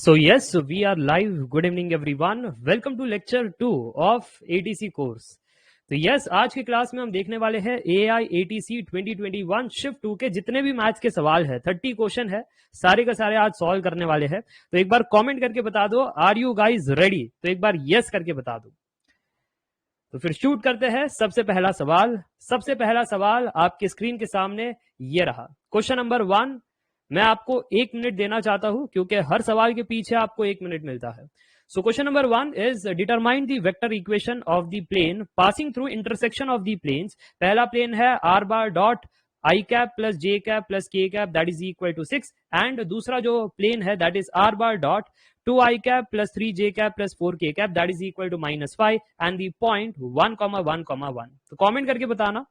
So yes, so we are live. Good evening everyone. Welcome to lecture 2 of ATC course. तो yes आज की class में हम देखने वाले हैं AI ATC 2021 शिफ्ट 2 के जितने भी मैथ्स के सवाल है 30 क्वेश्चन है, सारे का सारे आज सॉल्व करने वाले हैं। तो एक बार कमेंट करके बता दो आर यू गाइज रेडी, तो एक बार यस करके बता दो। तो फिर शूट करते हैं। सबसे पहला सवाल आपके स्क्रीन के सामने ये रहा। Question number 1। मैं आपको 1 मिनट देना चाहता हूं क्योंकि हर सवाल के पीछे आपको 1 मिनट मिलता है। So question number 1 is determine the vector equation of the plane passing through intersection of the planes. पहला प्लेन है आर बार डॉट आई कैप प्लस जे कैप प्लस के cap that is equal to 6 and दूसरा जो plane है that is are bar dot 2i cap plus 3j cap plus 4k cap that is equal to -5 and the point 1, 1, 1। तो comment करके बताना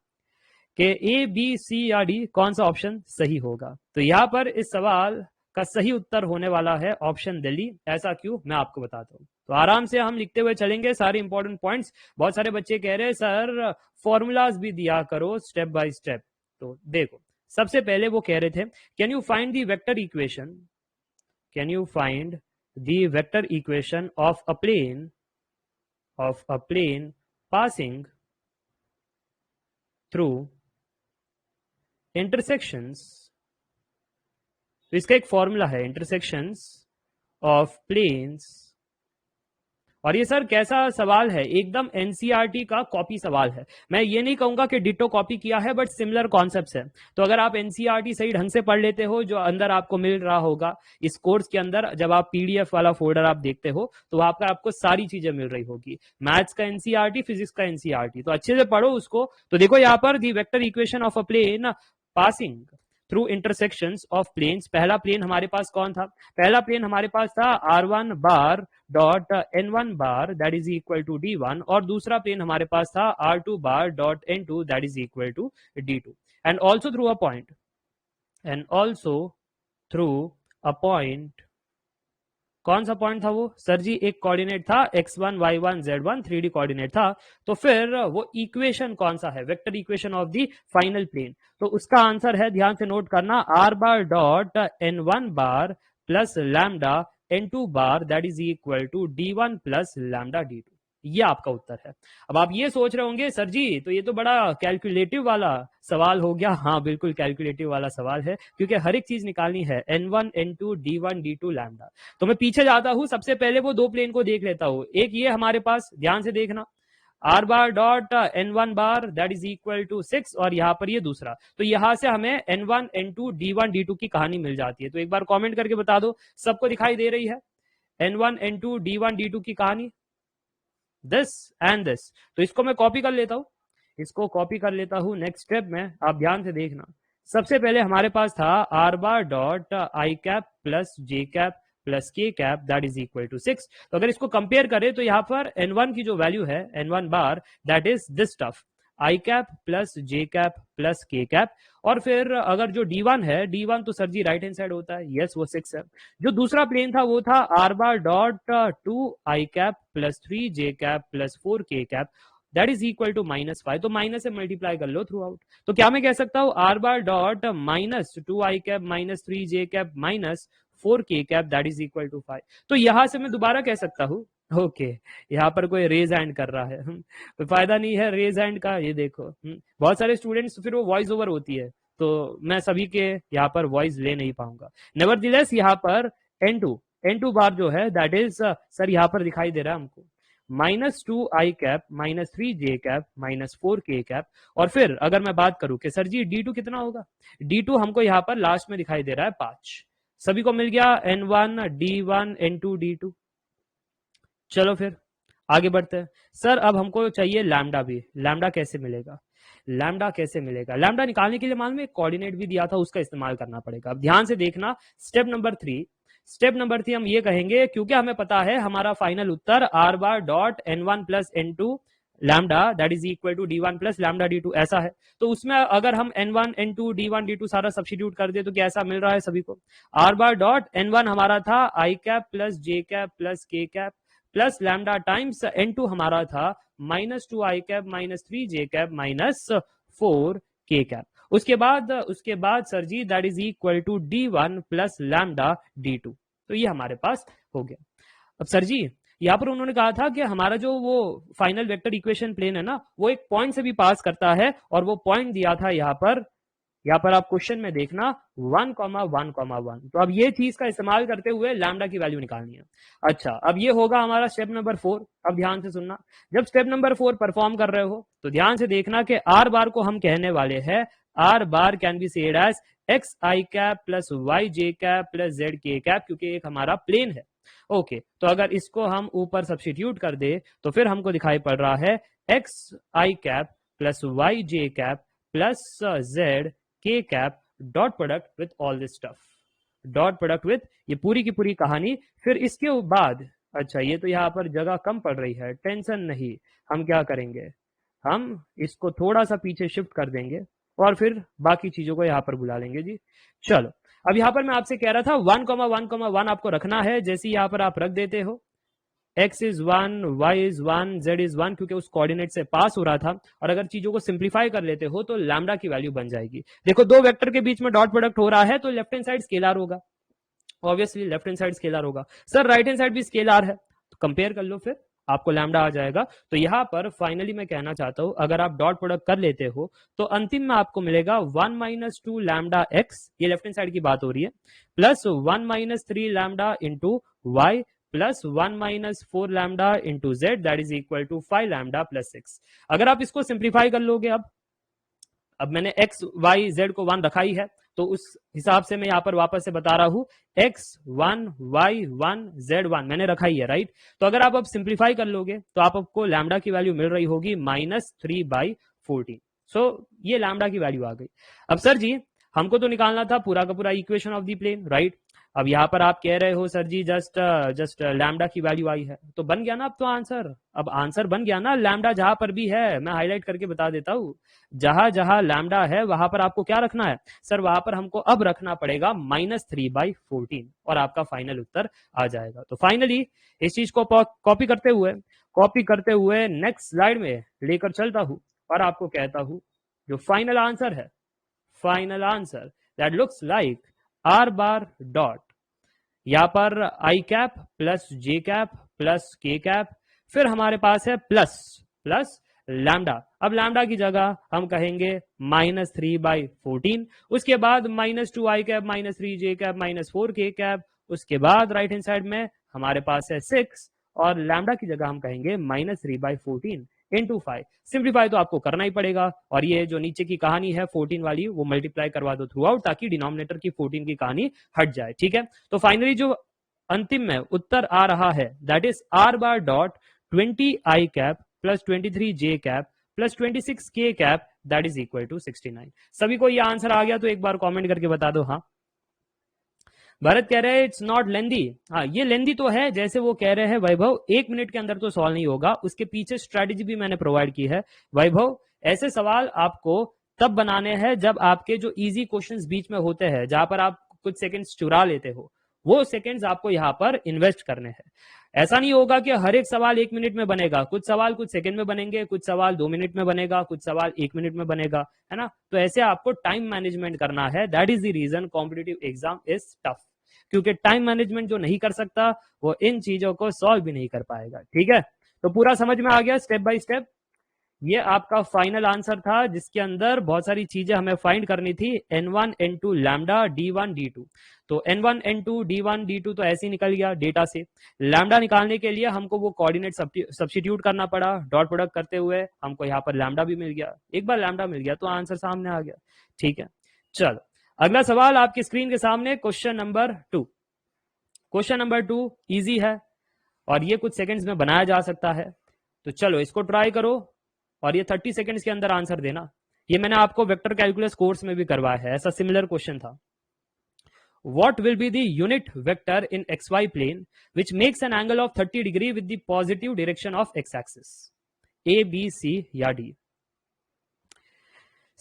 कि ए B C या D कौन सा ऑप्शन सही होगा। तो यहां पर इस सवाल का सही उत्तर होने वाला है ऑप्शन दिल्ली। ऐसा क्यों, मैं आपको बताता हूं। तो आराम से हम लिखते हुए चलेंगे सारे इंपॉर्टेंट पॉइंट्स। बहुत सारे बच्चे कह रहे हैं सर फॉर्मूलाज भी दिया करो स्टेप बाय स्टेप। तो देखो सबसे पहले वो कह रहे थे can you find the vector equation, can you find the vector equation of a plane passing through intersections। तो इसका एक फॉर्मूला है intersections of planes। और ये सर कैसा सवाल है, एकदम एनसीईआरटी का कॉपी सवाल है। मैं ये नहीं कहूंगा कि डिटो कॉपी किया है बट सिमिलर कॉन्सेप्ट्स है। तो अगर आप एनसीईआरटी सही ढंग से पढ़ लेते हो, जो अंदर आपको मिल रहा होगा इस कोर्स के अंदर, जब आप पीडीएफ वाला फोल्डर आप देखते हो तो वहां पर आपको सारी चीजें मिल रही होगी, मैथ्स का एनसीईआरटी, फिजिक्स का एनसीईआरटी। तो अच्छे से पढ़ो उसको। तो देखो यहाँ पर the vector equation of a plane passing through intersections of planes. पहला प्लेन हमारे पास कौन था? पहला प्लेन हमारे पास था R1 bar dot N1 bar that is equal to D1 और दूसरा प्लेन हमारे पास था R2 bar dot N2 that is equal to D2 and also through a point, and also through a point. कौन सा पॉइंट था वो sir जी? एक कोऑर्डिनेट था x1 y1 z1 3D coordinate था। तो फिर वो इक्वेशन कौन सा है? Vector equation of the final plane. तो उसका आंसर है, ध्यान से नोट करना, r bar dot n1 bar plus lambda n2 bar that is equal to d1 plus lambda d2। ये आपका उत्तर है। अब आप ये सोच रहे होंगे सर जी तो ये तो बड़ा कैलकुलेटिव वाला सवाल हो गया। हाँ बिल्कुल कैलकुलेटिव वाला सवाल है क्योंकि हर एक चीज निकालनी है, n1 n2 d1 d2 lambda. तो मैं पीछे जाता हूं, सबसे पहले वो दो प्लेन को देख लेता हूं। एक ये हमारे पास, ध्यान से देखना, R bar dot n1 bar that is equal to 6 और यहां पर ये दूसरा। तो यहां से हमें n1 n2 d1 d2 की कहानी मिल जाती है। तो एक बार कमेंट करके बता दो सबको दिखाई दे रही है n1 n2 d1 d2 की कहानी, दिस एंड दिस। तो इसको मैं कॉपी कर लेता हूं, इसको कॉपी कर लेता हूं। नेक्स्ट स्टेप में आप ध्यान से देखना, सबसे पहले हमारे पास था आर बार डॉट आई कैप प्लस जे कैप प्लस के cap that is equal to 6। तो अगर इसको कंपेयर करें तो यहाँ पर n1 की जो वैल्यू है n1 bar that is this tough I cap plus J cap plus के कैप। और फिर अगर जो d1 है, d1 तो सर जी राइट हैंड साइड होता है, यस वो 6 है। जो दूसरा प्लेन था वो था R bar dot 2 I cap plus 3 J cap plus 4 K cap that is equal to -5। तो माइनस से मल्टीप्लाई कर लो थ्रू आउट। तो क्या मैं कह सकता हूं R bar dot minus 2 I cap minus 3 J cap minus 4 K cap that is equal to 5। तो यहां से मैं दोबारा कह सकता हूं, ओके यहाँ पर कोई रेज हैंड कर रहा है, कोई फायदा नहीं है रेज हैंड का। ये देखो बहुत सारे स्टूडेंट्स, फिर वो वॉइस ओवर होती है तो मैं सभी के यहाँ पर वॉइस ले नहीं पाऊंगा। नेवरदलेस यहाँ पर n2 बार जो है दैट इज सर यहाँ पर दिखाई दे रहा है हमको -2 आई cap minus 3 J cap minus 4 K cap. और फिर अगर मैं बात करूं कि सर जी d2 कितना होगा, d2 हमको यहाँ पर लास्ट में दिखाई दे रहा है 5। सभी को मिल गया n1 d1 n2 d2। चलो फिर आगे बढ़ते हैं। सर अब हमको चाहिए लैम्डा भी। लैम्डा कैसे मिलेगा? लैम्डा कैसे मिलेगा? लैम्डा निकालने के लिए मालूम है कोऑर्डिनेट भी दिया था, उसका इस्तेमाल करना पड़ेगा। अब ध्यान से देखना स्टेप नंबर 3 हम ये कहेंगे क्योंकि हमें पता है हमारा फाइनल उत्तर R bar dot n1 plus n2 lambda that is equal to d1 plus lambda d2 ऐसा है। तो उसमें अगर हम n1 n2 d1 d2 सारा सब्स्टिट्यूट कर दे तो कैसा मिल रहा है सभी को? आर बार डॉट n1 हमारा था I cap plus J cap plus के cap plus lambda times n2 हमारा था -2 आई cap minus 3 J cap minus 4 K cap. उसके बाद sir ji that is equal to d1 plus lambda d2। तो ये हमारे पास हो गया। अब सर जी यहाँ पर उन्होंने कहा था कि हमारा जो वो फाइनल वेक्टर इक्वेशन प्लेन है ना, वो एक पॉइंट से भी पास करता है, और वो पॉइंट दिया था यहाँ पर आप क्वेश्चन में देखना 1,1,1। तो अब ये चीज का इस्तेमाल करते हुए लैम्डा की वैल्यू निकालनी है। अच्छा, अब ये होगा हमारा स्टेप नंबर 4। अब ध्यान से सुनना, जब स्टेप नंबर 4 परफॉर्म कर रहे हो तो ध्यान से देखना कि आर बार को हम कहने वाले हैं R bar can be said as X I cap plus Y J cap plus Z K cap, क्योंकि एक हमारा प्लेन है। ओके, तो अगर इसको हम ऊपर सब्स्टिट्यूट कर दे तो फिर हमको दिखाई पड़ रहा है X I cap plus Y J cap plus Z K cap dot product with all this stuff, dot product with ये पूरी की पूरी कहानी। फिर इसके बाद अच्छा, ये तो यहाँ पर जगह कम पड़ रही है, टेंशन नहीं, हम क्या करेंगे, हम इसको थोड़ा सा पीछे शिफ्ट कर देंगे और फिर बाकी चीजों को यहाँ पर बुला लेंगे जी। चलो, अब यहाँ पर मैं आपसे कह रहा था 1,1,1 आपको रखना है, जैसे यहाँ पर आप रख देते हो x is 1, y is 1, z is 1, क्योंकि उस कोऑर्डिनेट से पास हो रहा था। और अगर चीजों को सिंप्लीफाई कर लेते हो तो लैम्डा की वैल्यू बन जाएगी। देखो, दो वेक्टर के बीच में डॉट प्रोडक्ट हो रहा है तो लेफ्ट हैंड साइड स्केलर होगा, obviously left hand side scalar होगा। सर राइट हैंड साइड भी स्केलर है, तो कंपेयर कर लो, फिर आपको लैम्डा आ जाएगा। तो यहाँ पर फाइनली मैं कहना चाहता हूं, अगर आप डॉट प्रोडक्ट कर लेते हो तो अंतिम में आपको मिलेगा 1 - 2 लैम्डा एक्स, ये लेफ्ट हैंड साइड की बात हो रही है, plus 1 - 3 lambda into Y plus 1 - 4 lambda into Z, that is equal to 5 lambda plus 6। अगर आप इसको सिंप्लीफाई कर लोगे, अब मैंने एक्स वाई जेड को 1 रखा ही है, तो उस हिसाब से मैं यहाँ पर वापस से बता रहा हूं x1 y1 z1 मैंने रखा ही है, राइट। तो अगर आप अब सिंप्लीफाई कर लोगे तो आपको लैम्डा की वैल्यू मिल रही होगी -3/14। सो ये लैम्डा की वैल्यू आ गई। अब सर जी हमको तो निकालना था पूरा का पूरा equation of the plane, right. अब यहाँ पर आप कह रहे हो सर जी जस्ट लैम्डा की वैल्यू आई है, तो बन गया ना अब तो आंसर, अब आंसर बन गया ना। लैम्डा जहां पर भी है, मैं हाईलाइट करके बता देता हूं, जहां जहां लैम्डा है वहां पर आपको क्या रखना है सर, वहां पर हमको अब रखना पड़ेगा -3/14 और आपका फाइनल उत्तर आ जाएगा। तो फाइनली इस चीज को कॉपी करते हुए नेक्स्ट स्लाइड में लेकर चलता हूं और आपको कहता हूं जो फाइनल आंसर है, final answer that looks like are bar dot, यहां पर I cap plus J cap plus के कैप, फिर हमारे पास है प्लस लैम्डा। अब लैम्डा की जगह हम कहेंगे -3/14, उसके बाद -2 आई cap -3 J cap -4 K cap, उसके बाद राइट हैंड साइड में हमारे पास है 6 और लैम्डा की जगह हम कहेंगे -3/14 इंटू 5। सिंप्लीफाई तो आपको करना ही पड़ेगा, और ये जो नीचे की कहानी है 14 वाली वो मल्टीप्लाई करवा दो थ्रू आउट, ताकि डिनोमिनेटर की 14 की कहानी हट जाए, ठीक है। तो फाइनली जो अंतिम में उत्तर आ रहा है that is are bar dot 20 I cap plus 23 J cap plus 26 K cap, that is equal to 69। सभी को ये आंसर आ गया तो एक बार कमेंट करके बता दो हाँ। भरत कह रहे हैं इट्स नॉट लेंदी, हाँ ये लेंदी तो है, जैसे वो कह रहे हैं वैभव 1 मिनट के अंदर तो सॉल्व नहीं होगा, उसके पीछे स्ट्रेटेजी भी मैंने प्रोवाइड की है। वैभव ऐसे सवाल आपको तब बनाने हैं जब आपके जो इजी क्वेश्चंस बीच में होते हैं, जहां पर आप कुछ सेकंड्स चुरा लेते हो, वो सेकंड्स आपको यहाँ पर इन्वेस्ट करने हैं। ऐसा नहीं होगा कि हर एक सवाल 1 मिनट में बनेगा, कुछ सवाल कुछ सेकंड में बनेंगे, कुछ सवाल 2 मिनट में बनेगा, कुछ सवाल 1 मिनट में बनेगा, है ना। तो ऐसे आपको टाइम मैनेजमेंट करना है, that is the reason competitive exam is tough, क्योंकि टाइम मैनेजमेंट जो नहीं कर सकता वो इन चीजों को सॉल्व भी नहीं कर पाएगा, ठीक है। तो पूरा समझ में आ गया स्टेप बाय स्टेप। ये आपका फाइनल आंसर था, जिसके अंदर बहुत सारी चीजें हमें फाइंड करनी थी, n1 n2 lambda d1 d2। तो n1 n2 d1 d2 तो ऐसे ही निकल गया डेटा से। लैम्डा निकालने के लिए हमको वो कोऑर्डिनेट सब्स्टिट्यूट करना पड़ा, डॉट प्रोडक्ट करते हुए हमको यहाँ पर लैम्डा भी मिल गया। एक बार लैम्डा मिल गया तो आंसर सामने आ गया, ठीक है। चलो अगला सवाल आपकी स्क्रीन के सामने, question number 2। Question number 2 easy है और ये कुछ सेकंड्स में बनाया जा सकता है, तो चलो इसको ट्राई करो और ये 30 सेकंड्स के अंदर आंसर देना। ये मैंने आपको वेक्टर कैलकुलस कोर्स में भी करवाया है, ऐसा सिमिलर क्वेश्चन था। What will be the unit vector in xy plane which makes an angle of 30 degree with the positive direction of x axis? A, B, C या D?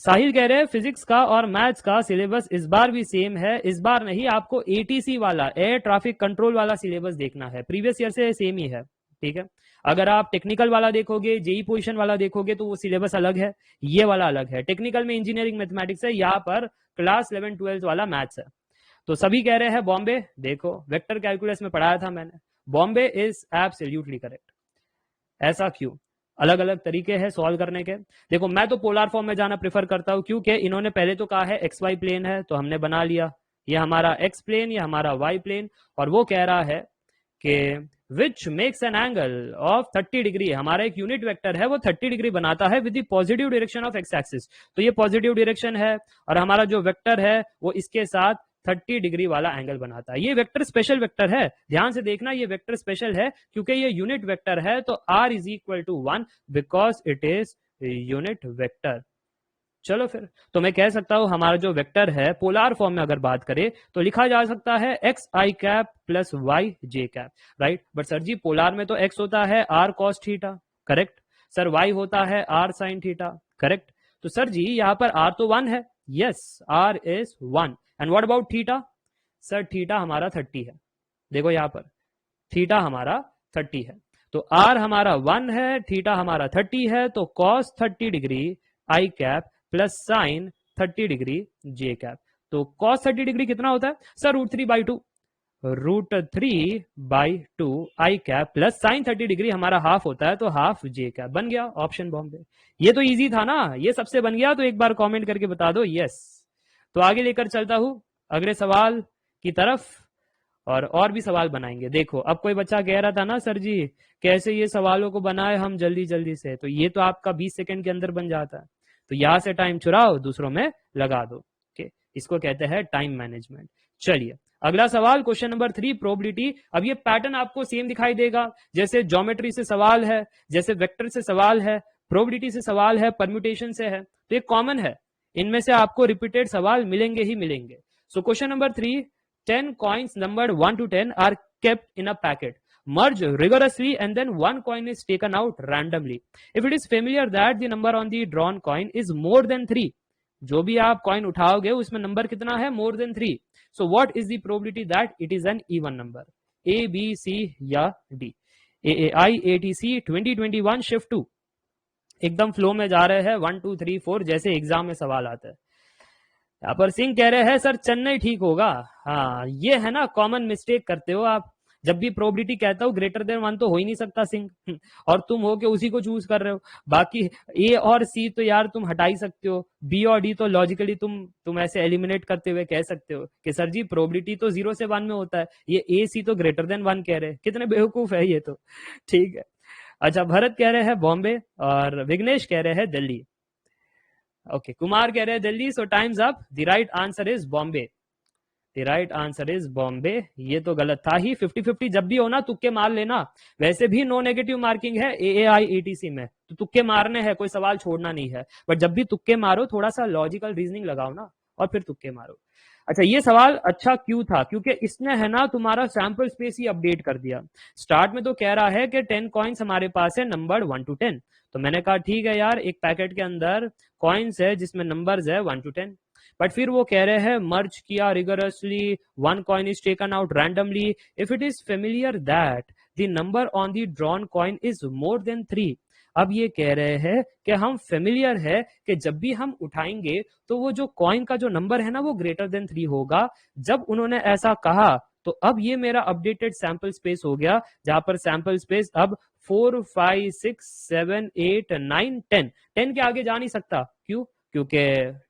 साहिल कह रहे हैं फिजिक्स का और मैथ्स का सिलेबस इस बार भी सेम है, इस बार नहीं, आपको एटीसी वाला एयर ट्रैफिक कंट्रोल वाला सिलेबस देखना है, प्रीवियस ईयर से सेम ही है, ठीक है। अगर आप टेक्निकल वाला देखोगे, जेई पोजीशन वाला देखोगे तो वो सिलेबस अलग है, ये वाला अलग है। टेक्निकल में इंजीनियरिंग मैथमेटिक्स है, यहाँ पर क्लास 11-12 वाला मैथ्स है। तो सभी कह रहे हैं बॉम्बे। देखो वेक्टर कैलकुलस में पढ़ाया था मैंने, बॉम्बे इज एब्सोल्युटली करेक्ट। ऐसा क्यों? अलग अलग तरीके हैं सॉल्व करने के। देखो मैं तो पोलर फॉर्म में जाना प्रेफर करता हूं, क्योंकि इन्होंने पहले तो कहा है एक्स वाई प्लेन है, तो हमने बना लिया ये हमारा एक्स प्लेन, ये हमारा वाई प्लेन, और वो कह रहा है कि which makes an angle of 30 degree. हमारा एक यूनिट वेक्टर है वो 30 डिग्री बनाता है with the positive direction of x axis. तो ये पॉजिटिव डायरेक्शन है, और हमारा जो वेक्टर है वो इसके साथ 30 डिग्री वाला एंगल बनाता है। ये वेक्टर स्पेशल वेक्टर है, ध्यान से देखना, ये वेक्टर स्पेशल है क्योंकि ये यूनिट वेक्टर है। तो r is equal to 1 because it is unit vector. चलो फिर तो मैं कह सकता हूं हमारा जो वेक्टर है पोलर फॉर्म में अगर बात करें तो लिखा जा सकता है X I cap plus Y J cap, right. But sir ji polar में तो एक्स होता है R cos theta, correct. Sir Y होता है आर साइन थीटा, करेक्ट। तो सर जी यहाँ पर आर तो 1 है, yes R is 1। And what about theta? Sir theta हमारा 30 है, देखो यहाँ पर थीटा हमारा 30 है। तो आर हमारा 1 है, थीटा हमारा 30 है, तो cos 30 degree I cap plus sign 30 degree J cap. तो कॉस 30 डिग्री कितना होता है? सर √3/2, √3/2 आई कैप प्लस साइन 30 डिग्री हमारा हाफ होता है, तो हाफ जे कैप। बन गया ऑप्शन बॉम्बे। ये तो इजी था ना, ये सबसे बन गया, तो एक बार कमेंट करके बता दो यस। तो आगे लेकर चलता हूं अगले सवाल की तरफ, और भी सवाल बनाएंगे। देखो अब कोई बच्चा कह रहा था ना सर जी कैसे ये सवालों को बनाए हम जल्दी जल्दी से, तो ये तो आपका 20 सेकंड के अंदर बन जाता है। तो यहां से टाइम चुराओ, दूसरों में लगा दो। ओके, इसको कहते हैं टाइम मैनेजमेंट। चलिए अगला सवाल, क्वेश्चन नंबर 3 प्रोबेबिलिटी। अब ये पैटर्न आपको सेम दिखाई देगा, जैसे ज्योमेट्री से सवाल है, जैसे वेक्टर से सवाल है, प्रोबेबिलिटी से सवाल है, परम्यूटेशन से है, तो ये कॉमन है, इनमें से आपको रिपीटेड सवाल मिलेंगे ही मिलेंगे। सो question number 3, 10 coins numbered 1 to 10 are kept in a packet. Merge rigorously and then one coin is taken out randomly. If it is familiar that the number on the drawn coin is more than 3, जो भी आप coin उठाओगे उसमें number कितना है? more than 3. So what is the probability that it is an even number? A, B, C या D? AAI ATC 2021 shift 2 एकदम flow में जा रहे हैं, 1 2 3 4 जैसे एग्जाम में सवाल आता है। यहाँ पर सिंह कह रहे हैं सर चेन्नई ठीक होगा। हाँ ये है ना कॉमन मिस्टेक करते हो आप, जब भी प्रोबेबिलिटी कहता हूँ ग्रेटर देन 1 तो हो ही नहीं सकता सिंह, और तुम हो के उसी को चूज कर रहे हो। बाकी ए और सी तो यार तुम हटा ही सकते हो, बी और डी तो लॉजिकली तुम ऐसे एलिमिनेट करते हुए कह सकते हो कि सर जी प्रोबेबिलिटी तो 0 से 1 में होता है, ये ए सी तो ग्रेटर देन 1 कह रहे हैं, कितने बेवकूफ है ये तो। ठीक है, अच्छा भरत कह रहे हैं बॉम्बे और विघ्नेश कह रहे हैं दिल्ली। ओके कुमार कह रहे हैं Delhi, so time's up. The right answer is Bombay, the right answer is Bombay. ये तो गलत था ही, 50-50 जब भी हो ना तुक्के मार लेना। वैसे भी नो नेगेटिव मार्किंग है AAI ATC में, तो तुक्के मारने हैं, कोई सवाल छोड़ना नहीं है। बट जब भी तुक्के मारो थोड़ा सा लॉजिकल रीजनिंग लगाओ ना, और फिर तुक्के मारो। अच्छा ये सवाल अच्छा क्यों था? क्योंकि इसने है ना तुम्हारा सैंपल स्पेस ही अपडेट कर दिया। स्टार्ट में तो कह रहा है कि 10 कॉइन्स हमारे पास है नंबर 1 to 10, तो मैंने कहा ठीक है यार एक पैकेट के अंदर कॉइन्स है जिसमें नंबर्स है 1 to 10। बट फिर वो कह रहे हैं मर्ज किया rigorously, one coin is taken out randomly, if it is familiar that the number on the drawn coin is more than 3। अब ये कह रहे हैं कि हम फेमिलियर है कि जब भी हम उठाएंगे तो वो जो कॉइन का जो नंबर है ना वो ग्रेटर देन 3 होगा। जब उन्होंने ऐसा कहा तो अब ये मेरा अपडेटेड सैंपल स्पेस हो गया, जहां पर सैंपल स्पेस अब 4 5 6 7 8 9 10, 10 के आगे जा नहीं सकता। क्यों? क्योंकि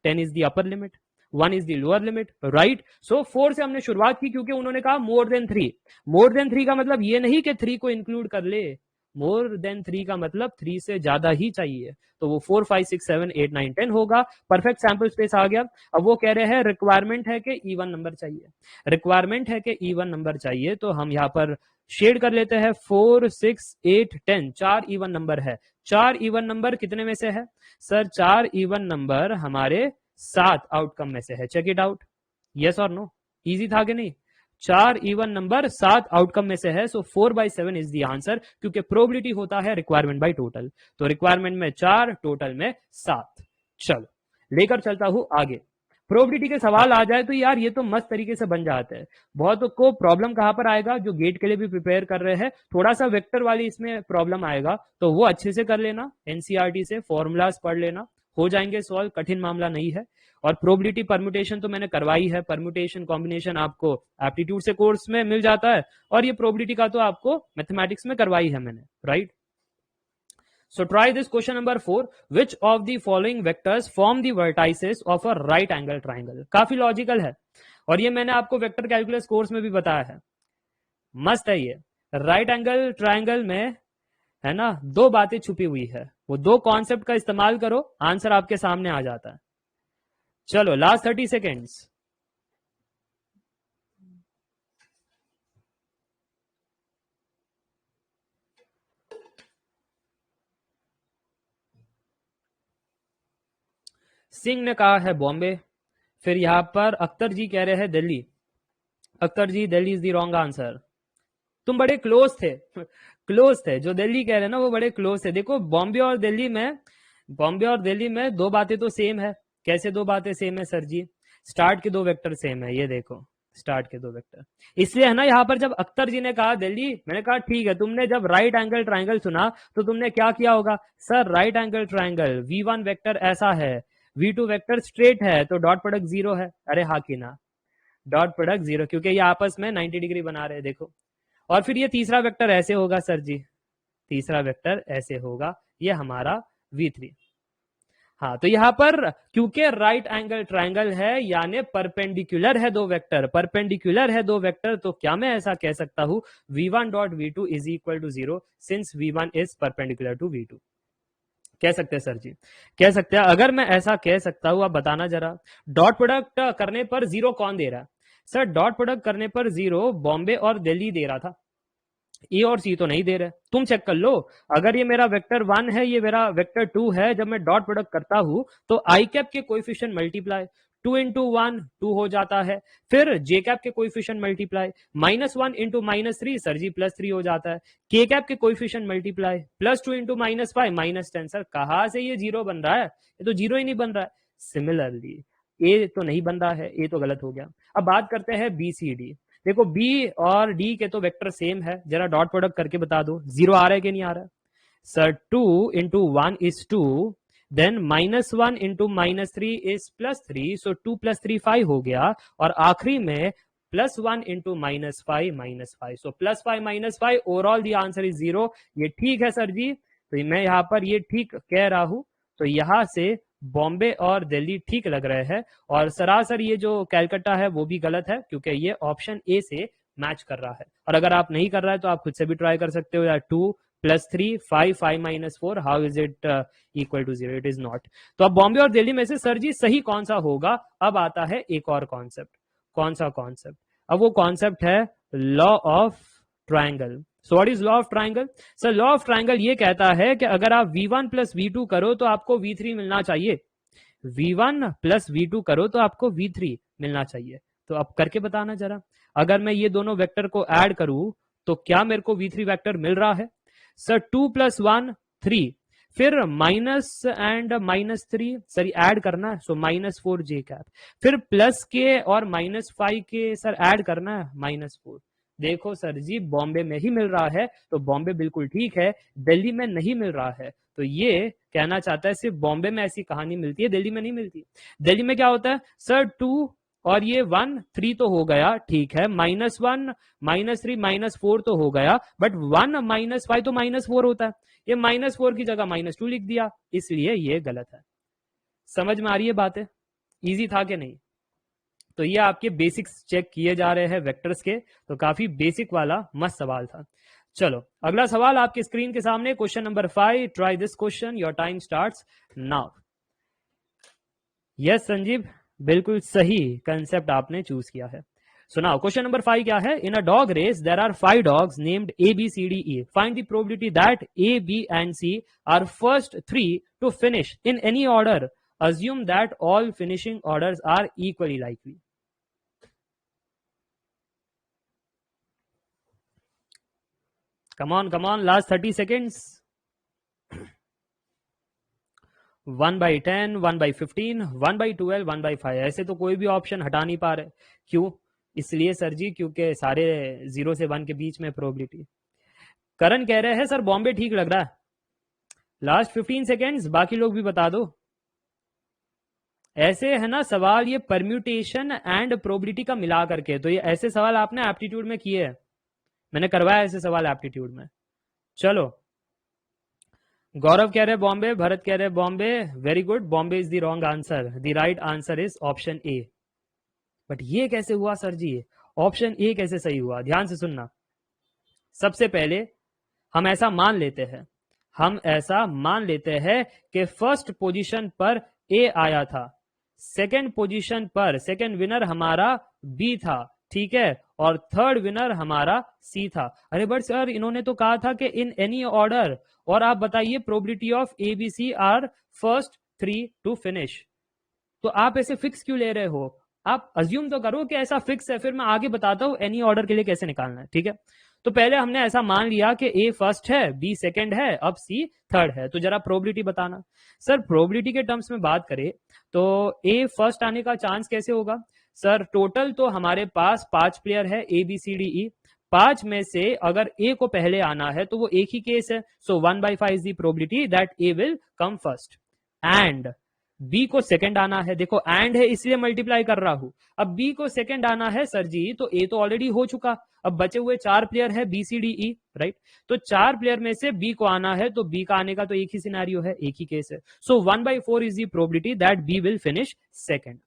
10 is the upper limit, 1 is the lower limit, right. So 4 से हमने शुरुआत की क्योंकि उन्होंने कहा मोर देन 3। मोर देन 3 का मतलब ये नहीं कि 3 को इंक्लूड कर ले, मोर देन 3 का मतलब 3 से ज्यादा ही चाहिए, तो वो 4 5 6 7 8 9 10 होगा। परफेक्ट सैंपल स्पेस आ गया। अब वो कह रहे हैं रिक्वायरमेंट है कि इवन नंबर चाहिए, रिक्वायरमेंट है कि इवन नंबर चाहिए, तो हम यहाँ पर शेड कर लेते हैं 4 6 8 10, 4 इवन नंबर है। 4 इवन नंबर कितने में से है? सर 4 इवन नंबर हमारे 7 आउटकम में से है। चेक इट आउट, यस और नो, इजी था कि नहीं? 4 इवन नंबर 7 आउटकम में से है, सो 4/7 इज द आंसर, क्योंकि प्रोबेबिलिटी होता है रिक्वायरमेंट बाय टोटल, तो रिक्वायरमेंट में 4 टोटल में 7। चलो लेकर चलता हूं आगे। प्रोबेबिलिटी के सवाल आ जाए तो यार ये तो मस्त तरीके से बन जाते हैं। बहुत को प्रॉब्लम कहां पर आएगा, जो गेट के लिए भी प्रिपेयर कर रहे हैं, थोड़ा सा वेक्टर वाली इसमें प्रॉब्लम आएगा, तो वो अच्छे से कर लेना, एनसीईआरटी से फॉर्मूलाज पढ़ लेना, हो जाएंगे सॉल्व, कठिन मामला नहीं है। और प्रोबेबिलिटी परम्यूटेशन तो मैंने करवाई है, परम्यूटेशन कॉम्बिनेशन आपको एप्टीट्यूड से कोर्स में मिल जाता है, और ये प्रोबेबिलिटी का तो आपको मैथमेटिक्स में करवाई है मैंने, right. So try this question number 4. Which of the following vectors form the vertices of a right angle triangle? काफी लॉजिकल है, और ये मैंने आपको वेक्टर कैलकुलस कोर्स में भी बताया है, मस्त है ये। राइट एंगल ट्राइंगल में है ना दो बातें छुपी हुई है, वो दो कॉन्सेप्ट का इस्तेमाल करो, आंसर आपके सामने आ जाता है। चलो लास्ट 30 सेकेंड्स। सिंह ने कहा है बॉम्बे, फिर यहां पर अख्तर जी कह रहे हैं Delhi. Akhtar ji, Delhi is the wrong answer. तुम बड़े क्लोज थे, क्लोज थे, जो दिल्ली कह रहे हैं ना वो बड़े क्लोज थे। देखो बॉम्बे और दिल्ली में दो बातें तो सेम है। कैसे दो बातें सेम है सर जी? स्टार्ट के दो वेक्टर सेम है, ये देखो स्टार्ट के दो वेक्टर। इसलिए है ना यहाँ पर जब अख्तर जी ने कहा दिल्ली, मैंने कहा ठीक है, तुमने जब राइट एंगल ट्राइंगल सुना तो तुमने क्या किया होगा? Sir right angle triangle V1 vector ऐसा है, V2 वेक्टर स्ट्रेट है, तो डॉट प्रोडक्ट 0 है। अरे हाँ की ना, डॉट प्रोडक्ट 0, क्योंकि ये आपस में 90 डिग्री बना रहे हैं, देखो। और फिर ये तीसरा वेक्टर ऐसे होगा सर जी, तीसरा वेक्टर ऐसे होगा, ये हमारा V3। हाँ, तो यहां पर क्योंकि राइट एंगल ट्राइंगल है यानी परपेंडिकुलर है दो वेक्टर, परपेंडिकुलर है दो वेक्टर, तो क्या मैं ऐसा कह सकता हूं V1 dot V2 is equal to 0 since V1 is perpendicular to V2? कह सकते हैं सर जी, कह सकते हैं। अगर मैं ऐसा कह सकता हूं, आप बताना जरा, डॉट प्रोडक्ट करने पर 0 कौन दे रहा है? सर डॉट प्रोडक्ट करने पर 0 बॉम्बे और दिल्ली दे रहा था, ए और सी तो नहीं दे रहे। तुम चेक कर लो, अगर ये मेरा वेक्टर 1 है, ये मेरा वेक्टर 2 है, जब मैं डॉट प्रोडक्ट करता हूं तो आई कैप के कोएफिशिएंट मल्टीप्लाई, 2 इंटू 1 2 हो जाता है, फिर जे कैप के कोएफिशिएंट मल्टीप्लाई, -1 इंटू -3 सर जी +3 हो जाता है, के कैप के कोएफिशिएंट मल्टीप्लाई, +2 इंटू -5 -10। सर कहां से ये 0 बन रहा है? ये तो 0 ही नहीं बन रहा है। सिमिलरली ए तो नहीं बन रहा है, ए तो गलत हो गया। अब बात करते हैं बी सी डी। देखो बी और डी के तो वेक्टर सेम है, जरा डॉट प्रोडक्ट करके बता दो 0 आ रहा है कि नहीं आ रहा है? Sir 2 into 1 is 2, then -1 into -3 is +3, so 2 + 3 5 हो गया, और आखिरी में +1 into -5 -5, so +5 -5, overall the answer is 0। ये ठीक है सर जी, तो मैं यहाँ पर ये ठीक कह रहा हूं, तो यहां से बॉम्बे और दिल्ली ठीक लग रहे हैं, और सरासर ये जो कैलकाटा है वो भी गलत है, क्योंकि ये ऑप्शन ए से मैच कर रहा है। और अगर आप नहीं कर रहा है तो आप खुद से भी ट्राई कर सकते हो यार, 2 + 3 5 5 - 4, how is it equal to 0? It is not. तो अब बॉम्बे और दिल्ली में से सर जी सही कौन सा होगा? अब आता है एक और कॉन्सेप्ट। कौन सा कॉन्सेप्ट? अब वो कॉन्सेप्ट है law of triangle. So what is law of triangle? Sir law of triangle ये कहता है कि अगर आप V1 + V2 करो तो आपको V3 मिलना चाहिए, V1 + V2 करो तो आपको V3 मिलना चाहिए। तो अब करके बताना जरा, अगर मैं ये दोनों वेक्टर को ऐड करूं तो क्या मेरे को V3 वेक्टर मिल रहा है? सर 2 + 1 3, फिर माइनस एंड -3 सर ऐड करना है, सो -4 जे कैप, फिर प्लस के और -5 के सर ऐड करना है, -4। देखो सर जी बॉम्बे में ही मिल रहा है, तो बॉम्बे बिल्कुल ठीक है, दिल्ली में नहीं मिल रहा है। तो ये कहना चाहता है सिर्फ बॉम्बे में ऐसी कहानी मिलती है, दिल्ली में नहीं मिलती। दिल्ली में क्या होता है सर? 2 और ये 1 3 तो हो गया, ठीक है, -1 -3 -4 तो हो गया, बट 1 -5 तो -4 होता है, ये -4 की जगह -2 लिख दिया, इसलिए ये गलत है। समझ में आ रही है बातें? इजी था कि नहीं? तो ये आपके बेसिक्स चेक किए जा रहे हैं वेक्टर्स के, तो काफी बेसिक वाला मस्त सवाल था। चलो अगला सवाल आपके स्क्रीन के सामने, question number 5। Try this question, your time starts now. Yes Sanjeev, बिल्कुल सही कंसेप्ट आपने चूज किया है। सो नाउ क्वेश्चन नंबर 5 क्या है? In a dog race there are 5 dogs named A B C D E, find the probability that A B and C are first 3 to finish in any order, assume that all finishing orders are equally likely. Come on, last 30 seconds. 1/10, 1/15, 1/12, 1/5, ऐसे तो कोई भी option हटा नहीं पा रहे। क्यों? इसलिए सर जी क्योंकि सारे 0 से 1 के बीच में प्रोबेबिलिटी। करण कह रहे हैं सर बॉम्बे ठीक लग रहा है। लास्ट 15 सेकेंड्स, बाकी लोग भी बता दो। ऐसे है ना सवाल, ये परम्यूटेशन एंड प्रोबेबिलिटी का मिला करके, तो ये ऐसे सवाल आपने एप्टीट्यूड में किए हैं, मैंने करवाया ऐसे सवाल एप्टीट्यूड में। चलो, गौरव कह रहे बॉम्बे, भरत कह रहे Bombay, very good, Bombay is the wrong answer, the right answer is option A. But ये कैसे हुआ सर जी, ऑप्शन ए कैसे सही हुआ? ध्यान से सुनना। सबसे पहले हम ऐसा मान लेते हैं, हम ऐसा मान लेते हैं कि फर्स्ट पोजीशन पर ए आया था, सेकंड पोजीशन पर सेकंड विनर हमारा बी था, ठीक है, और थर्ड विनर हमारा सी था। अरे बट सर इन्होंने तो कहा था कि इन एनी ऑर्डर, और आप बताइए probability of A B C are first 3 to finish, तो आप ऐसे फिक्स क्यों ले रहे हो? आप अज्यूम तो करो कि ऐसा फिक्स है, फिर मैं आगे बताता हूं एनी ऑर्डर के लिए कैसे निकालना है, ठीक है। तो पहले हमने ऐसा मान लिया कि ए फर्स्ट है, बी सेकंड है, अब सी थर्ड है, तो जरा प्रोबेबिलिटी बताना। सर प्रोबेबिलिटी के टर्म्स में बात करें तो ए फर्स्ट आने का चांस कैसे होगा? सर टोटल तो हमारे पास 5 प्लेयर है, ए बी सी डी ई, 5 में से अगर ए को पहले आना है तो वो एक ही केस है, so 1/5 is the probability that A will come first, and B को सेकंड आना है, देखो एंड है इसलिए मल्टीप्लाई कर रहा हूं, अब बी को सेकंड आना है सर जी, तो ए तो ऑलरेडी हो चुका, अब बचे हुए 4 प्लेयर है B C D E, right, तो 4 प्लेयर में से बी को आना है, तो बी का आने का तो एक ही सिनेरियो है, एक ही केस है, so 1/4 is the probability that B will finish second,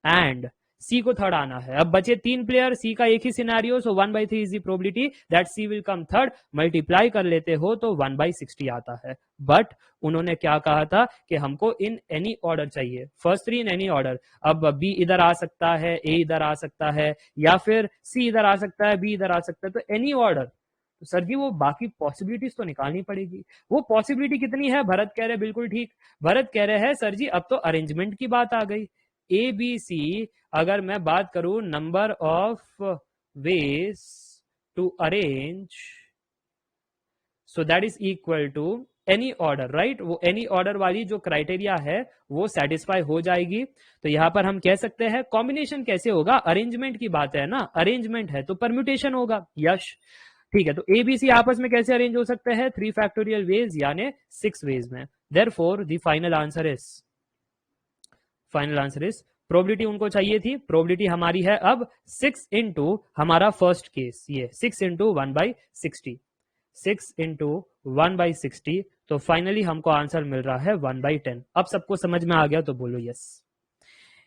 and C को थर्ड आना है, अब बचे 3 प्लेयर, सी का एक ही scenario, so 1/3 is the probability that C will come third, multiply कर लेते हो तो 1/60 आता है। बट उन्होंने क्या कहा था कि हमको इन एनी ऑर्डर चाहिए, फर्स्ट 3 इन एनी ऑर्डर, अब बी इधर आ सकता है, ए इधर आ सकता है, या फिर सी इधर आ सकता है, बी इधर आ सकता है, तो एनी ऑर्डर, तो सर जी वो बाकी पॉसिबिलिटीज तो निकालनी पड़ेगी, वो पॉसिबिलिटी कितनी है? भरत कह रहे बिल्कुल ठीक, भरत कह रहे हैं सर जी अब तो अरेंजमेंट की बात आ गई, ए बी सी, अगर मैं बात करूं number of ways to arrange, so that is equal to any order, right, वो एनी ऑर्डर वाली जो क्राइटेरिया है वो सेटिस्फाई हो जाएगी, तो यहां पर हम कह सकते हैं कॉम्बिनेशन कैसे होगा? अरेंजमेंट की बात है ना, अरेंजमेंट है तो परम्यूटेशन होगा, यश, ठीक है, तो एबीसी आपस में कैसे अरेंज हो सकते हैं? 3 फैक्टोरियल वेज यानी 6 वेज में, therefore the final answer is probability उनको चाहिए थी, प्रोबेबिलिटी हमारी है अब 6 इंटू हमारा फर्स्ट केस, ये 6 इंटू 1/60, 6 इंटू 1/60, तो फाइनली हमको आंसर मिल रहा है 1/10। अब सबको समझ में आ गया तो बोलो यस।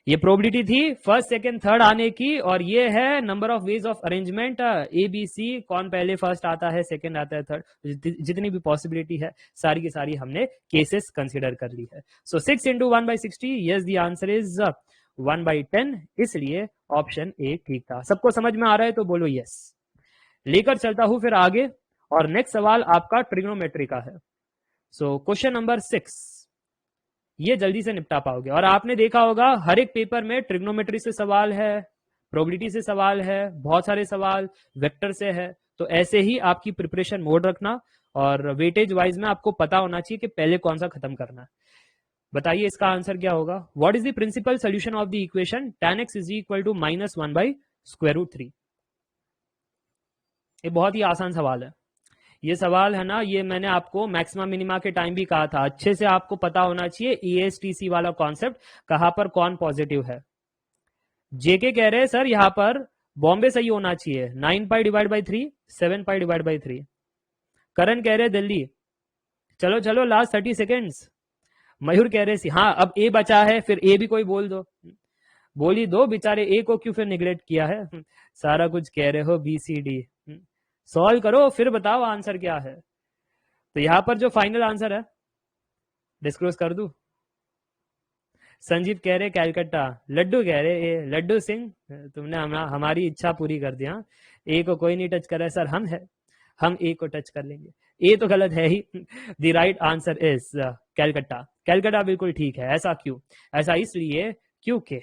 ये प्रोबेबिलिटी थी फर्स्ट सेकंड थर्ड आने की, और ये है number of ways of arrangement, A B C, कौन पहले फर्स्ट आता है, सेकंड आता है, थर्ड, जितनी भी पॉसिबिलिटी है सारी की सारी हमने केसेस कंसीडर कर ली है। सो 6 into 1/60, yes the answer is 1/10, इसलिए ऑप्शन ए ठीक था। सबको समझ में आ रहा है तो बोलो यस। लेकर चलता हूं फिर आगे, और नेक्स्ट सवाल आपका ट्रिग्नोमेट्री का है। सो क्वेश्चन नंबर 6, ये जल्दी से निपटा पाओगे, और आपने देखा होगा हर एक पेपर में ट्रिग्नोमेट्री से सवाल है, प्रोबेबिलिटी से सवाल है, बहुत सारे सवाल वेक्टर से है, तो ऐसे ही आपकी प्रिपरेशन मोड रखना, और वेटेज वाइज में आपको पता होना चाहिए कि पहले कौन सा खत्म करना है। बताइए इसका आंसर क्या होगा? What is the principal solution of the equation tan x is equal to -1/√3? ये बहुत ही आसान सवाल है, ये सवाल है ना, ये मैंने आपको मैक्सिमा मिनिमा के टाइम भी कहा था, अच्छे से आपको पता होना चाहिए ESTC वाला कॉन्सेप्ट, कहां पर कौन पॉजिटिव है। जेके कह रहे हैं सर यहां पर बॉम्बे सही होना चाहिए, 9π/3, 7π/3। करण कह रहे दिल्ली, चलो चलो लास्ट 30 सेकेंड्स। मयूर कह रहे सी, हाँ अब ए बचा है, फिर ए भी कोई बोल दो, बोल ही दो, बेचारे ए को क्यों फिर निगलेक्ट किया है? सारा कुछ कह रहे हो BCD, सॉल्व करो फिर बताओ आंसर क्या है। तो यहां पर जो फाइनल आंसर है डिस्क्लोज कर दूं। संजीव कह रहे कैलकाटा, लड्डू कह रहे ए, लड्डू सिंह तुमने हमारी इच्छा पूरी कर दिया, ए को कोई नहीं टच कर रहा है सर, हम ए को टच कर लेंगे, ए तो गलत है ही। The right answer is Calcutta, Calcutta बिल्कुल ठीक है। ऐसा क्यों? ऐसा इसलिए क्योंकि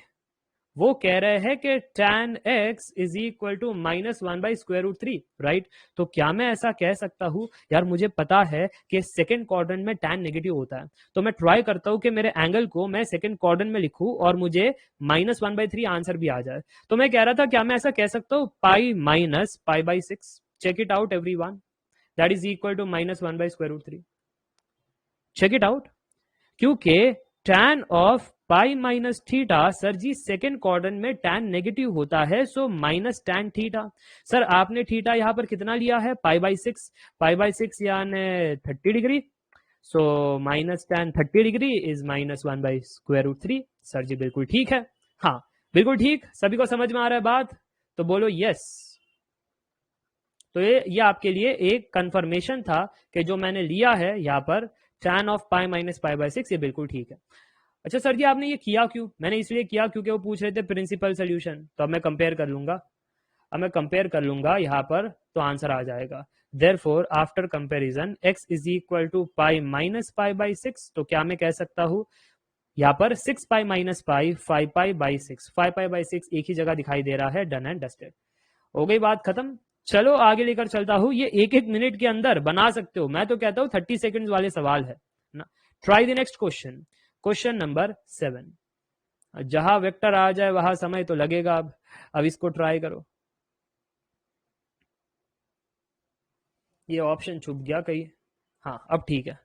वो कह रहे हैं कि tan x is equal to -1/√3, right. तो क्या मैं ऐसा कह सकता हूं, यार मुझे पता है कि सेकंड क्वाड्रेंट में tan नेगेटिव होता है, तो मैं ट्राई करता हूं कि मेरे एंगल को मैं सेकंड क्वाड्रेंट में लिखूं और मुझे -1/3 आंसर भी आ जाए। तो मैं कह रहा था क्या मैं ऐसा कह सकता हूं π-π/6, check it out everyone, that is equal to -1/√3। Check it out, क्योंकि tan of pi minus theta sir ji second quadrant में tan नेगेटिव होता है, so minus tan theta. Sir आपने थीटा यहाँ पर कितना लिया है, पाई बाई सिक्स यानी 30 degree, so minus tan 30 degree is -1/√3। Sir ji बिल्कुल ठीक है, हाँ बिल्कुल ठीक, सभी को समझ में आ रहा है बात, तो बोलो यस। तो ये आपके लिए एक कंफर्मेशन था कि जो मैंने लिया है यहाँ पर tan ऑफ पाई माइनस पाई/6 ये बिल्कुल ठीक है। अच्छा सर जी आपने ये किया क्यों, मैंने इसलिए किया क्योंकि वो पूछ रहे थे प्रिंसिपल सोल्यूशन, तो अब मैं कंपेयर कर लूंगा, यहाँ पर तो आंसर आ जाएगा। Therefore after comparison x is equal to pi minus पाई/6, तो क्या मैं कह सकता हूं यहाँ पर 6 पाई माइनस पाई 5 पाई/6, 5 पाई/6 एक ही जगह दिखाई दे रहा है, डन एंड डस्टेड, हो गई बात खत्म। चलो आगे लेकर चलता हूं, ये एक एक मिनट के अंदर बना सकते हो, मैं तो कहता हूं 30 सेकंड्स वाले सवाल है ना। Try the next question, question number 7। जहां वेक्टर आ जाए वहां समय तो लगेगा, अब इसको ट्राई करो। ये ऑप्शन छुप गया कहीं, हाँ अब ठीक है।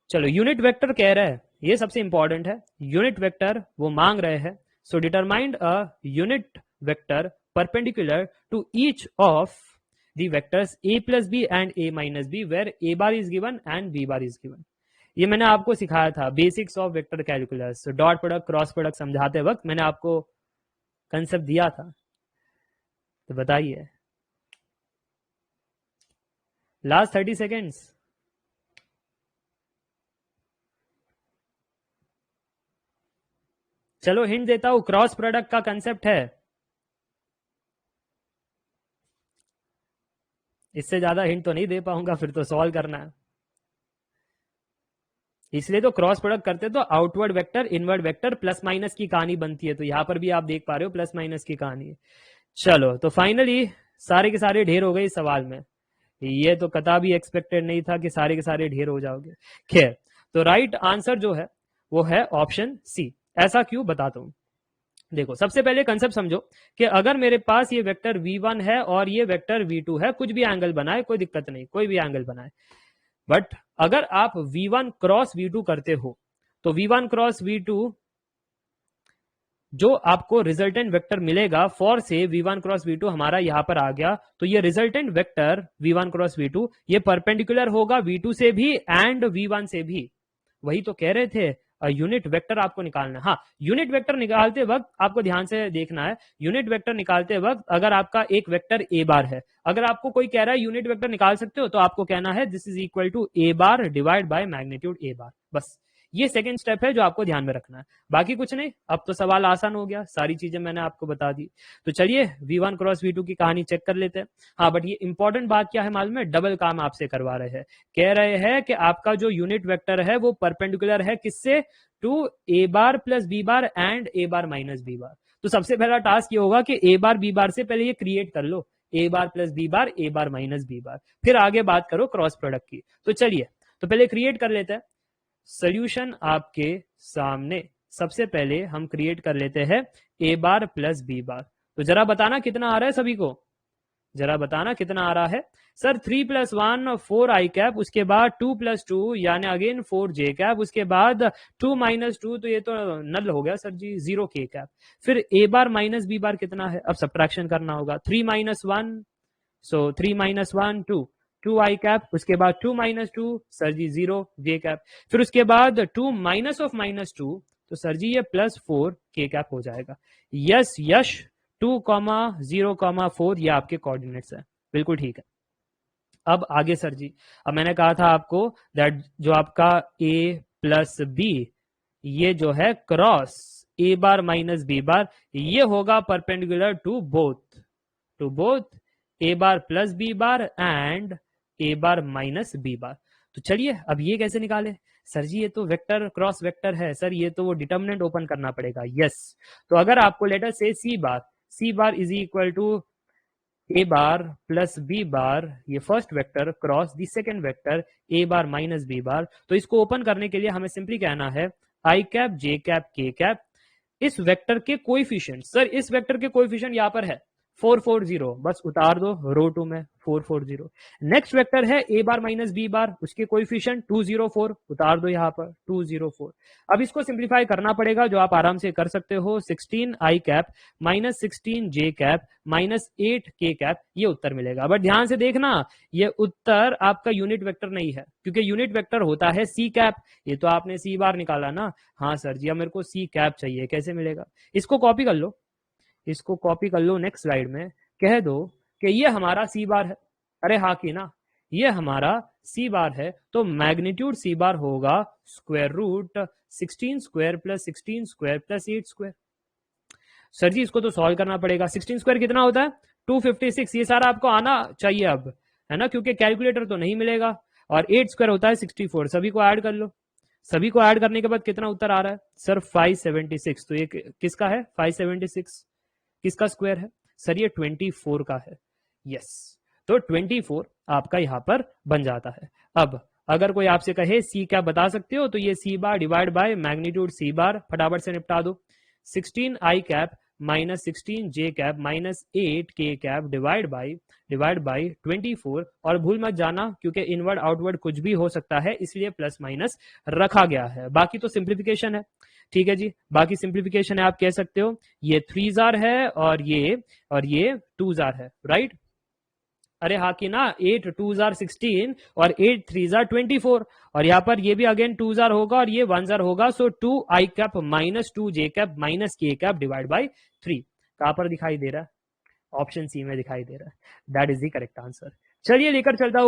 चलो यूनिट वेक्टर कह रहा है, ये सबसे इंपॉर्टेंट है, यूनिट वेक्टर वो मांग रहे हैं। So determined a unit vector perpendicular to each of the vectors a plus b and a minus b where a bar is given and b bar is given। ये मैंने आपको सिखाया था basics of vector calculus, dot product cross product समझाते वक्त मैंने आपको concept दिया था, तो बताइए लास्ट 30 सेकेंड्स। चलो हिंट देता हूं, क्रॉस प्रोडक्ट का कंसेप्ट है, इससे ज्यादा हिंट तो नहीं दे पाऊंगा, फिर तो सॉल्व करना है, इसलिए तो क्रॉस प्रोडक्ट करते तो outward vector inward vector plus minus की कहानी बनती है, तो यहां पर भी आप देख पा रहे हो प्लस माइनस की कहानी। चलो तो फाइनली सारे के सारे ढेर हो गए इस सवाल में, ये तो कदा भी एक्सपेक्टेड नहीं था कि सारे के सारे ढेर हो जाओगे। खैर तो राइट आंसर जो है वो है ऑप्शन सी। ऐसा क्यों बताता हूं, देखो सबसे पहले कंसेप्ट समझो कि अगर मेरे पास ये वेक्टर v1 है और ये वेक्टर v2 है, कुछ भी एंगल बनाए कोई दिक्कत नहीं, कोई भी एंगल बनाए, बट अगर आप v1 क्रॉस v2 करते हो तो v1 क्रॉस v2 जो आपको रिजल्टेंट वेक्टर मिलेगा, फॉर से v1 क्रॉस v2 हमारा यहां पर आ गया, तो ये resultant vector v1 cross v2 ये परपेंडिकुलर होगा v2 से भी एंड v1 से भी, वही तो कह रहे थे यूनिट वेक्टर आपको निकालना। हाँ यूनिट वेक्टर निकालते वक्त आपको ध्यान से देखना है, यूनिट वेक्टर निकालते वक्त अगर आपका एक वेक्टर ए बार है, अगर आपको कोई कह रहा है यूनिट वेक्टर निकाल सकते हो, तो आपको कहना है this is equal to A bar divide by magnitude A bar, बस ये सेकंड स्टेप है जो आपको ध्यान में रखना है, बाकी कुछ नहीं। अब तो सवाल आसान हो गया, सारी चीजें मैंने आपको बता दी। तो चलिए v1 क्रॉस v2 की कहानी चेक कर लेते हैं। हाँ बट ये इंपॉर्टेंट बात क्या है मालूम है, डबल काम आपसे करवा रहे हैं, कह रहे हैं कि आपका जो यूनिट वेक्टर है वो परपेंडिकुलर है किससे, to A bar plus B bar and A bar minus B bar. तो सबसे पहला टास्क ये होगा कि ए बार बी बार से पहले ये क्रिएट कर लो, ए बार प्लस बी बार ए बार माइनस बी बार, फिर आगे बात करो क्रॉस प्रोडक्ट की। तो चलिए तो पहले क्रिएट कर लेते हैं, सोल्यूशन आपके सामने, सबसे पहले हम क्रिएट कर लेते हैं ए बार प्लस बी बार। तो जरा बताना कितना आ रहा है सभी को, जरा बताना कितना आ रहा है। सर 3 + 1 4 i कैप, उसके बाद 2 + 2 यानी अगेन 4 j कैप, उसके बाद 2 - 2 तो ये तो नल हो गया सर जी 0 k कैप, फिर a बार माइनस b बार कितना है, अब सब्ट्रैक्शन करना होगा, 3 - 1 सो 3 - 1 2 i कैप, उसके बाद 2 - 2 सर जी 0 j कैप, फिर उसके बाद 2 - -2 तो सर जी ये +4 k कैप हो जाएगा। यस यश 2, 0, 4 ये आपके कोऑर्डिनेट्स है, बिल्कुल ठीक है। अब आगे सर जी, अब मैंने कहा था आपको दैट जो आपका a प्लस b ये जो है cross a bar minus b bar ये होगा perpendicular to both a bar plus b bar and a bar minus b bar. तो चलिए अब ये कैसे निकाले, सर जी ये तो वेक्टर क्रॉस वेक्टर है सर, ये तो वो डिटर्मिनेंट ओपन करना पड़ेगा। यस तो अगर आपको लेटर से C bar is equal to A bar plus B bar, ये first vector cross the second vector A bar minus B bar, तो इसको ओपन करने के लिए हमें सिंपली कहना है आई cap J cap K cap, इस वेक्टर के कोएफिशिएंट, सर इस वेक्टर के कोएफिशिएंट यहाँ पर है 440, बस उतार दो रो 2 में 440। नेक्स्ट वेक्टर है a बार माइनस b बार, उसके कोएफिशिएंट 204, उतार दो यहाँ पर 204। अब इसको सिंप्लीफाई करना पड़ेगा, जो आप आराम से कर सकते हो। 16 i cap minus 16 j cap minus 8 k cap, ये उत्तर मिलेगा। बट ध्यान से देखना, ये उत्तर आपका यूनिट वेक्टर नहीं है, क्योंकि यूनिट वेक्टर होता है c कैप। ये तो आपने c बार निकाला ना। हाँ सर जी, अब मेरे को c कैप चाहिए, कैसे मिलेगा? इसको कॉपी कर लो, इसको कॉपी कर लो, नेक्स्ट स्लाइड में कह दो कि ये हमारा सी बार है। अरे हाँ कि ना, ये हमारा सी बार है, तो मैग्नीट्यूड सी बार होगा square root 16 square plus 16 square plus 8 square. Sir ji इसको तो सॉल्व करना पड़ेगा। 16 स्क्वायर कितना होता है? 256। ये सारा आपको आना चाहिए अब, है ना, क्योंकि कैलकुलेटर तो नहीं मिलेगा। और 8 स्क्वायर होता है 64। सभी को ऐड कर लो। सभी को ऐड करने के बाद कितना उत्तर आ रहा है सर? 576। तो ये किसका है? 576 किसका स्क्वायर है सर? ये 24 का है। यस, तो 24 आपका यहां पर बन जाता है। अब अगर कोई आपसे कहे सी क्या बता सकते हो, तो ये सी बार डिवाइड बाय मैग्नीट्यूड सी बार, फटाफट से निपटा दो। 16 आई कैप माइनस 16 जे कैप माइनस 8 के कैप डिवाइड बाय 24। और भूल मत जाना, क्योंकि इनवर्ड आउटवर्ड कुछ भी हो सकता है, इसलिए प्लस माइनस रखा गया है। बाकी तो सिंप्लीफिकेशन है, ठीक है जी, बाकी सिंप्लीफिकेशन है। आप कह सकते हो ये 3 जार है और ये 2 जार है, राइट? अरे हाँ कि ना, 8 2 जार 16 और 8 3 जार 24। और यहाँ पर ये भी अगेन 2 जार होगा और ये 1 जार होगा। सो 2 आई कैप माइनस 2 जे कैप माइनस के कैप डिवाइड बाई 3। कहां पर दिखाई दे रहा है? ऑप्शन सी में दिखाई दे रहा है। That is the correct answer. चलिए लेकर चलता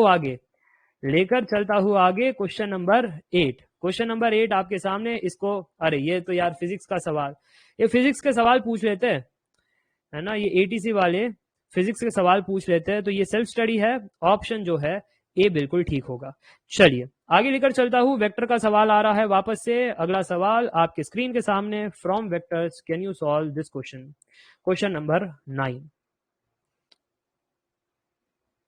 हूं आगे क्वेश्चन नंबर 8। क्वेश्चन नंबर 8 आपके सामने। इसको, अरे ये तो यार फिजिक्स का सवाल, ये फिजिक्स के सवाल पूछ लेते हैं, है ना, ये एटीसी वाले फिजिक्स के सवाल पूछ लेते हैं। तो ये सेल्फ स्टडी है, ऑप्शन जो है ए बिल्कुल ठीक होगा। चलिए आगे लेकर चलता हूं। वेक्टर का सवाल आ रहा है वापस से। अगला सवाल आपके स्क्रीन के सामने। From vectors can you solve this question? Question number 9।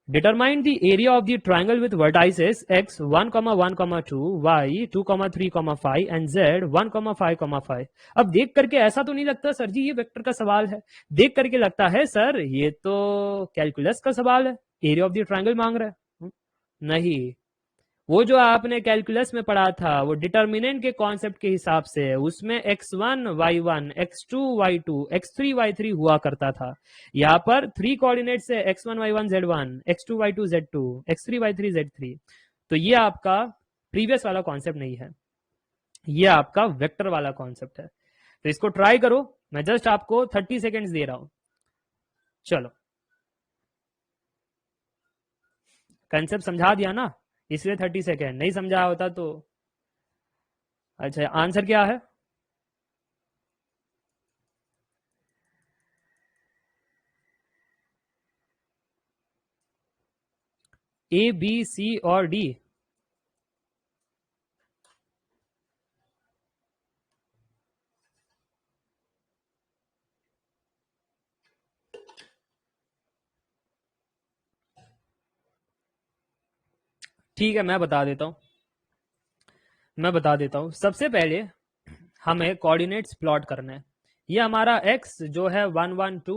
Determine the area of the triangle with vertices x 1, 1, 2, y 2, 3, 5 and z 1, 5, 5। अब देख करके ऐसा तो नहीं लगता सर जी ये वेक्टर का सवाल है? देख करके लगता है सर ये तो कैलकुलस का सवाल है, एरिया ऑफ द ट्रायंगल मांग रहा है। नहीं, वो जो आपने कैलकुलस में पढ़ा था वो डिटर्मिनेंट के कॉन्सेप्ट के हिसाब से है, उसमें x1 y1 x2 y2 x3 y3 हुआ करता था। यहाँ पर 3 कोऑर्डिनेट से x1 y1 z1 x2 y2 z2 x3 y3 z3। तो ये आपका प्रीवियस वाला कॉन्सेप्ट नहीं है, ये आपका वेक्टर वाला कॉन्सेप्ट है। तो इसको ट्राई करो, मैं जस्ट आपको 30 सेकेंड्स दे रहा हूं। चलो, कंसेप्ट समझा दिया ना, इसलिए 30 सेकेंड। नहीं समझा होता तो अच्छा, आंसर क्या है? ए बी सी और डी। ठीक है, मैं बता देता हूं। सबसे पहले हमें कोऑर्डिनेट्स प्लॉट करना है। ये हमारा x जो है 1, 1, 2,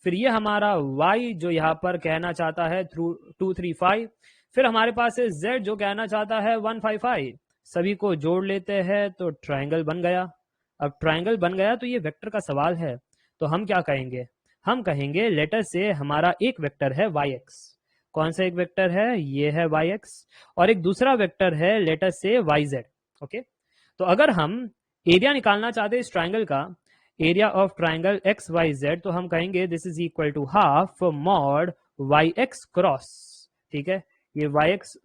फिर ये हमारा y जो यहाँ पर कहना चाहता है 2, 3, 5, फिर हमारे पास है z जो कहना चाहता है 1, 5, 5। सभी को जोड़ लेते हैं तो ट्रायंगल बन गया। अब ट्रायंगल बन गया तो ये वेक्टर का सवाल है, तो हम क्या कहेंगे? हम कहेंगे लेटर से हमारा एक वेक्टर है yx। कौन सा एक वेक्टर है? ये है yx। और एक दूसरा वेक्टर है लेटर से yz। ओके, तो अगर हम एरिया निकालना चाहते हैं इस ट्रायंगल का, area of triangle X Y Z, तो हम कहेंगे this is equal to half mod Y X cross. ठीक है, ये वाई एक्स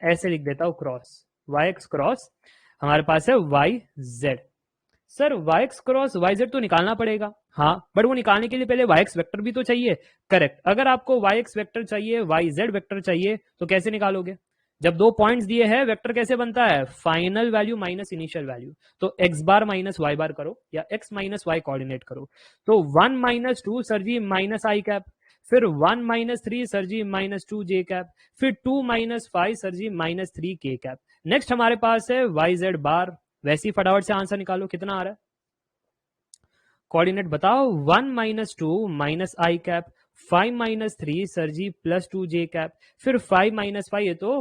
ऐसे लिख देता हूं, क्रॉस वाई एक्स क्रॉस हमारे पास है Y Z. Sir Y X cross Y Z तो निकालना पड़ेगा, हाँ, बट वो निकालने के लिए पहले वाई एक्स वेक्टर भी तो चाहिए। करेक्ट, अगर आपको वाई एक्स वेक्टर चाहिए, वाई जेड वेक्टर चाहिए, तो कैसे निकालोगे? जब दो पॉइंट्स दिए हैं, वेक्टर कैसे बनता है? Final value minus initial value. तो एक्स बार माइनस वाई बार करो, या एक्स माइनस वाई कोऑर्डिनेट करो। तो 1 माइनस 2 सर जी माइनस आई कैप, फिर 1 माइनस 3 सर जी माइनस 2 जे कैप, फिर 2 माइनस 5 सर जी माइनस 3 के कैप। नेक्स्ट हमारे पास है वाई जेड बार। वैसे ही फटाफट से आंसर निकालो, कितना आ रहा है? कोऑर्डिनेट बताओ। 1 - 2 - I cap, 5 - 3 sir ji plus 2 J cap, फिर 5 - 5 ये तो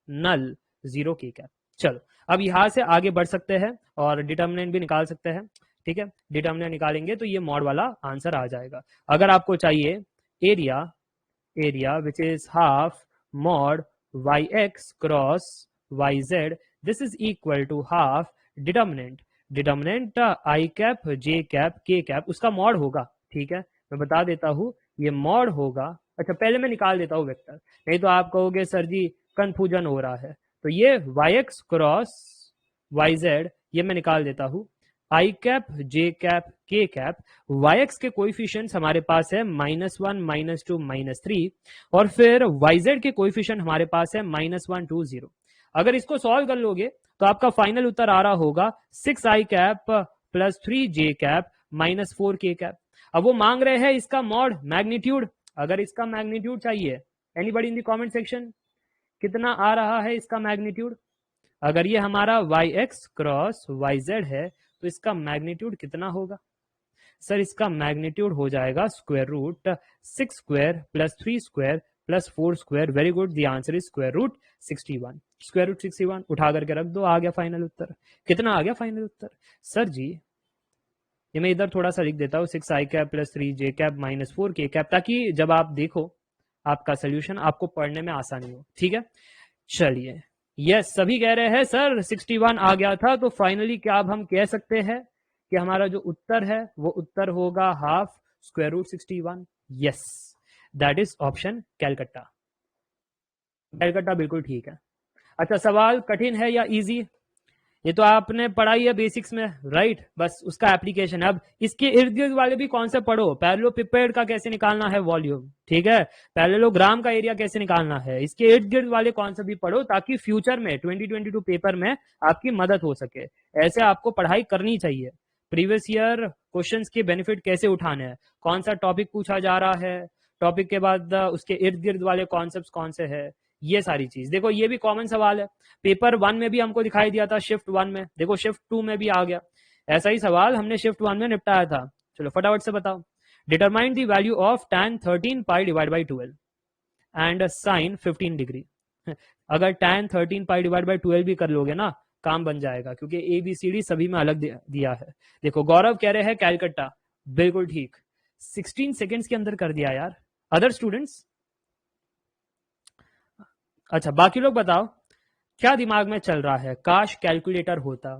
नल 0 K कैप। चलो अब यहां से आगे बढ़ सकते हैं और डिटर्मिनेंट भी निकाल सकते हैं। ठीक है, डिटर्मिनेंट निकालेंगे तो ये मॉड वाला आंसर आ जाएगा। अगर आपको चाहिए area, area which is half mod yx cross yz, this is equal to half determinant, determinant I cap J cap K cap, उसका मॉड होगा। ठीक है, मैं बता देता हूं ये मॉड होगा। अच्छा पहले मैं निकाल देता हूं वेक्टर, नहीं तो आप कहोगे सर जी कंफ्यूजन हो रहा है। तो ये yx क्रॉस yz ये मैं निकाल देता हूं, आई cap J cap K cap, yx के कोइफिशिएंट्स हमारे पास है -1 -2 -3, और फिर yz के कोइफिशिएंट हमारे पास है -1 2 0। अगर इसको सॉल्व कर लोगे तो आपका फाइनल उत्तर आ रहा होगा 6 आई cap plus 3 J cap -4 K cap. अब वो मांग रहे हैं इसका मॉड मैग्नीट्यूड। अगर इसका मैग्नीट्यूड चाहिए, anybody in the comment section, कितना आ रहा है इसका मैग्नीट्यूड? अगर ये हमारा yx क्रॉस yz है तो इसका मैग्नीट्यूड कितना होगा? सर इसका मैग्नीट्यूड हो जाएगा square root 6 square plus 3 square plus 4 square. Very good, the answer is square root 61। Square root 61 उठा करके रख दो, आ गया फाइनल उत्तर। कितना आ गया फाइनल उत्तर? सर जी ये मैं इधर थोड़ा सा लिख देता हूँ, 6 आई cap plus 3 J cap -4 K cap, ताकि जब आप देखो आपका सोल्यूशन आपको पढ़ने में आसानी हो। ठीक है, चलिए यस सभी कह रहे हैं सर 61 आ गया था, तो फाइनली क्या अब हम कह सकते हैं कि हमारा जो उत्तर है वो उत्तर होगा half square root 61। Yes, that is option Calcutta. Calcutta बिल्कुल ठीक है। अच्छा सवाल कठिन है या इजी? ये तो आपने पढ़ाई है बेसिक्स में, राइट? बस उसका एप्लीकेशन है। अब इसके इर्द गिर्द वाले भी कौन से पढ़ो, पैरेललोपिपेड का कैसे निकालना है वॉल्यूम, ठीक है, पैरेललोग्राम का एरिया कैसे निकालना है, इसके इर्द गिर्द वाले कॉन्सेप्ट भी पढ़ो, ताकि फ्यूचर में 2022 पेपर में आपकी मदद हो सके। ऐसे आपको पढ़ाई करनी चाहिए। प्रीवियस ईयर क्वेश्चंस के बेनिफिट कैसे उठाने हैं, कौन सा टॉपिक पूछा जा रहा है, टॉपिक के बाद उसके इर्द गिर्द वाले कॉन्सेप्ट कौन से है, ये सारी चीज देखो। ये भी कॉमन सवाल है, पेपर 1 में भी हमको दिखाई दिया था, शिफ्ट 1 में देखो, शिफ्ट 2 में भी आ गया। ऐसा ही सवाल हमने शिफ्ट 1 में निपटाया था। चलो फटाफट से बताओ। Determine the value of tan 13 pi divide by 12 and sine 15 degree. अगर tan 13 पाई डिवाइड बाई 12 भी कर लोगे ना, काम बन जाएगा, क्योंकि ABCD सभी में अलग दिया है। देखो गौरव कह रहे हैं कैलकट्टा, बिल्कुल ठीक, 16 सेकेंड्स के अंदर कर दिया यार। Other students? अच्छा बाकी लोग बताओ क्या दिमाग में चल रहा है, काश कैलकुलेटर होता।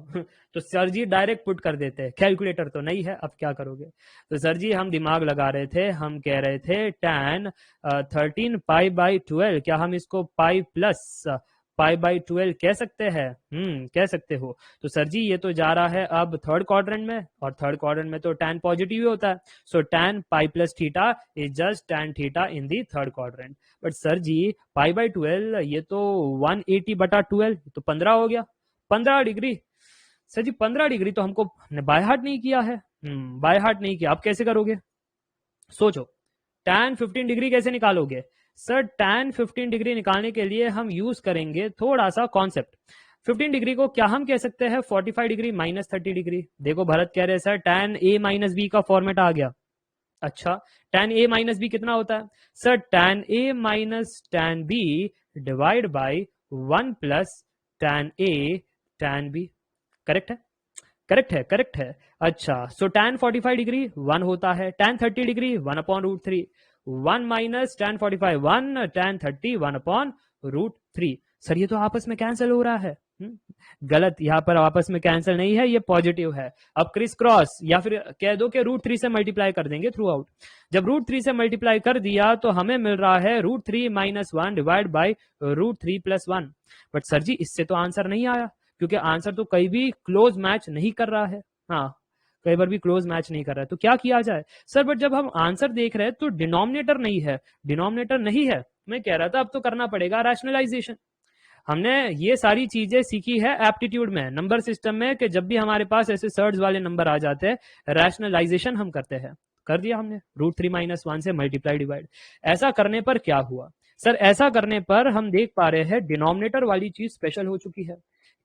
तो सर जी डायरेक्ट पुट कर देते, कैलकुलेटर तो नहीं है, अब क्या करोगे? तो सर जी हम दिमाग लगा रहे थे, हम कह रहे थे tan 13 पाई बाई 12, क्या हम इसको पाई प्लस पाई बाई 12 कह सकते हैं? कह सकते हो। तो सर जी ये तो जा रहा है अब थर्ड क्वाड्रेंट में, और थर्ड क्वाड्रेंट में तो tan पॉजिटिव ही होता है। So tan pi plus theta is just tan theta in the third quadrant. But sir ji pi by 12 ये तो 180/12, तो 15 हो गया, 15 डिग्री। सर जी 15 डिग्री तो हमको बाय हार्ट नहीं किया है, बाय हार्ट नहीं किया, अब कैसे करोगे? सोचो tan 15 डिग्री कैसे निकालोगे? सर tan 15 डिग्री निकालने के लिए हम यूज करेंगे थोड़ा सा कॉन्सेप्ट। 15 डिग्री को क्या हम कह सकते हैं? 45 डिग्री माइनस 30 डिग्री। देखो भरत कह रहे हैं sir tan a minus b का फॉर्मेट आ गया। अच्छा tan a माइनस बी कितना होता है? Sir tan a minus tan b divide by 1 plus tan a tan b। Correct है, करेक्ट है, करेक्ट है। अच्छा सो tan 45 डिग्री 1 होता है, tan 30 degree 1/√3, 1 minus tan 45 1, tan 30 1/√3। Sir ये तो आपस में कैंसिल हो रहा है। गलत, यहाँ पर आपस में कैंसिल नहीं है, ये पॉजिटिव है। अब क्रिस क्रॉस या फिर कह दो कि √3 से मल्टीप्लाई कर देंगे थ्रू आउट। जब √3 से मल्टीप्लाई कर दिया तो हमें मिल रहा है √3 minus 1 divide by √3 plus 1। But sir ji इससे तो आंसर नहीं आया, क्योंकि आंसर तो कहीं भी क्लोज मैच नहीं कर रहा है। हाँ कई बार भी क्लोज मैच नहीं कर रहा है, तो क्या किया जाए? सर बट जब हम आंसर देख रहे हैं तो डिनोमिनेटर नहीं है, डिनोमिनेटर नहीं है, मैं कह रहा था अब तो करना पड़ेगा रैशनलाइजेशन। हमने ये सारी चीजें सीखी है एप्टीट्यूड में, नंबर सिस्टम में, कि जब भी हमारे पास ऐसे सर्ड्स वाले नंबर आ जाते हैं रैशनलाइजेशन हम करते हैं। कर दिया हमने, √3 माइनस 1 से मल्टीप्लाई डिवाइड। ऐसा करने पर क्या हुआ? सर ऐसा करने पर हम देख पा रहे हैं डिनोमिनेटर वाली चीज स्पेशल हो चुकी है।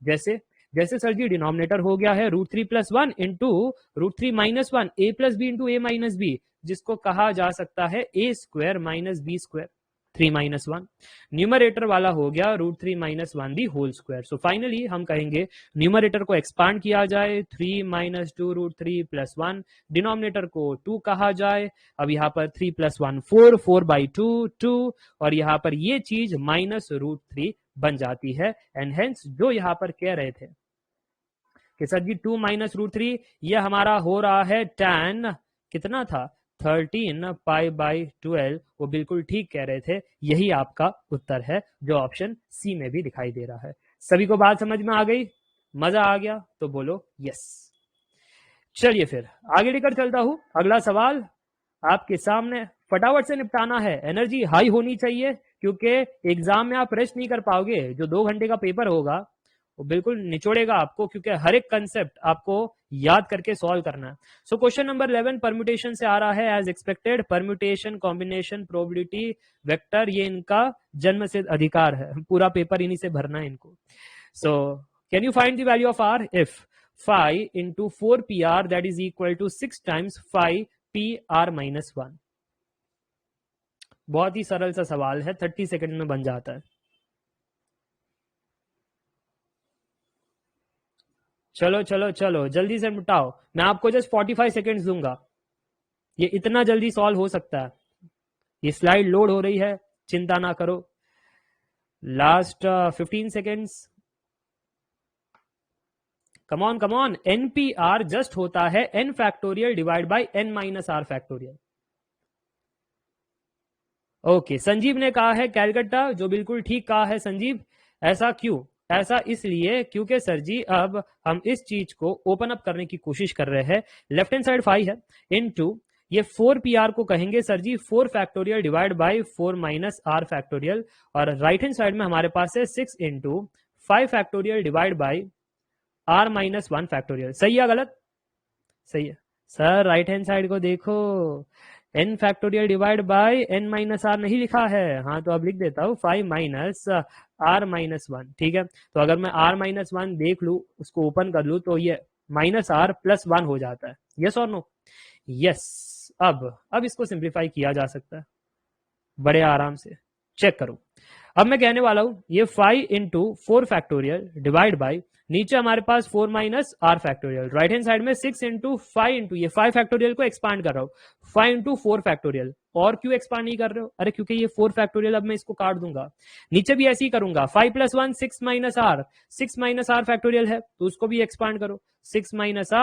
जैसे जैसे सर जी डिनोमिनेटर हो गया है √3+1 into √3-1 a plus b into a minus b, जिसको कहा जा सकता है a² माइनस b², 3-1। न्यूमरेटर वाला हो गया √3-1 the whole square. So finally हम कहेंगे न्यूमरेटर को एक्सपांड किया जाए 3 - 2 √3+1, डिनोमिनेटर को 2 कहा जाए। अब यहाँ पर 3+1 4, 4/2 2, और यहाँ पर ये चीज -√3 बन जाती है। एंड हेंस जो यहाँ पर कह रहे थे कि सर जी 2 - √3 ये हमारा हो रहा है tan कितना था 13π/12, वो बिल्कुल ठीक कह रहे थे। यही आपका उत्तर है जो ऑप्शन सी में भी दिखाई दे रहा है। सभी को बात समझ में आ गई? मजा आ गया तो बोलो यस। चलिए फिर आगे लेकर चलता हूं। अगला सवाल आपके सामने, फटाफट से निपटाना है, एनर्जी हाई होनी चाहिए क्योंकि एग्जाम में आप रेस्ट नहीं कर पाओगे। जो 2 घंटे का पेपर होगा वो बिल्कुल निचोड़ेगा आपको, क्योंकि हर एक कंसेप्ट आपको याद करके सॉल्व करना है। सो क्वेश्चन नंबर 11 परम्यूटेशन से आ रहा है as expected. Permutation, combination, probability, vector, ये इनका जन्म सिद्ध अधिकार है, पूरा पेपर इन्हीं से भरना है इनको। So can you find the value of r if 5 into 4pr that is equal to 6 times 5pr-1। बहुत ही सरल सा सवाल है, 30 सेकंड में बन जाता है। चलो चलो चलो जल्दी से मिटाओ, मैं आपको जस्ट 45 सेकंड्स दूंगा। ये इतना जल्दी सॉल्व हो सकता है। ये स्लाइड लोड हो रही है, चिंता ना करो। Last 15 seconds. Come on, NPR just होता है n factorial divide by n - r factorial. Okay, Sanjeev ने कहा है कैलकट्टा, जो बिल्कुल ठीक कहा है संजीव। ऐसा क्यों? ऐसा इसलिए क्योंकि सर जी अब हम इस चीज को ओपन अप करने की कोशिश कर रहे हैं। लेफ्ट हैंड साइड 5 है इनटू ये 4pr को कहेंगे sir ji 4 factorial divide by 4 - r factorial, और राइट हैंड साइड में हमारे पास है 6 into 5 factorial divide by r-1 factorial. सही है गलत? सही है सर। राइट हैंड साइड को देखो, n factorial divide by n - r नहीं लिखा है। हाँ तो अब लिख देता हूँ 5 - r-1। ठीक है, तो अगर मैं r-1 देख लू, उसको ओपन कर लू, तो ये -r+1 हो जाता है। यस और नो? यस। अब इसको सिंप्लीफाई किया जा सकता है बड़े आराम से। चेक करो, अब मैं कहने वाला हूं ये 5 इंटू 4 फैक्टोरियल डिवाइड बाई, नीचे हमारे पास 4 - r factorial, right hand side में 6 इंटू 5 इंटू ये 5 फैक्टोरियल को एक्सपांड कर रहा हूं 5 इंटू 4 फैक्टोरियल। और क्यों एक्सपांड नहीं कर रहे हो? अरे क्योंकि ये 4 फैक्टोरियल अब मैं इसको काट दूंगा। नीचे भी ऐसे ही करूंगा, 5 + 1 6 - r, 6 - r फैक्टोरियल है तो उसको भी एक्सपांड करो। 6 -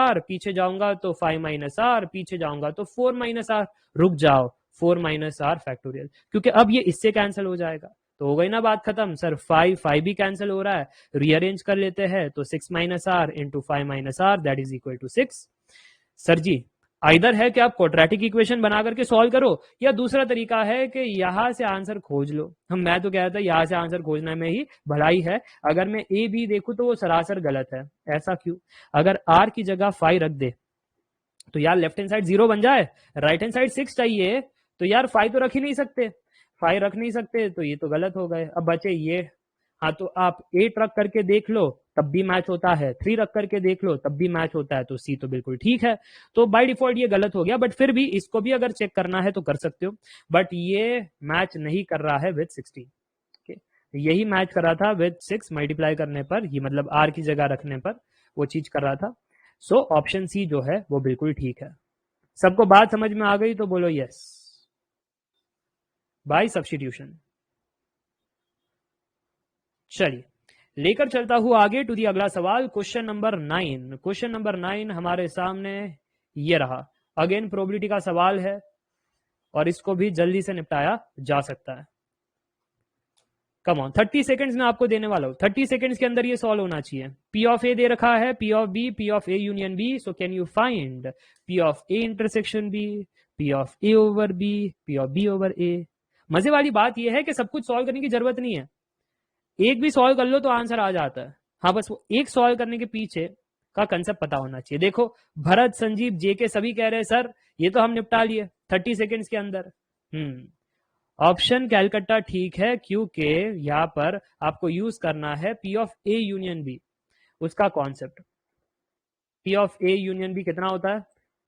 r, पीछे जाऊंगा तो 5 - r, पीछे जाऊंगा तो 4 - r, रुक जाओ 4 - r फैक्टोरियल, क्योंकि अब ये इससे कैंसिल हो जाएगा। तो हो गई ना बात खत्म। सर 5 भी कैंसिल हो रहा है, रीअरेंज कर लेते हैं तो 6 - r into 5 - r that is equal to 6। Sir ji either है कि आप क्वाड्रेटिक इक्वेशन बना करके सॉल्व करो, या दूसरा तरीका है कि यहां से आंसर खोज लो। मैं तो कहता यहां से आंसर खोजने में ही भलाई है। अगर मैं ए बी देखूं तो वो सरासर गलत है। ऐसा क्यों? अगर r की जगह 5 रख दे तो यार लेफ्ट हैंड साइड 0 बन जाए, राइट हैंड साइड 6 चाहिए, तो यार 5 तो रख ही नहीं सकते। 5 रख नहीं सकते तो ये तो गलत हो गए। अब बचे ये, हाँ तो आप 8 रख करके देख लो तब भी मैच होता है, 3 रख करके देख लो तब भी मैच होता है, तो सी तो बिल्कुल ठीक है। तो बाय डिफॉल्ट ये गलत हो गया, बट फिर भी इसको भी अगर चेक करना है तो कर सकते हो। बट ये मैच नहीं कर रहा है विद 16। यही मैच कर रहा था विद 6 मल्टीप्लाई करने पर, ये मतलब r की जगह रखने पर वो चीज कर रहा था। सो ऑप्शन सी जो है वो बिल्कुल ठीक है। सबको बात समझ में आ गई तो बोलो यस। Bye substitution. चलिए लेकर चलता हूं आगे टू दी अगला सवाल, क्वेश्चन नंबर 9। क्वेश्चन नंबर 9 हमारे सामने ये रहा। अगेन प्रोबेबिलिटी का सवाल है और इसको भी जल्दी से निपटाया जा सकता है। कम ऑन, 30 सेकंड्स में आपको देने वाला हूं। 30 सेकंड्स के अंदर ये सॉल्व होना चाहिए। पी ऑफ ए दे रखा है, P of B, P of A union B. So can you find P of A intersection B, P of A over B, P of B over A. मजे वाली बात यह है कि सब कुछ सॉल्व करने की जरूरत नहीं है, एक भी सॉल्व कर लो तो आंसर आ जाता है। हाँ बस वो एक सॉल्व करने के पीछे का कंसेप्ट पता होना चाहिए। देखो भरत, संजीव, जेके सभी कह रहे हैं सर ये तो हम निपटा लिए 30 सेकंड्स के अंदर। ऑप्शन कैलकट्टा ठीक है, क्योंकि यहां पर आपको यूज करना है P of A union B. उसका concept. P of A union B कितना होता है?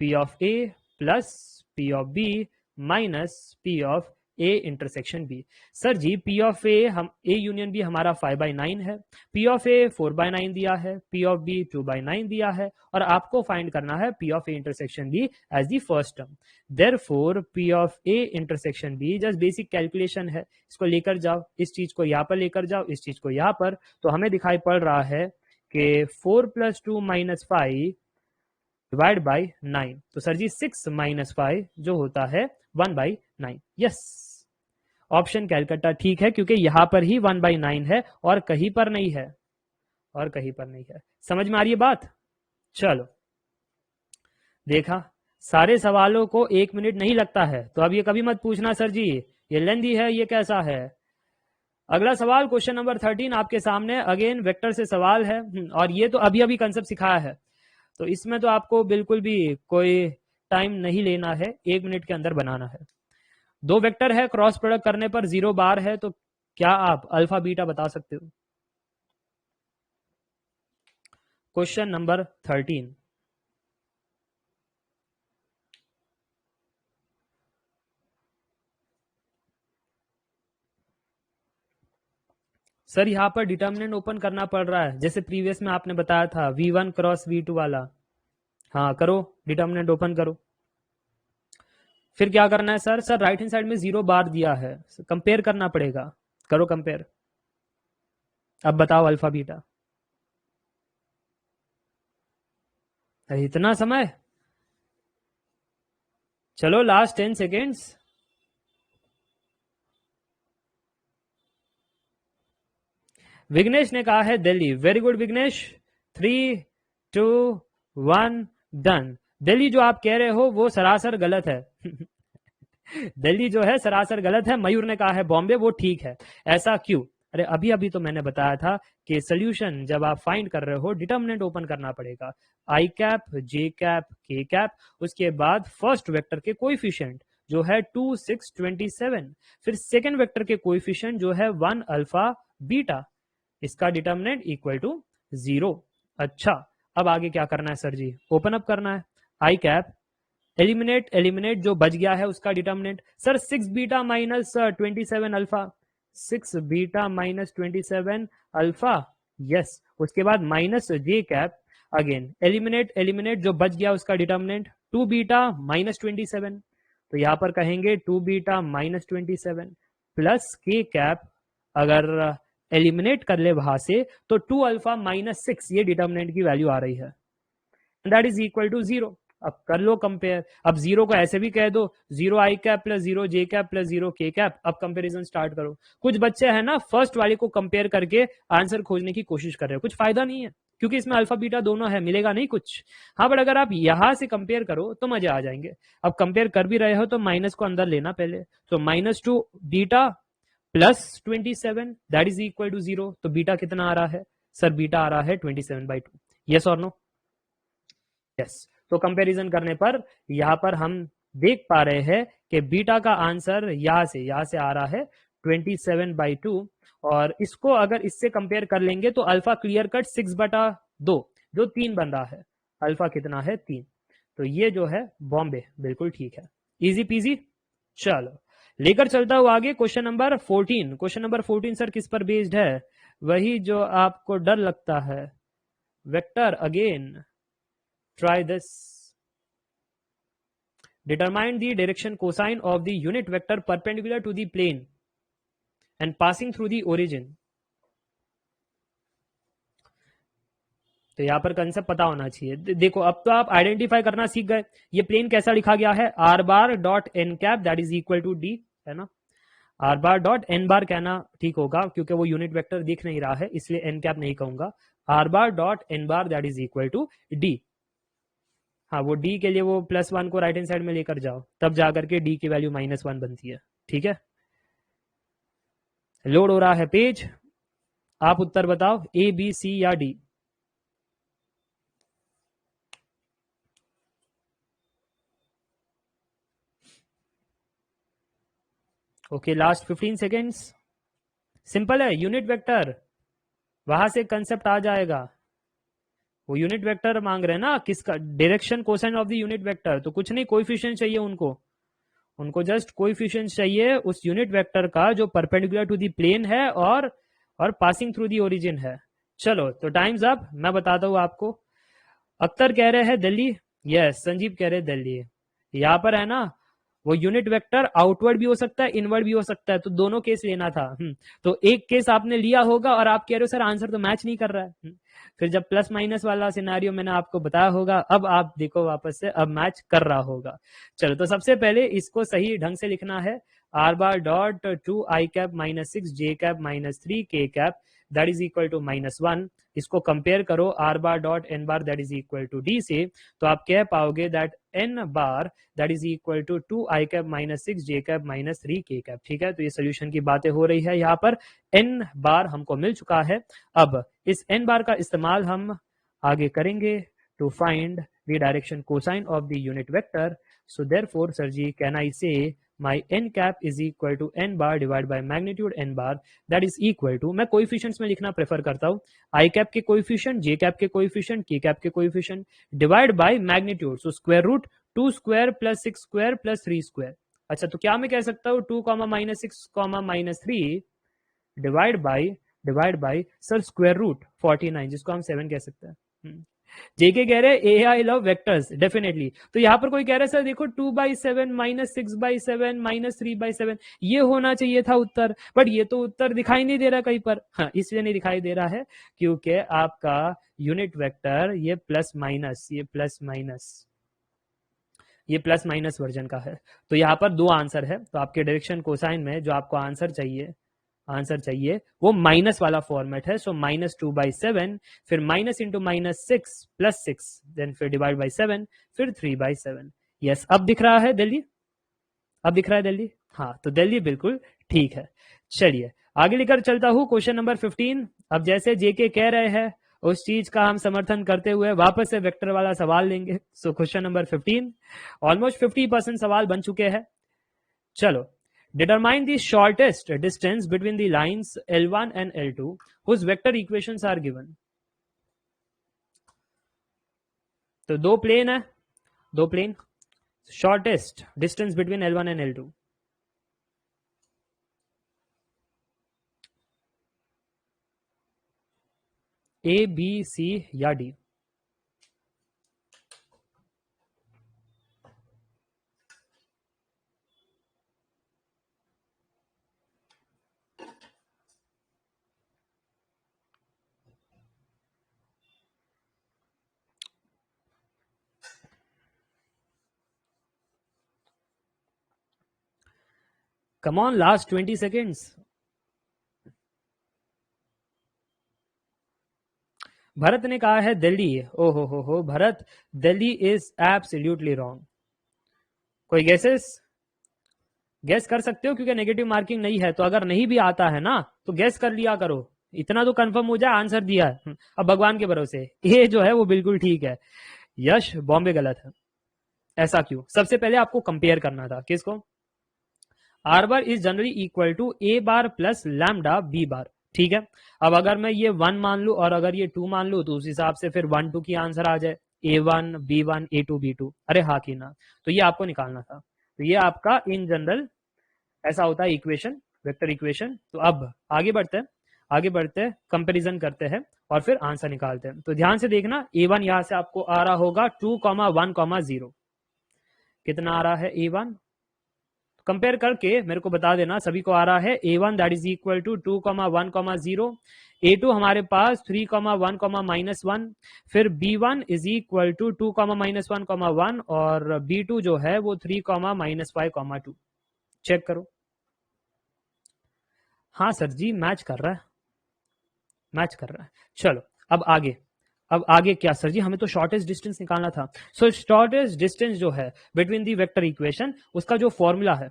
P of A plus P of B minus P of A intersection B. Sir ji P of A हम ए यूनियन बी हमारा 5/9 है, P of ए 4/9 दिया है, P of B 2/9 दिया है, और आपको फाइंड करना है P of A intersection B as the first term. Therefore P of A intersection B just basic calculation है, इसको लेकर जाओ, इस चीज को यहाँ पर लेकर जाओ, इस चीज को यहाँ पर, तो हमें दिखाई पड़ रहा है कि 4 + 2 - 5 डिवाइड बाई 9। तो सर जी 6 - 5 जो होता है 1/9। यस, ऑप्शन कैलकाटा ठीक है, क्योंकि यहां पर ही 1/9 है और कहीं पर नहीं है, और कहीं पर नहीं है। समझ में आ रही है बात? चलो, देखा, सारे सवालों को 1 मिनट नहीं लगता है, तो अब ये कभी मत पूछना सर जी ये लेंदी है, ये कैसा है। अगला सवाल क्वेश्चन नंबर 13 आपके सामने, अगेन वेक्टर से सवाल है, और ये तो अभी अभी कंसेप्ट सिखाया है, तो इसमें तो आपको बिल्कुल भी कोई टाइम नहीं लेना है, 1 मिनट के अंदर बनाना है। दो वेक्टर है, क्रॉस प्रोडक्ट करने पर 0 बार है, तो क्या आप अल्फा बीटा बता सकते हो? Question number 13। सर यहाँ पर डिटर्मिनेंट ओपन करना पड़ रहा है, जैसे प्रीवियस में आपने बताया था v1 क्रॉस v2 वाला। हाँ करो, डिटर्मिनेंट ओपन करो। फिर क्या करना है sir? Sir right hand side में 0 बार दिया है, कंपेयर करना पड़ेगा, करो कंपेयर। अब बताओ अल्फा बीटा। अरे इतना समय, चलो लास्ट 10 सेकेंड्स। विघ्नेश ने कहा है Delhi, very good Vignesh. 3 2 1 done. Delhi जो आप कह रहे हो वो सरासर गलत है। दिल्ली जो है सरासर गलत है। मयूर ने कहा है बॉम्बे, वो ठीक है। ऐसा क्यों? अरे अभी अभी तो मैंने बताया था कि सोल्यूशन जब आप फाइंड कर रहे हो डिटर्मिनेंट ओपन करना पड़ेगा, आई cap, J cap, K cap, उसके बाद फर्स्ट वेक्टर के कोएफिशिएंट जो है 2 6 27, फिर सेकेंड वेक्टर के कोएफिशिएंट जो है 1 अल्फा बीटा, इसका डिटर्मिनेंट इक्वल टू 0। अच्छा, अब आगे क्या करना है सर जी? ओपन अप करना है, आई कैप, एलिमिनेट, एलिमिनेट जो बच गया है उसका determinant. Sir 6 beta minus 27 alpha, 6 beta minus 27 alpha, yes. उसके बाद माइनस जे कैप, अगेन एलिमिनेट, एलिमिनेट जो बच गया उसका डिटर्मिनेंट 2 बीटा माइनस 27, तो यहां पर कहेंगे 2 बीटा माइनस 27 प्लस के कैप, अगर एलिमिनेट कर ले वहां से तो 2 अल्फा माइनस 6, ये डिटर्मिनेंट की वैल्यू आ रही है, दैट इज इक्वल टू 0। अब कर लो कंपेयर। अब 0 को ऐसे भी कह दो, 0 आई cap plus 0 J cap plus 0 के कैप। अब कंपेरिजन स्टार्ट करो। कुछ बच्चे हैं ना फर्स्ट वाले को कंपेयर करके आंसर खोजने की कोशिश कर रहे हो, कुछ फायदा नहीं है, क्योंकि इसमें अल्फा बीटा दोनों है, मिलेगा नहीं कुछ। हाँ बट अगर आप यहां से कंपेयर करो तो मजे आ जाएंगे। अब कंपेयर कर भी रहे हो तो माइनस को अंदर लेना पहले, तो -2 beta plus 27, that is equal to 0। तो बीटा कितना आ रहा है सर? बीटा आ रहा है 27/2। यस और नो? यस। तो कंपैरिजन करने पर यहां पर हम देख पा रहे हैं कि बीटा का आंसर यहां से आ रहा है 27/2, और इसको अगर इससे कंपेयर कर लेंगे तो अल्फा क्लियर कट 6/2 जो 3 बन रहा है, अल्फा कितना है? 3। तो ये जो है बॉम्बे, बिल्कुल ठीक है, इजी पीजी। चलो लेकर चलता हूं आगे, question number 14। Question number 14 sir किस पर बेस्ड है? वही जो आपको डर लगता है, vector again. Try this. Determine the direction cosine of the unit vector perpendicular to the plane and passing through the origin. तो यहां पर कंसेप्ट पता होना चाहिए। देखो अब तो आप आइडेंटिफाई करना सीख गए, ये प्लेन कैसा लिखा गया है? R bar dot n cap that is equal to D, है ना? R bar dot n bar कहना ठीक होगा, क्योंकि वो यूनिट वेक्टर दिख नहीं रहा है, इसलिए एन कैप नहीं कहूंगा। R bar dot n bar that is equal to D. हाँ वो डी के लिए वो +1 को राइट हैंड साइड में लेकर जाओ, तब जाकर के डी की वैल्यू -1 बनती है। ठीक है, लोड हो रहा है पेज, आप उत्तर बताओ ए बी सी या D. Okay last 15 seconds. Simple है, यूनिट वेक्टर, वहां से कंसेप्ट आ जाएगा। वो यूनिट वेक्टर मांग रहे हैं ना, किसका, direction cosine of the unit vector, तो कुछ नहीं, कोएफिशिएंट चाहिए उनको, उनको जस्ट कोएफिशिएंट चाहिए उस यूनिट वेक्टर का जो परपेंडिकुलर टू द प्लेन है और पासिंग थ्रू द ओरिजिन है। चलो तो टाइम्स अप, मैं बताता हूं आपको। अख्तर कह रहे हैं दिल्ली, यस, संजीव कह रहे हैं दिल्ली। यहां पर है ना, वो यूनिट वेक्टर आउटवर्ड भी हो सकता है, इनवर्ड भी हो सकता है, तो दोनों केस लेना था। तो एक केस आपने लिया होगा और आप कह रहे हो सर आंसर तो मैच नहीं कर रहा है। फिर जब प्लस माइनस वाला सिनेरियो मैंने आपको बताया होगा, अब आप देखो वापस से, अब मैच कर रहा होगा। चलो तो सबसे पहले इसको सही ढंग से लिखना है, r bar dot two i cap minus six j cap minus three k cap that is equal to -1। इसको कंपेयर करो r bar dot n bar that is equal to D से, तो आप कह पाओगे that N bar that is equal to 2 I cap minus six j cap minus three k cap. ठीक है, तो ये सोल्यूशन की बातें हो रही है। यहाँ पर एन बार हमको मिल चुका है। अब इस एन बार का इस्तेमाल हम आगे करेंगे to find the direction cosine of the unit vector. So therefore sir ji can I say my N cap is equal to N bar divide by magnitude N bar that is equal to, मैं coefficients में लिखना prefer करता हूँ, I cap के coefficient, J cap के coefficient, K cap के coefficient divide by magnitude, so square root 2 square plus 6 square plus 3 square. अच्छा, तो क्या मैं कह सकता हूँ 2 minus 6 minus 3 divide by sir square root 49, जिसको हम 7 कह सकते हैं। जेके कह रहे हैं आई लव वेक्टर्स, डेफिनेटली। तो यहां पर कोई कह रहा है सर देखो 2/7 माइनस 6/7 माइनस 3/7, ये होना चाहिए था उत्तर, बट ये तो उत्तर दिखाई नहीं दे रहा कहीं पर। हाँ, इसलिए नहीं दिखाई दे रहा है क्योंकि आपका यूनिट वेक्टर ये प्लस माइनस, ये प्लस माइनस वर्जन का है। तो यहाँ पर दो आंसर है, तो आपके डायरेक्शन कोसाइन में जो आपको आंसर चाहिए वो माइनस वाला फॉर्मेट है। सो -2/7, फिर माइनस इंटू -6 प्लस 6, देन फिर डिवाइड बाई 7, फिर 3/7। यस, अब दिख रहा है दिल्ली, अब दिख रहा है दिल्ली, हाँ, तो दिल्ली बिल्कुल ठीक है। चलिए आगे लेकर चलता हूं क्वेश्चन नंबर 15। अब जैसे जेके कह रहे हैं उस चीज का हम समर्थन करते हुए वापस से वेक्टर वाला सवाल लेंगे। सो क्वेश्चन नंबर 15, ऑलमोस्ट 50% सवाल बन चुके हैं। चलो, determine the shortest distance between the lines L1 and L2 whose vector equations are given। तो दो प्लेन है, दो plane, shortest distance between L1 and L2, A B C या D. Come on, last 20 seconds. Bharat ने कहा है दिल्ली, ओहो हो Bharat, Delhi is absolutely wrong. कोई गेसेस? गेस कर सकते हो क्योंकि नेगेटिव मार्किंग नहीं है, तो अगर नहीं भी आता है ना तो गेस कर लिया करो, इतना तो कंफर्म हो जाए आंसर दिया है। अब भगवान के भरोसे, ये जो है वो बिल्कुल ठीक है। यश, बॉम्बे गलत है। ऐसा क्यों? सबसे पहले आपको कंपेयर करना था किसको, r bar is generally equal to A bar plus lambda b bar. ठीक है, अब अगर मैं ये 1 मान लू और अगर ये 2 मान लू तो उस हिसाब से फिर 1 2 की आंसर आ जाए, A1 B1 A2 B2। अरे हाँ कि ना, तो ये आपको निकालना था। तो ये आपका इन जनरल ऐसा होता है इक्वेशन, वेक्टर इक्वेशन। तो अब आगे बढ़ते हैं, कंपेरिजन करते हैं और फिर आंसर निकालते हैं। तो ध्यान से देखना, A1 यहां से आपको आ रहा होगा 2,1,0। कितना आ रहा है A1? कंपेयर करके मेरे को बता देना, सभी को आ रहा है A1 that is equal to 2,1,0, A2 हमारे पास 3,1,-1, फिर B1 इज इक्वल टू 2,-1,1 और B2 जो है वो 3,-5,2। चेक करो। हाँ सर जी, मैच कर रहा है, मैच कर रहा है। चलो अब आगे क्या सर जी, हमें तो शॉर्टेस्ट डिस्टेंस निकालना था। सो शॉर्टेस्ट डिस्टेंस जो है बिटवीन दी वेक्टर इक्वेशन, उसका जो फॉर्मूला है,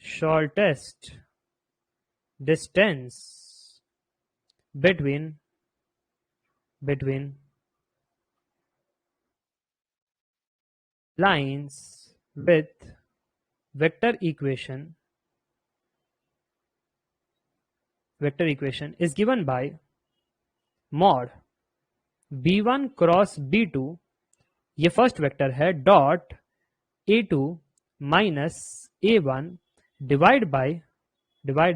shortest distance between lines with vector equation is given by mod b1 cross b2 ये फर्स्ट वेक्टर है dot a2 minus a1 divide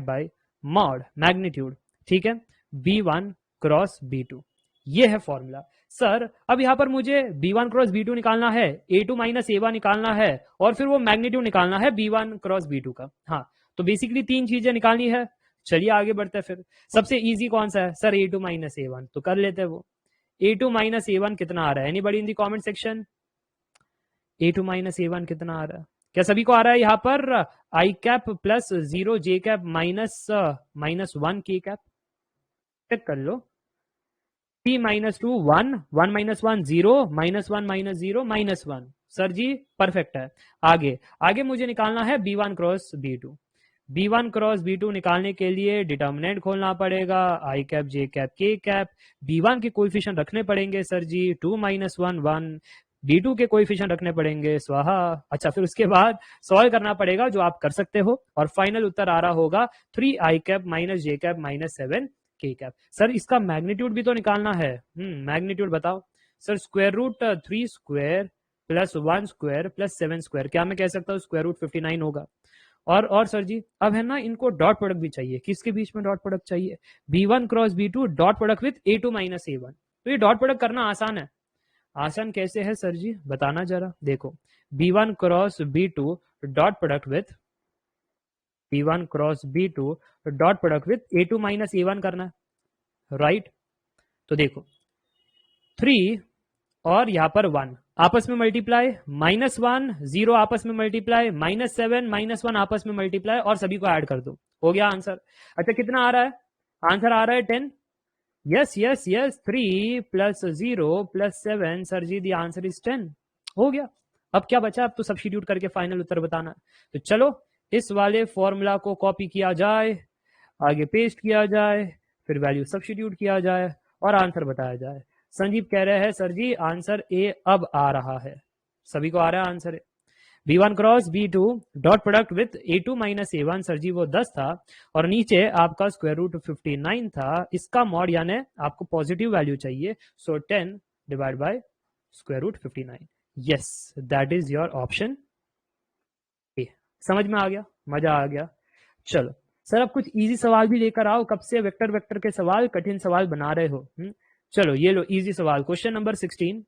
by mod magnitude, ठीक है, b1 cross b2, ये है formula. Sir अब यहां पर मुझे b1 क्रॉस b2 निकालना है, a2 माइनस a1 निकालना है, और फिर वो मैग्नीट्यूड निकालना है b1 क्रॉस b2 का। हाँ, तो बेसिकली तीन चीजें निकालनी है। चलिए आगे बढ़ते हैं फिर। सबसे इजी कौन सा है सर? a2 माइनस a1, तो कर लेते हैं वो। a2 माइनस a1 कितना आ रहा है? Anybody in the comment section? a2 minus a1 कितना आ रहा है? क्या सभी को आ रहा है? यहाँ पर I cap plus 0 J cap minus 1 K cap. Check कर लो। 3 minus 2 1, 1 minus 1 0, minus 1 minus 0 minus 1। Sir ji perfect है। आगे आगे मुझे निकालना है b1 cross b2। b1 cross b2 निकालने के लिए डिटर्मिनेंट खोलना पड़ेगा, आई cap J cap K cap. b1 के कोएफिशिएंट रखने पड़ेंगे सर जी, 2 माइनस 1 1। b2 के कोएफिशिएंट रखने पड़ेंगे, स्वाहा। अच्छा, फिर उसके बाद सॉल्व करना पड़ेगा, जो आप कर सकते हो, और फाइनल उत्तर आ रहा होगा 3 आई कैप माइनस जे कैप माइनस 7 के कैप। सर इसका मैग्नीट्यूड भी तो निकालना है। मैग्नीट्यूड बताओ sir. Square root 3 square plus 1 square plus 7 square, क्या मैं कह सकता हूँ स्क्वायर रूट 59 होगा? और सर जी अब है ना, इनको डॉट प्रोडक्ट भी चाहिए। किसके बीच में डॉट प्रोडक्ट चाहिए? b1 cross b2 dot product with a2 minus a1। तो ये डॉट प्रोडक्ट करना आसान है। आसान कैसे है सर जी, बताना जरा। देखो, b1 cross b2 dot product with b1 cross b2 dot product with a2 minus a1 करना है, राइट? तो देखो 3 और यहाँ पर 1 आपस में मल्टीप्लाई, माइनस 1 0 आपस में मल्टीप्लाई, माइनस 7 माइनस 1 आपस में मल्टीप्लाई, और सभी को ऐड कर दो, हो गया आंसर। अच्छा कितना आ रहा है? आंसर आ रहा है 10। Yes yes yes, 3 plus 0 plus 7, sir ji the answer is 10। हो गया। अब क्या बचा? अब तो सब्स्टिट्यूट करके फाइनल उत्तर बताना। तो चलो इस वाले फॉर्मूला को कॉपी किया जाए, आगे पेस्ट किया जाए, फिर वैल्यू सब्स्टिट्यूट किया जाए और आंसर बताया जाए। संजीव कह रहे हैं सर जी आंसर ए अब आ रहा है। सभी को आ रहा है answer A. b1 cross b2 dot product with a2 minus a1, sir ji वो 10 था, और नीचे आपका स्क्वायर रूट 59 था। इसका मॉड यानी आपको पॉजिटिव वैल्यू चाहिए, so 10 divide by square root 59। Yes, that is your option A. समझ में आ गया? मजा आ गया? चलो सर अब कुछ इजी सवाल भी लेकर आओ। कब से वेक्टर वेक्टर के सवाल, कठिन सवाल बना रहे हो? चलो ये लो इजी सवाल, क्वेश्चन नंबर 16,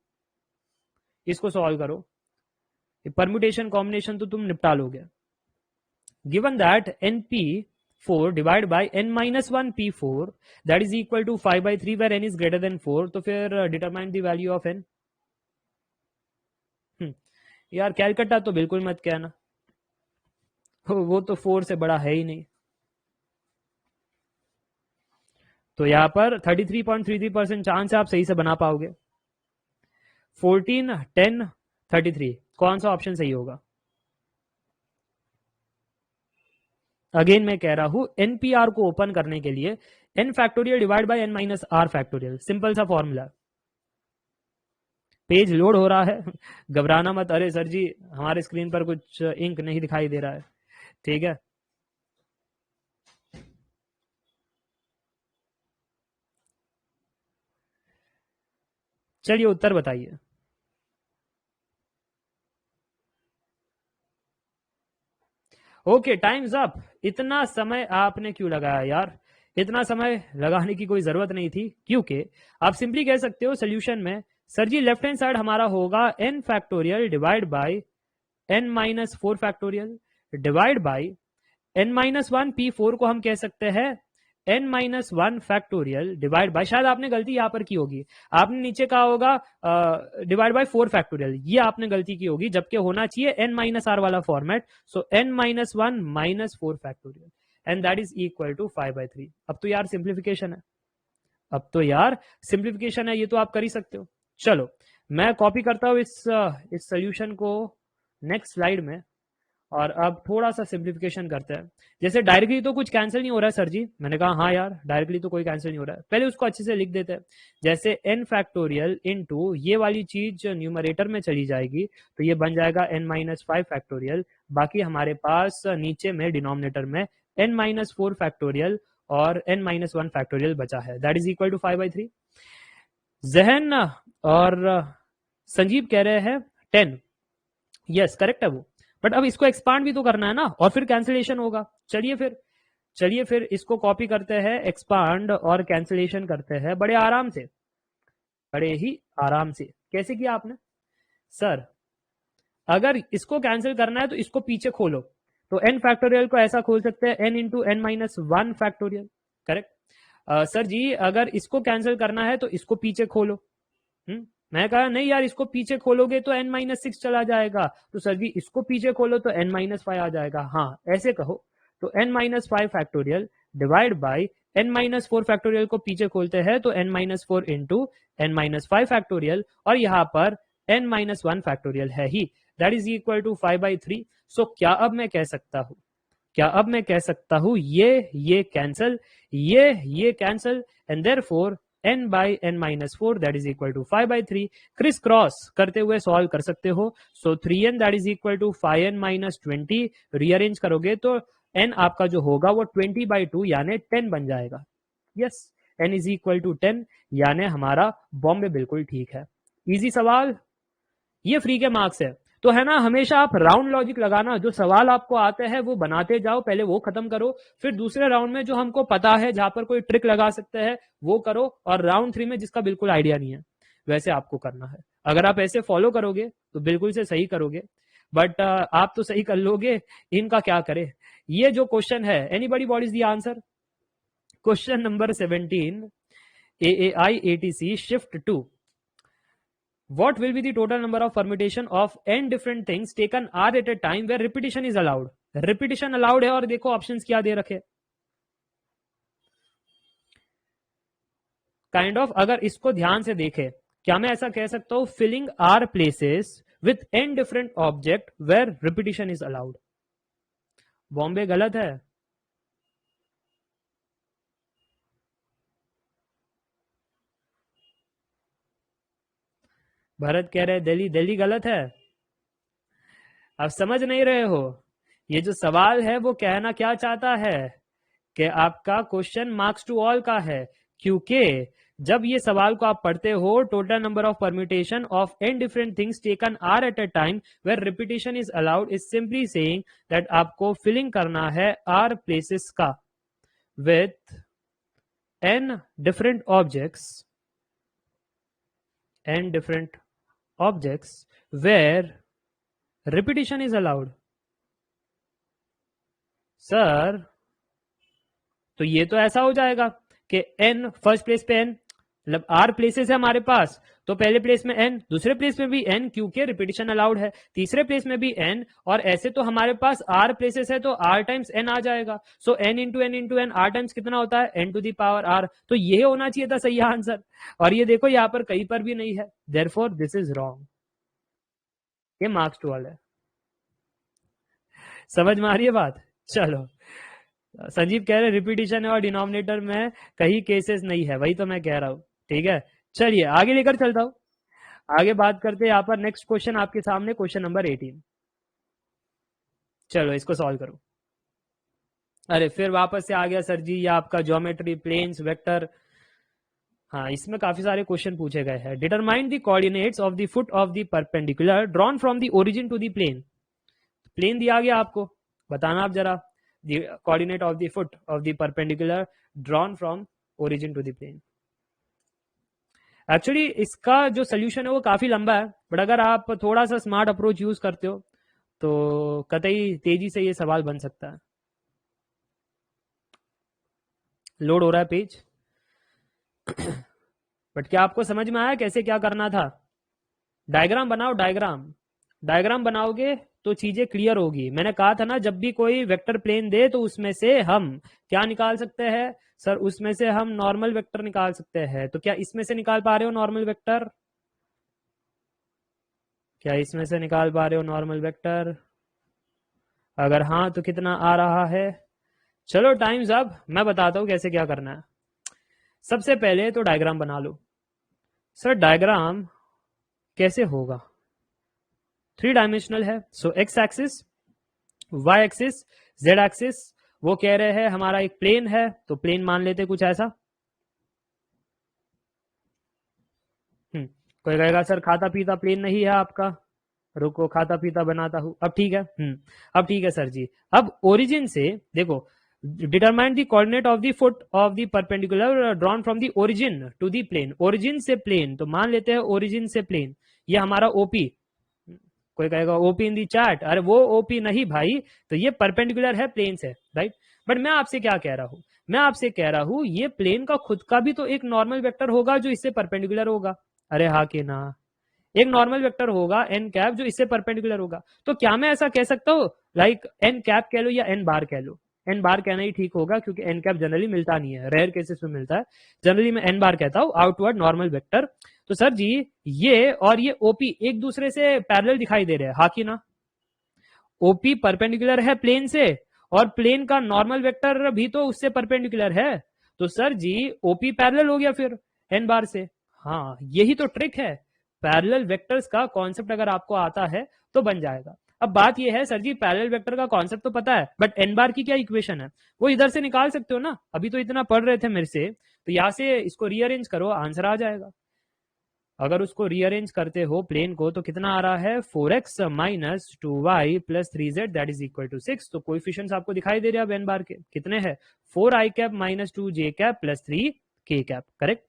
इसको सॉल्व करो। परम्यूटेशन कॉम्बिनेशन तो तुम निपटा लोगे। Given that np4 divide by n minus 1 p4 that is equal to 5/3 where n is greater than 4, तो फिर determine the value of n। यार कैलकाटा तो बिल्कुल मत कहना, वो तो 4 से बड़ा है ही नहीं। तो यहां पर 33.33% चांस है आप सही से बना पाओगे। 14 10 33, कौन सा ऑप्शन सही होगा? अगेन मैं कह रहा हूं, एनपीआर को ओपन करने के लिए n factorial divide by n minus r factorial, simple सा फॉर्मूला। पेज लोड हो रहा है, घबराना मत। अरे सर जी हमारे स्क्रीन पर कुछ इंक नहीं दिखाई दे रहा है, ठीक है। चलिए उत्तर बताइए। Okay times up. इतना समय आपने क्यों लगाया यार? इतना समय लगाने की कोई जरूरत नहीं थी, क्योंकि आप सिंपली कह सकते हो सोल्यूशन में, सर जी लेफ्ट हैंड साइड हमारा होगा n factorial divide by n minus 4 factorial divide by n minus 1 p4 को हम कह सकते हैं n minus 1 factorial divide bye, शायद आपने गलती यहां पर की होगी, आपने नीचे कहा होगा डिवाइड बाय 4 फैक्टोरियल, ये आपने गलती की होगी, जबकि होना चाहिए n माइनस आर वाला format. So n minus 1 minus 4 factorial and that is equal to 5/3। अब तो यार सिंप्लीफिकेशन है, अब तो यार सिंप्लीफिकेशन है, ये तो आप कर ही सकते हो। चलो मैं कॉपी करता हूं इस सोल्यूशन को नेक्स्ट स्लाइड में, और अब थोड़ा सा सिंप्लीफिकेशन करते हैं। जैसे डायरेक्टली तो कुछ कैंसिल नहीं हो रहा है सर जी, मैंने कहा हाँ यार डायरेक्टली तो कोई कैंसिल नहीं हो रहा है, पहले उसको अच्छे से लिख देते हैं। जैसे n फैक्टोरियल इनटू ये वाली चीज न्यूमरेटर में चली जाएगी, तो ये बन जाएगा n माइनस 5 फैक्टोरियल, बाकी हमारे पास नीचे में डिनोमिनेटर में n माइनस 4 फैक्टोरियल और n माइनस 1 फैक्टोरियल बचा है, दैट इज इक्वल टू 5/3। जहन और संजीव कह रहे हैं 10। यस करेक्ट है वो, बट अब इसको एक्सपांड भी तो करना है ना, और फिर कैंसिलेशन होगा। चलिए फिर इसको कॉपी करते हैं, एक्सपांड और कैंसिलेशन करते हैं बड़े आराम से, बड़े ही आराम से। कैसे किया आपने सर? अगर इसको कैंसिल करना है तो इसको पीछे खोलो, तो n फैक्टोरियल को ऐसा खोल सकते हैं n into N minus one factorial, correct. Sir ji अगर इसको कैंसिल करना है तो इसको पीछे खोलो। मैं कहा नहीं यार इसको पीछे खोलोगे तो n माइनस सिक्स चला जाएगा, तो सर जी इसको पीछे खोलो तो n माइनस फाइव आ जाएगा। हाँ ऐसे कहो, तो n minus five factorial divide by n minus four factorial को पीछे खोलते हैं तो n minus four into N minus five factorial, और यहाँ पर n माइनस वन फैक्टोरियल है ही, that is equal to 5/3। So क्या अब मैं कह सकता हूं ये कैंसल, ये cancel, and therefore n by n minus four that is equal to 5/3। Criss cross करते हुए सॉल्व कर सकते हो। So 3n that is equal to 5n minus 20, rearrange करोगे तो n आपका जो होगा वो 20/2 यानी 10 बन जाएगा। Yes n is equal to 10 यानी हमारा बॉम्बे बिल्कुल ठीक है। इजी सवाल, ये फ्री के मार्क्स है। तो है ना, हमेशा आप राउंड लॉजिक लगाना, जो सवाल आपको आते हैं वो बनाते जाओ, पहले वो खत्म करो, फिर दूसरे राउंड में जो हमको पता है जहां पर कोई ट्रिक लगा सकते हैं वो करो, और राउंड 3 में जिसका बिल्कुल आइडिया नहीं है वैसे आपको करना है। अगर आप ऐसे फॉलो करोगे तो बिल्कुल से सही करोगे, बट आप तो सही कर लोगे, इनका क्या करे। ये जो क्वेश्चन है, anybody what is the answer? Question number 17, AAI-ATC shift 2, what will be the total number of permutation of n different things taken r at a time where repetition is allowed? repetition allowed है, और देखो options क्या दे रखे, kind of अगर इसको ध्यान से देखे, क्या मैं ऐसा कह सकता हूं filling r places with n different object where repetition is allowed? Bombay गलत है, भरत कह रहे दिल्ली, दिल्ली गलत है। आप समझ नहीं रहे हो, ये जो सवाल है वो कहना क्या चाहता है कि आपका क्वेश्चन मार्क्स टू ऑल का है, क्योंकि जब ये सवाल को आप पढ़ते हो, total number of permutation of n different things taken r at a time where repetition is allowed is simply saying that आपको फिलिंग करना है आर प्लेसेस का with n different objects where repetition is allowed. Sir तो ये तो ऐसा हो जाएगा कि n फर्स्ट प्लेस पे n, मतलब r प्लेसेस है हमारे पास, तो पहले प्लेस में n, दूसरे प्लेस में भी n क्योंकि रिपीटिशन अलाउड है, तीसरे प्लेस में भी n, और ऐसे तो हमारे पास r प्लेसेस है तो r टाइम्स n आ जाएगा। So n into n into n, r times कितना होता है n to the power r, तो ये होना चाहिए था सही आंसर, और ये देखो यहाँ पर कहीं पर भी नहीं है, देयरफॉर दिस इज रॉन्ग, ये मार्क्स टू ऑल है। समझ में आ रही है बात? चलो, संजीव कह रहे रिपीटिशन है और डिनोमिनेटर में कहीं केसेस नहीं है, वही तो मैं कह रहा हूं। ठीक है, चलिए आगे लेकर चलता हूं, आगे बात करते हैं। यहाँ पर नेक्स्ट क्वेश्चन आपके सामने, क्वेश्चन नंबर 18। चलो इसको सॉल्व करो। अरे फिर वापस से आ गया सर जी ये आपका ज्योमेट्री, प्लेन्स, वेक्टर। हाँ इसमें काफी सारे क्वेश्चन पूछे गए हैं। Determine the coordinates of the foot of the perpendicular drawn from the origin to the plane. Plane दिया गया आपको, बताना आप जरा, the coordinate of the foot of the perpendicular drawn from origin to the plane। Actually इसका जो solution है वो काफी लंबा है, बट अगर आप थोड़ा सा स्मार्ट अप्रोच यूज करते हो तो कतई तेजी से ये सवाल बन सकता है। लोड हो रहा है पेज, बट क्या आपको समझ में आया कैसे क्या करना था? डायग्राम बनाओ, डायग्राम बनाओगे तो चीजें क्लियर होगी। मैंने कहा था ना, जब भी कोई वेक्टर प्लेन दे तो उसमें से हम क्या निकाल सकते हैं सर? उसमें से हम नॉर्मल वेक्टर निकाल सकते हैं। तो क्या इसमें से निकाल पा रहे हो नॉर्मल वेक्टर? क्या इसमें से निकाल पा रहे हो नॉर्मल वेक्टर? अगर हाँ तो कितना आ रहा है? चलो टाइम्स अब मैं बताता हूं कैसे क्या करना है। सबसे पहले तो डायग्राम बना लो। सर डायग्राम कैसे होगा? 3 डायमेंशनल है, so X axis, Y axis, Z axis. वो कह रहे हैं हमारा एक प्लेन है, तो प्लेन मान लेते कुछ ऐसा। कोई कहेगा सर खाता पीता प्लेन नहीं है आपका, रुको खाता पीता बनाता हूं। अब ठीक है, अब ठीक है सर जी। अब ओरिजिन से देखो, determine the coordinate of the foot of the perpendicular drawn from the origin to the plane. Origin से प्लेन, तो मान लेते हैं ओरिजिन से प्लेन, ये हमारा ओपी। कोई कहेगा ओपी इन दी चार्ट, अरे वो ओपी नहीं भाई, तो ये परपेंडिकुलर है प्लेन से, राइट। बट मैं आपसे क्या कह रहा हूं, मैं आपसे कह रहा हूं ये प्लेन का खुद का भी तो एक नॉर्मल वेक्टर होगा जो इससे परपेंडिकुलर होगा। अरे हाँ कि ना, एक नॉर्मल वेक्टर होगा एन कैप जो इससे परपेंडिकुलर होगा। तो क्या मैं ऐसा कह सकता हूँ लाइक एन कैप कह लो या एन बार कह लो, एन बार कहना ही ठीक होगा क्योंकि एन कैप जनरली मिलता नहीं है, रेयर केसेस में मिलता है। जनरली मैं एन बार कहता हूँ, आउटवर्ड नॉर्मल वेक्टर। तो सर जी ये और ये ओपी एक दूसरे से पैरेलल दिखाई दे रहे हैं, हाँ कि ना। ओपी परपेंडिकुलर है प्लेन से और प्लेन का नॉर्मल वेक्टर भी तो उससे परपेंडिकुलर है, तो सर जी ओपी पैरेलल हो गया फिर एन बार से। हाँ यही तो ट्रिक है, पैरेलल वेक्टर्स का कॉन्सेप्ट अगर आपको आता है तो बन जाएगा। अब बात यह है सर जी पैरेलल वेक्टर का कॉन्सेप्ट तो पता है, बट एन बार की क्या इक्वेशन है वो इधर से निकाल सकते हो ना, अभी तो इतना पढ़ रहे थे मेरे से, तो यहां से इसको रीअरेंज करो आंसर आ जाएगा। अगर उसको रीअरेंज करते हो प्लेन को तो कितना आ रहा है, 4x minus 2y plus 3z that is equal to 6। तो कोएफिशिएंट्स आपको दिखाई दे रहे हैं अब एन बार के कितने हैं, 4i cap minus 2j cap plus 3k cap, correct.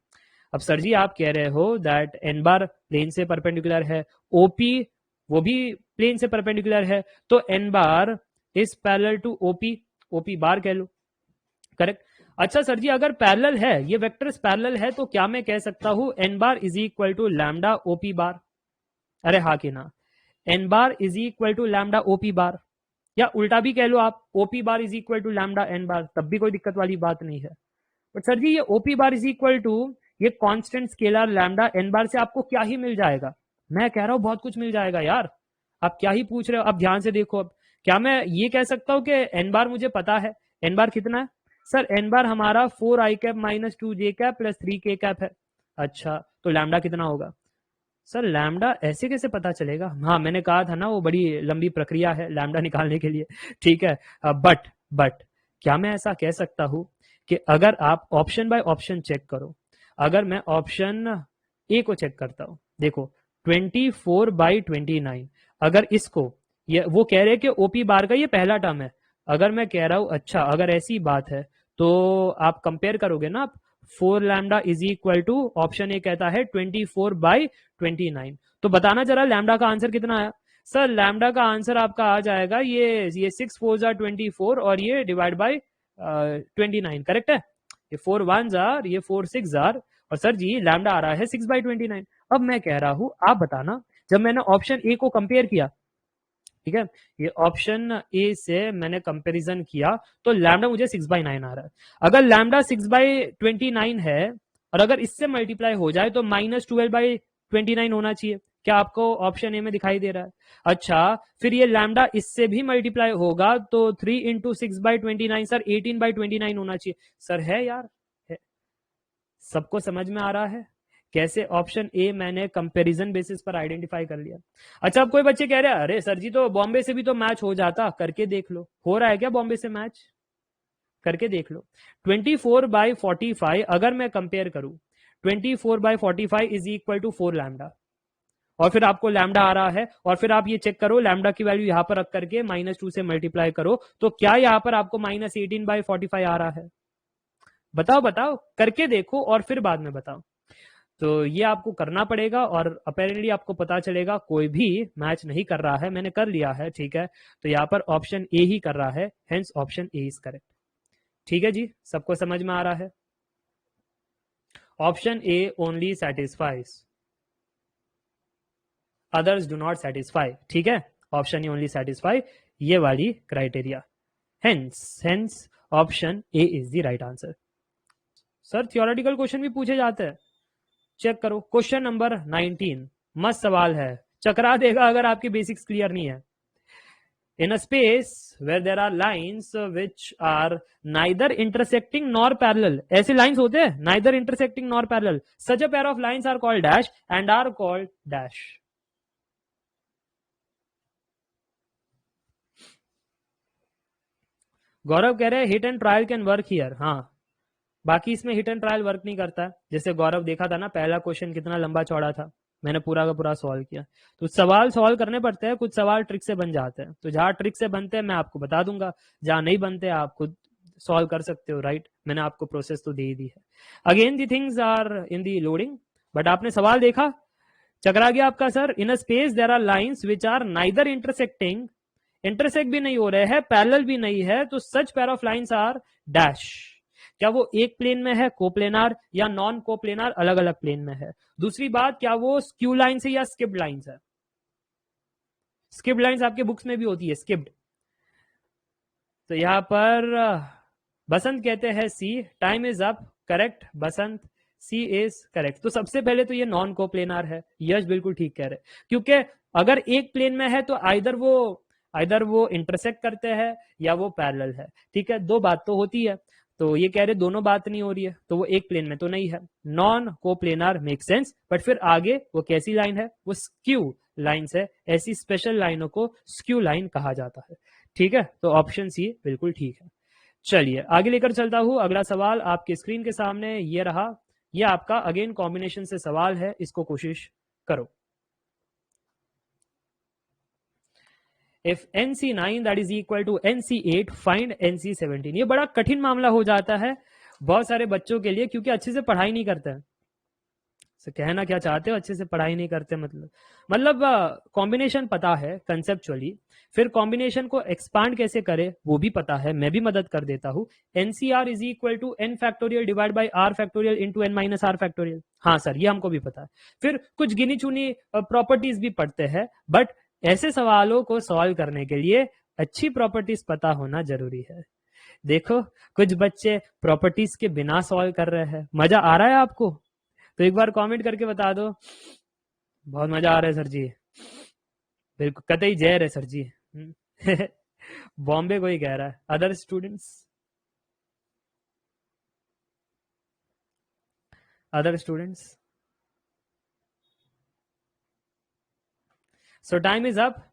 अब सर जी आप कह रहे हो दैट एन बार प्लेन से परपेंडिकुलर है, ओपी वो भी प्लेन से परपेंडिकुलर है, तो N bar is parallel to OP, OP bar कह लो, करेक्ट। अच्छा सर जी अगर पैरेलल है, ये वेक्टर्स पैरेलल है, तो क्या मैं कह सकता हूं N bar is equal to lambda OP bar, अरे हाँ कि ना, N bar is equal to lambda OP bar, या उल्टा भी कह लो आप OP bar is equal to lambda N bar, तब भी कोई दिक्कत वाली बात नहीं है। बट सर जी ये OP bar is equal to ये constant scalar lambda N bar से आपको क्या ही मिल जाएगा, मैं कह रहा हूं बहुत कुछ मिल जाएगा यार, आप क्या ही पूछ रहे हो। अब ध्यान से देखो, अब क्या मैं ये कह सकता हूं कि एन बार मुझे पता है, एन बार कितना है सर, एन बार हमारा 4i cap minus 2j cap plus 3k cap है। अच्छा तो लैम्डा कितना होगा सर, लैम्डा ऐसे कैसे पता चलेगा, हाँ मैंने कहा था ना वो बड़ी लंबी प्रक्रिया है लैम्डा निकालने के लिए, ठीक है। बट क्या मैं ऐसा कह सकता हूं कि अगर आप ऑप्शन बाय ऑप्शन चेक करो, अगर मैं ऑप्शन ए को चेक करता हूं, देखो 24/29, अगर इसको ये वो कह रहे हैं कि ओपी बार का ये पहला टर्म है, अगर मैं कह रहा हूं अच्छा अगर ऐसी बात है तो आप कंपेयर करोगे ना आप, 4 lambda is equal to option A कहता है 24/29, तो बताना जरा लैम्डा का आंसर कितना आया। सर लैम्डा का आंसर आपका आ जाएगा ये 6 4 जार 24 और ये डिवाइड बाय 29, करेक्ट है। ये 4 1 जार, ये 4 6 जार, और सर जी लैम्डा आ रहा है 6/29। अब मैं कह रहा हूं आप बताना, जब मैंने ऑप्शन ए को कंपेयर किया, ठीक है, ये ऑप्शन ए से मैंने कंपैरिजन किया, तो लैम्डा मुझे 6/9 आ रहा है। अगर लैम्डा 6/29 है और अगर इससे मल्टीप्लाई हो जाए तो -12/29 होना चाहिए, क्या आपको ऑप्शन ए में दिखाई दे रहा है। अच्छा फिर ये लैम्डा इससे भी मल्टीप्लाई होगा तो 3 इंटू 6/29 सर 18/29 होना चाहिए। सर है यार, है। सबको समझ में आ रहा है कैसे ऑप्शन ए मैंने कंपैरिजन बेसिस पर आइडेंटिफाई कर लिया। अच्छा अब कोई बच्चे कह रहे हैं अरे सर जी तो बॉम्बे से भी तो मैच हो जाता, करके देख लो, हो रहा है क्या बॉम्बे से मैच, करके देख लो। 24/45 अगर मैं कंपेयर करूं, 24/45 इज इक्वल टू 4 लैम्डा, और फिर आपको लैम्डा आ रहा है, और फिर आप ये चेक करो लैम्डा की वैल्यू यहां पर रख करके -2 से मल्टीप्लाई करो, तो क्या यहां पर आपको -18/45 आ रहा है, बताओ बताओ, करके देखो और फिर बाद में बताओ। तो ये आपको करना पड़ेगा और अपेरेंटली आपको पता चलेगा कोई भी मैच नहीं कर रहा है, मैंने कर लिया है, ठीक है। तो यहाँ पर ऑप्शन ए ही कर रहा है, hence option A is correct. ठीक है जी, सबको समझ में आ रहा है। Option A only satisfies, others do not satisfy, ठीक है। ऑप्शन ए ओनली सेटिस्फाई ये वाली criteria, hence option A is the right answer. Sir theoretical question भी पूछे जाते हैं, चेक करो क्वेश्चन नंबर 19, मस्त सवाल है, चकरा देगा अगर आपकी बेसिक्स क्लियर नहीं है। In a space where there are lines which are neither intersecting nor parallel, ऐसे lines होते हैं neither intersecting nor parallel, such a pair of lines are called dash and are called dash। गौरव कह रहे हैं hit and trial can work here, हाँ बाकी इसमें hit and trial work नहीं करता है। जैसे गौरव देखा था ना पहला क्वेश्चन कितना लंबा चौड़ा था, मैंने पूरा का पूरा सॉल्व किया। तो सवाल सॉल्व करने पड़ते हैं, कुछ सवाल ट्रिक से बन जाते हैं, तो जहां ट्रिक से बनते हैं मैं आपको बता दूंगा, जहां नहीं बनते आप खुद सॉल्व कर सकते हो, राइट। मैंने आपको प्रोसेस तो दे ही दी है। Again the things are in the loading, but आपने सवाल देखा, चकरा गया आपका सर। In a space there are lines which are neither intersecting, intersect भी नहीं हो रहे हैं, पैरेलल भी नहीं है, तो such pair of lines are dash. क्या वो एक प्लेन में है, कोप्लेनार, या नॉन कोप्लेनार, अलग अलग प्लेन में है। दूसरी बात, क्या वो स्क्यू लाइन है या स्किप्ड लाइन है। स्किप्ड लाइंस आपके बुक्स में भी होती है, स्किप्ड। तो यहां पर बसंत कहते हैं C, time is up, correct Basant, C is correct. तो सबसे पहले तो ये नॉन कोप्लेनार है, यश बिल्कुल ठीक कह रहे, क्योंकि अगर एक प्लेन में है तो आइदर वो इंटरसेक्ट करते हैं या वो पैरेलल है, ठीक है, दो बात तो होती है। तो ये कह रहे दोनों बात नहीं हो रही है, तो वो एक प्लेन में तो नहीं है, non coplanar make sense. But फिर आगे वो कैसी लाइन है, वो स्क्यू लाइन्स है, ऐसी स्पेशल लाइनों को स्क्यू लाइन कहा जाता है, ठीक है। तो ऑप्शन सी बिल्कुल ठीक है। चलिए आगे लेकर चलता हूं, अगला सवाल आपके स्क्रीन के सामने ये रहा। ये आपका अगेन कॉम्बिनेशन से सवाल है, इसको कोशिश करो। If NC9 that is equal to NC8 find NC17। ये बड़ा कठिन मामला हो जाता है बहुत सारे बच्चों के लिए, क्योंकि अच्छे से पढ़ाई नहीं करते हैं। तो कहना क्या चाहते हो, अच्छे से पढ़ाई नहीं करते मतलब कॉम्बिनेशन पता है कंसेप्चुअली, फिर कॉम्बिनेशन को एक्सपांड कैसे करे वो भी पता है, मैं भी मदद कर देता हूं। NCr is equal to n factorial divide by r factorial into N minus r factorial. हाँ सर, ये हमको भी पता है। फिर कुछ गिनी चुनी प्रॉपर्टीज भी पढ़ते हैं, बट ऐसे सवालों को सॉल्व करने के लिए अच्छी प्रॉपर्टीज पता होना जरूरी है। देखो कुछ बच्चे प्रॉपर्टीज के बिना सॉल्व कर रहे हैं, मजा आ रहा है आपको? तो एक बार कमेंट करके बता दो, बहुत मजा आ रहा है सर जी, बिल्कुल कतई जहर है सर जी। बॉम्बे को ही कह रहा है, other students, other students. So time is up.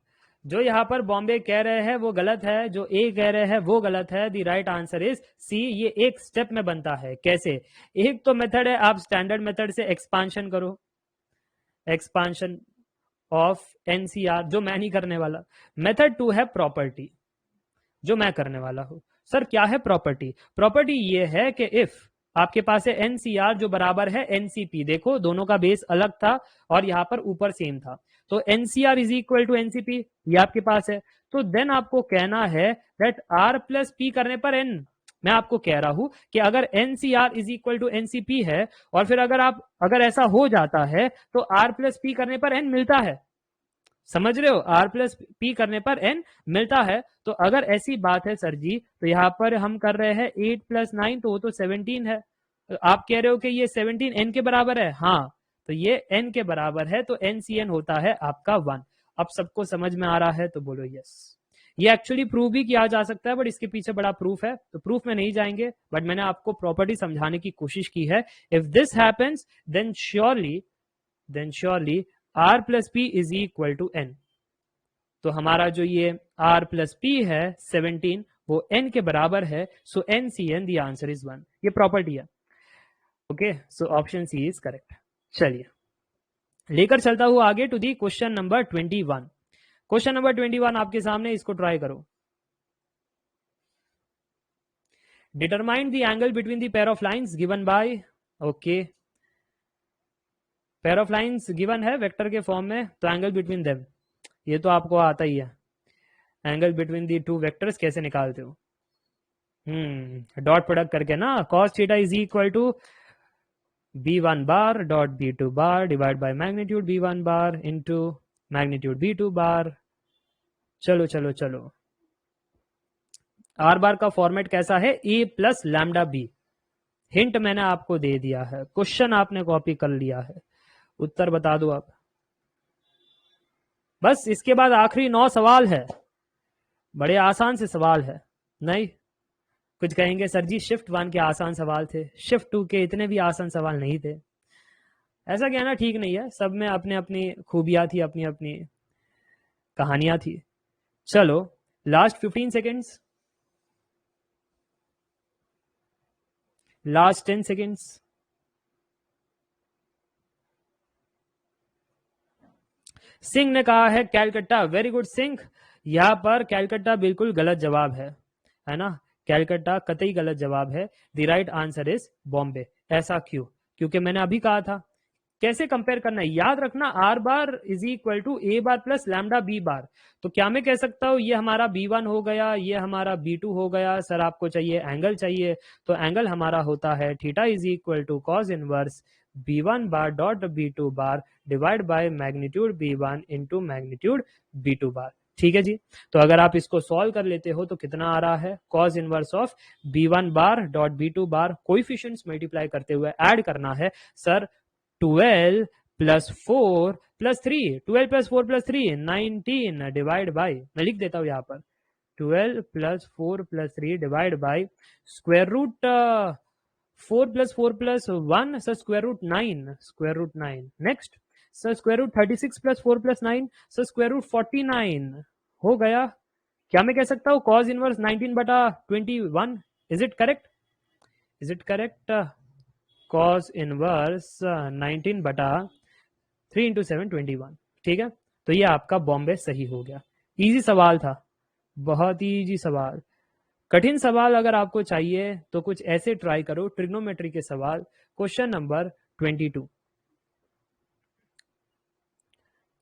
जो यहाँ पर बॉम्बे कह रहे हैं वो गलत है, जो ए कह रहे हैं वो गलत है। The right answer is C. ये एक स्टेप में बनता है। कैसे? एक तो मेथड है, आप स्टैंडर्ड मेथड से एक्सपांशन करो, एक्सपांशन ऑफ एनसीआर, जो मैं नहीं करने वाला। मेथड टू है प्रॉपर्टी, जो मैं करने वाला हूं। सर क्या है प्रॉपर्टी? प्रॉपर्टी ये है कि इफ आपके पास है एनसीआर जो बराबर है एनसीपी, देखो दोनों का बेस अलग था और यहां पर ऊपर सेम था, तो nCr is equal to nCp, ये आपके पास है। तो देन आपको कहना है दैट आर प्लस पी करने पर एन, मैं आपको कह रहा हूं कि अगर nCr is equal to nCp है, और फिर अगर ऐसा हो जाता है तो आर प्लस पी करने पर एन मिलता है। समझ रहे हो? आर प्लस पी करने पर एन मिलता है। तो अगर ऐसी बात है सर जी, तो यहाँ पर हम कर रहे हैं 8 प्लस 9, तो वो तो 17 है। तो आप कह रहे हो कि ये 17 एन के बराबर है? हाँ, तो ये एन के बराबर है, तो एन सी एन होता है आपका 1। अब सबको समझ में आ रहा है तो बोलो यस। ये एक्चुअली प्रूव भी किया जा सकता है, बट इसके पीछे बड़ा प्रूफ है, तो प्रूफ में नहीं जाएंगे, बट मैंने आपको प्रॉपर्टी समझाने की कोशिश की है। If this happens then surely r plus p is equal to n. तो हमारा जो ये आर प्लस पी है 17, वो एन के बराबर है, so N C N the answer is 1। ये प्रॉपर्टी है। Okay, so option C is correct. चलिए लेकर चलता हूं आगे to the question number 21। Question number 21 आपके सामने, इसको ट्राई करो। Determine the angle between the pair of lines given by, okay, pair of lines given है वेक्टर के फॉर्म में, तो एंगल बिटवीन देम ये तो आपको आता ही है। Angle between the two vectors कैसे निकालते हो? डॉट प्रोडक्ट करके ना, cos theta is equal to b1 bar dot b2 bar divide by magnitude b1 bar into magnitude b2 bar. चलो चलो चलो, आर बार का फॉर्मेट कैसा है? a plus lambda b. Hint मैंने आपको दे दिया है, क्वेश्चन आपने कॉपी कर लिया है, उत्तर बता दो आप। बस इसके बाद आखिरी 9 सवाल है, बड़े आसान से सवाल है। नहीं, कुछ कहेंगे सर जी शिफ्ट 1 के आसान सवाल थे, शिफ्ट 2 के इतने भी आसान सवाल नहीं थे। ऐसा कहना ठीक नहीं है, सब में अपने अपनी खूबियां थी, अपनी अपनी कहानियां थी। चलो last 15 seconds, last 10 seconds. Singh ने कहा है कैलकट्टा, वेरी गुड सिंह। यहाँ पर कैलकट्टा बिल्कुल गलत जवाब है ना, कैलकट्टा कतई गलत जवाब है। The right answer is Bombay. ऐसा क्यों? क्योंकि मैंने अभी कहा था कैसे कंपेयर करना है, याद रखना r bar is equal to A bar plus lambda b bar. तो क्या मैं कह सकता हूं ये हमारा B1 हो गया, ये हमारा B2 हो गया। सर आपको चाहिए एंगल चाहिए, तो एंगल हमारा होता है theta is equal to cos inverse B1 bar dot B2 bar divide by magnitude B1 into magnitude B2 bar. ठीक है जी। तो अगर आप इसको सॉल्व कर लेते हो तो कितना आ रहा है, cos inverse of B1 bar dot B2 bar, coefficients multiply करते हुए ऐड करना है sir. 12 plus 4 plus 3, 12 plus 4 plus 3 19 divide by, मैं लिख देता हूं यहां पर 12 plus 4 plus 3 divide by square root 4 plus 4 plus 1 sir square root 9, square root 9। Next sir square root 36 plus 4 plus 9 sir square root 49 हो गया। क्या मैं कह सकता हूं कॉस इनवर्स 19 बटा 21, is it correct? Is it correct? Cos inverse 19 बटा 3 into 7 21। ठीक है, तो ये आपका बॉम्बे सही हो गया। इजी सवाल था, बहुत ही इजी सवाल। कठिन सवाल अगर आपको चाहिए तो कुछ ऐसे ट्राई करो, ट्रिग्नोमेट्री के सवाल। क्वेश्चन नंबर 22,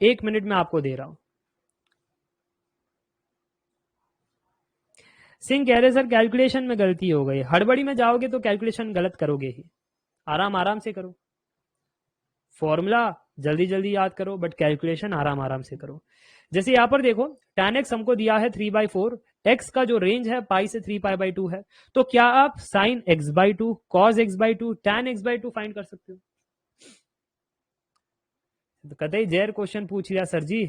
1 मिनट में आपको दे रहा हूं। सिंह कह रहे सर कैलकुलेशन में गलती हो गई। हड़बड़ी में जाओगे तो कैलकुलेशन गलत करोगे ही, आराम आराम से करो। फॉर्मूला जल्दी जल्दी याद करो, बट कैलकुलेशन आराम आराम से करो। जैसे यहां पर देखो tan x हमको दिया है 3/4, x का जो रेंज है पाई से 3π/2 है, तो क्या आप sin x/2 cos x/2 tan x/2 find कर सकते हो? तो कतई जैर क्वेश्चन पूछ लिया सर जी।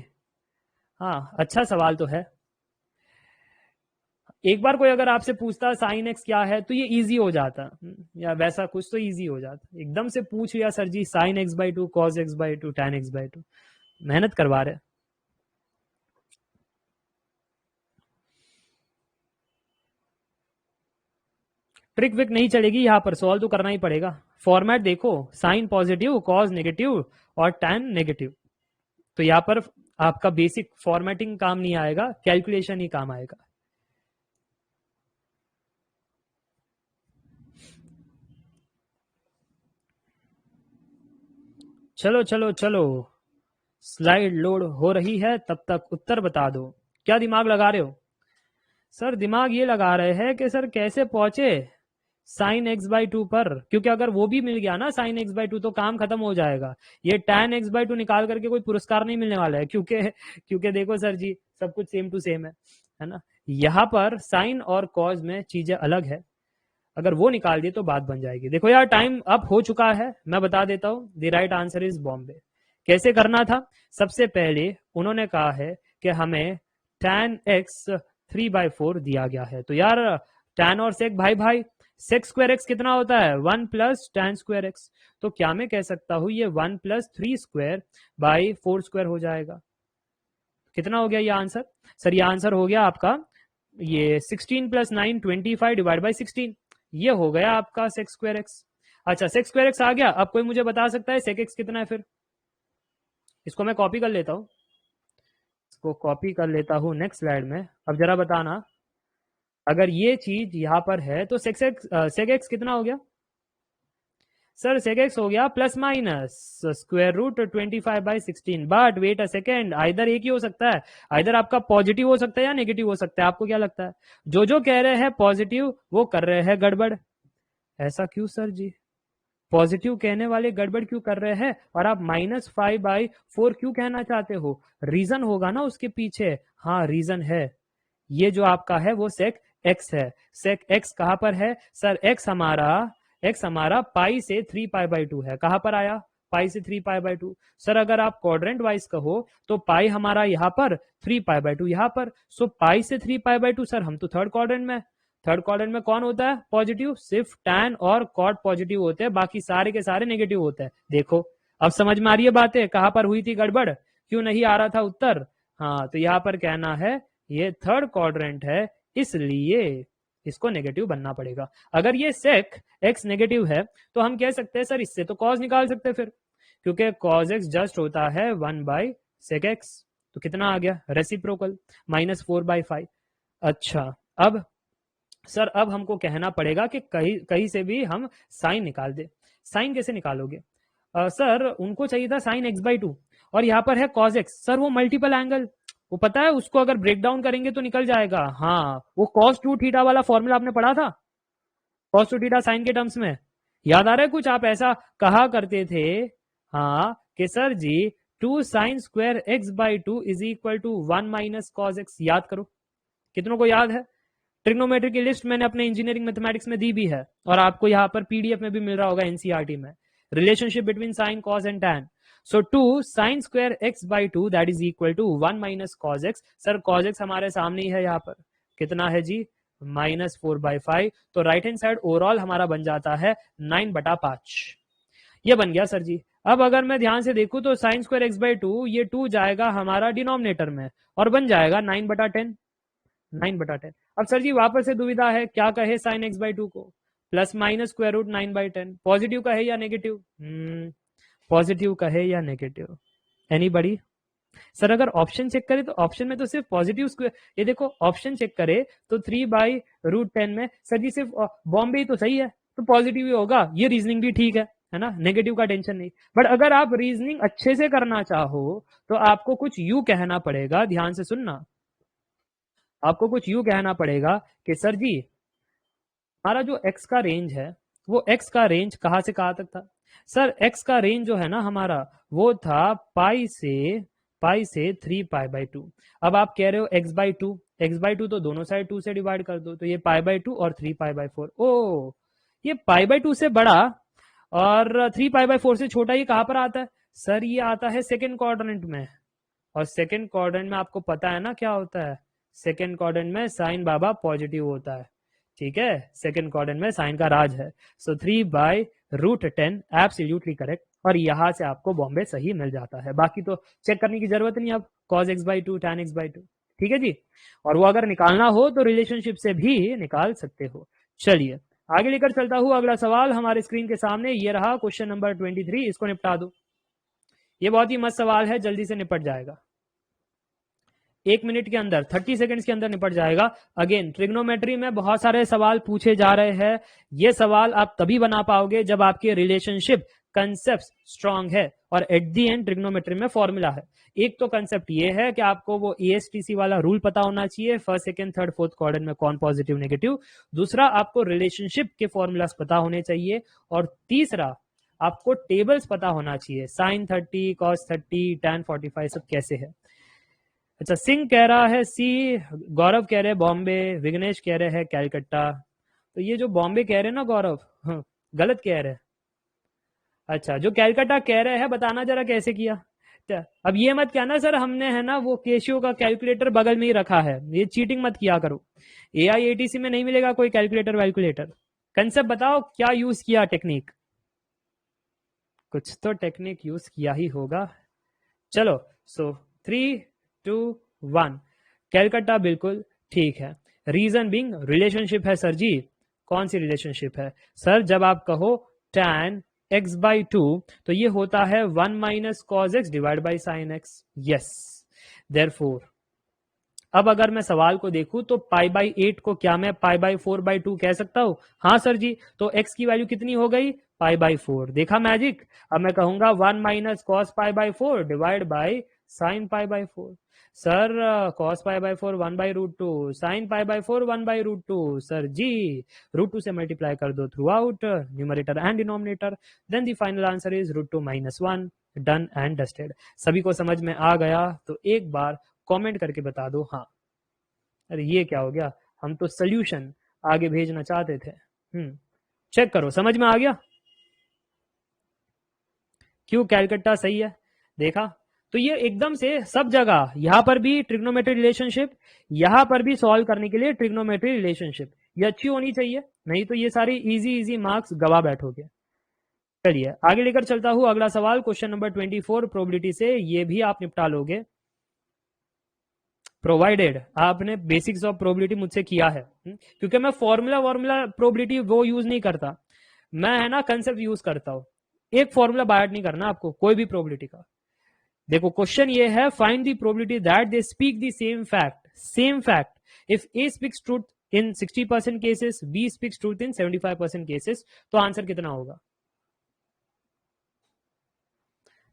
हाँ अच्छा सवाल तो है। एक बार कोई अगर आपसे पूछता साइन एक्स क्या है तो ये इजी हो जाता, या वैसा कुछ तो इजी हो जाता। एकदम से पूछ लिया सर जी sign x/2 cos x/2 tan x/2, मेहनत करवा रहे। ट्रिक विक नहीं चलेगी, यहाँ पर सॉल्व तो करना ही पड़ेगा। फॉर्मेट देखो, साइन पॉजिटिव कॉस नेगेटिव और टैन नेगेटिव। तो यहाँ पर आपका बेसिक फॉर्मेटिंग काम नहीं आएगा, कैलकुलेशन ही काम आएगा। चलो चलो चलो, स्लाइड लोड हो रही है, तब तक उत्तर बता दो। क्या दिमाग लगा रहे हो? सर दिमाग ये लगा रहे हैं कि सर कैसे पहुंचे साइन x/2 पर, क्योंकि अगर वो भी मिल गया ना साइन x/2 तो काम खत्म हो जाएगा। ये tan x/2 निकाल करके कोई पुरस्कार नहीं मिलने वाला है, क्योंकि क्योंकि देखो सर जी सब कुछ सेम टू सेम है ना। यहाँ पर साइन और कॉज में चीजें अलग है, अगर वो निकाल दिए तो बात बन जाएगी। देखो यार टाइम अप हो चुका है, मैं बता देता हूँ। The right answer is Bombay. कैसे करना था? सबसे पहले उन्होंने कहा है कि हमें tan x 3/4 दिया गया है, तो यार tan और sec भाई भाई, sec स्क्वायर x कितना होता है 1 प्लस tan स्क्वायर x। तो क्या मैं कह सकता हूं ये 1 प्लस 3 स्क्वायर बाई 4 स्क्वायर हो जाएगा। कितना हो गया ये आंसर? सर ये आंसर हो गया आपका ये 16 प्लस 9 25 डिवाइड बाई 16, ये हो गया आपका सेक स्क्वायर एक्स। अच्छा सेक स्क्वायर एक्स आ गया, अब कोई मुझे बता सकता है सेक एक्स कितना है? फिर इसको मैं कॉपी कर लेता हूं, इसको कॉपी कर लेता हूं नेक्स्ट स्लाइड में। अब जरा बताना, अगर ये चीज यहां पर है तो सेक एक्स कितना हो गया? सर सेक एक्स हो गया plus minus square root 25/16। But wait a second, either एक ही हो सकता है, आइदर आपका पॉजिटिव हो सकता है या नेगेटिव हो सकता है। आपको क्या लगता है? जो कह रहे हैं पॉजिटिव वो कर रहे हैं गड़बड़। ऐसा क्यों सर जी? पॉजिटिव कहने वाले गड़बड़ क्यों कर रहे हैं, और आप -5/4 क्यों कहना चाहते हो? रीजन होगा ना उसके पीछे। हाँ रीजन है, ये जो आपका है वो सेक एक्स है। सेक एक्स कहां पर है सर? एक्स हमारा पाई से 3π/2 है। कहां पर आया? पाई से 3π/2। सर अगर आप क्वाड्रेंट वाइज कहो तो पाई हमारा यहाँ पर 3π/2 यहाँ पर, सो पाई से 3π/2। सर हम तो थर्ड क्वाड्रेंट में, थर्ड क्वाड्रेंट में कौन होता है पॉजिटिव? सिर्फ टैन और कॉट पॉजिटिव होते हैं, बाकी सारे के सारे नेगेटिव होते हैं। देखो अब समझ में आ रही है बातें, कहां पर हुई थी गड़बड़, क्यों नहीं आ रहा था उत्तर? हाँ तो यहाँ पर कहना है ये थर्ड क्वाड्रेंट है, इसलिए इसको नेगेटिव बनना पड़ेगा। अगर ये सेक एक्स नेगेटिव है तो हम कह सकते हैं सर इससे तो कॉज निकाल सकते हैं फिर, क्योंकि कॉज एक्स जस्ट होता है 1/6 सेक एक्स, तो कितना आ गया रेसिप्रोकल -4/5। अच्छा अब सर अब हमको कहना पड़ेगा कि कहीं कहीं से भी हम साइन निकाल दे। साइन कैसे निकालोगे? सर उनको चाहिए था साइन x/2 और यहाँ पर है cos x। सर वो मल्टीपल एंगल, वो पता है उसको अगर ब्रेक डाउन करेंगे तो निकल जाएगा। हाँ वो cos 2 थीटा वाला फॉर्मूला आपने पढ़ा था, cos 2 थीटा साइन के टर्म्स में, याद आ रहा है कुछ? आप ऐसा कहा करते थे हाँ कि sir ji 2 sine square x/2 is equal to 1 minus cos x. याद करो, कितनों को याद है? ट्रिग्नोमेट्री की लिस्ट मैंने अपने इंजीनियरिंग मैथमेटिक्स में दी भी है और आपको यहाँ पर पीडीएफ में भी मिल रहा होगा एनसीईआरटी में। Relationship between sine cos and tan. So 2 sine square x/2 that is equal to 1 minus cos x. Sir cos x हमारे सामने ही है यहाँ पर, कितना है जी -4/5। तो राइट हैंड साइड ओवरऑल हमारा बन जाता है 9/5। ये बन गया सर जी। अब अगर मैं ध्यान से देखूं तो साइन स्क्वायर x/2 ये 2 जाएगा हमारा डिनोमिनेटर में और बन जाएगा 9/10। 9/10। अब सर जी वापस से दुविधा है, क्या कहे साइन x/2 को? Plus minus square root 9/10। Positive कहे या नेगेटिव? पॉजिटिव कहे या नेगेटिव? एनीबडी? सर अगर ऑप्शन चेक करें तो ऑप्शन में तो सिर्फ पॉजिटिव स्क्वायर, ये देखो ऑप्शन चेक करे तो 3/√10 में सर जी सिर्फ बॉम्बे ही तो सही है, तो पॉजिटिव ही होगा। ये रीजनिंग भी ठीक है ना, नेगेटिव का टेंशन नहीं। बट अगर आप रीजनिंग अच्छे से करना चाहो तो आपको कुछ यू कहना पड़ेगा, ध्यान से सुनना। आपको कुछ यू कहना पड़ेगा कि सर जी हमारा जो x का रेंज है वो x का रेंज कहां से कहां तक था? सर x का रेंज जो है ना हमारा वो था पाई से 3π/2। अब आप कह रहे हो x/2 तो दोनों साइड 2 से डिवाइड कर दो, तो ये π/2 और 3π/4। ओ ये π/2 से बड़ा और 3π/4 से छोटा ये कहां पर आता है? सर ये आता है सेकेंड क्वाड्रेंट में, और सेकेंड क्वाड्रेंट में आपको पता है ना क्या होता है? सेकेंड क्वाड्रेंट में साइन बाबा पॉजिटिव होता है, ठीक है? सेकेंड क्वाड्रेंट में साइन का राज है। सो 3/√10 एब्सोल्युटली करेक्ट, और यहां से आपको बॉम्बे सही मिल जाता है। बाकी तो चेक करने की जरूरत नहीं अब, cos x/2 tan x/2, ठीक है जी। और वो अगर निकालना हो तो रिलेशनशिप से भी निकाल सकते हो। चलिए आगे लेकर चलता हूं, अगला सवाल हमारे स्क्रीन के सामने ये रहा, क्वेश्चन नंबर 23। इसको निपटा दो, ये बहुत ही मस्त सवाल है, जल्दी से निपट जाएगा 1 मिनट के अंदर, 30 सेकंड्स के अंदर निपट जाएगा। अगेन ट्रिग्नोमेट्री में बहुत सारे सवाल पूछे जा रहे हैं, ये सवाल आप तभी बना पाओगे जब आपके रिलेशनशिप कंसेप्ट स्ट्रांग है और एट दी एंड ट्रिग्नोमेट्री में फॉर्मूला है। एक तो कंसेप्ट ये है कि आपको वो ASTC वाला रूल पता होना चाहिए, first second third fourth quadrant में कौन पॉजिटिव नेगेटिव। दूसरा आपको रिलेशनशिप के फॉर्मूलास पता होने चाहिए, और तीसरा आपको टेबल्स पता होना चाहिए, sin 30 cos 30 tan 45 सब कैसे है। अच्छा सिंह कह रहा है सी, गौरव कह रहे हैं बॉम्बे, विघ्नेश कह रहे हैं कैलकट्टा। तो ये जो बॉम्बे कह रहे हैं ना गौरव, गलत कह रहे हैं। अच्छा जो कैलकट्टा कह रहे हैं बताना जरा कैसे किया। अब ये मत कहना सर हमने है ना वो केशियो का कैलकुलेटर बगल में ही रखा है, ये चीटिंग मत किया करो। AIATC में नहीं मिलेगा कोई कैलकुलेटर वैल्कुलेटर। कंसेप्ट बताओ क्या यूज किया टेक्निक? कुछ तो टेक्निक यूज किया ही होगा। चलो सो 3 2 1 कैलकट्टा बिल्कुल ठीक है। रीजन बिंग रिलेशनशिप है सर जी। कौन सी रिलेशनशिप है सर? जब आप कहो tan x/2 तो ये होता है 1 minus cos x divide by sign x। Yes therefore अब अगर मैं सवाल को देखूं तो π/8 को क्या मैं π/4/2 कह सकता हूं? हाँ सर जी। तो x की वैल्यू कितनी हो गई? π/4। देखा मैजिक? अब मैं कहूंगा 1 minus cos π/4 divide by sine π/4। Sir cos π/4 1/√2, sine π/4 1/√2। Sir ji √2 से मल्टीप्लाई कर दो through out numerator and denominator, then the final answer is √2 - 1। Done and dusted. सभी को समझ में आ गया तो एक बार कमेंट करके बता दो हाँ। अरे ये क्या हो गया, हम तो सोल्यूशन आगे भेजना चाहते थे। चेक करो समझ में आ गया? क्यों कैलकट्टा सही है, देखा? तो ये एकदम से सब जगह, यहां पर भी ट्रिग्नोमेट्री रिलेशनशिप, यहां पर भी सॉल्व करने के लिए ट्रिग्नोमेट्री रिलेशनशिप, ये अच्छी होनी चाहिए, नहीं तो ये सारी इजी मार्क्स गवा बैठोगे। चलिए आगे लेकर चलता हूं, अगला सवाल क्वेश्चन नंबर 24 प्रोबेबिलिटी से, ये भी आप निपटा लोगे प्रोवाइडेड आपने बेसिक्स ऑफ प्रोबेबिलिटी मुझसे किया है। क्योंकि मैं फॉर्मूला प्रोबेबिलिटी वो यूज नहीं करता, मैं है ना कंसेप्ट यूज करता हूं। एक फॉर्मूला बायट नहीं करना आपको कोई भी प्रोबेबिलिटी का। देखो क्वेश्चन ये है, find the probability that they speak the same fact if A speaks truth in 60% cases, B speaks truth in 75% cases, तो आंसर कितना होगा?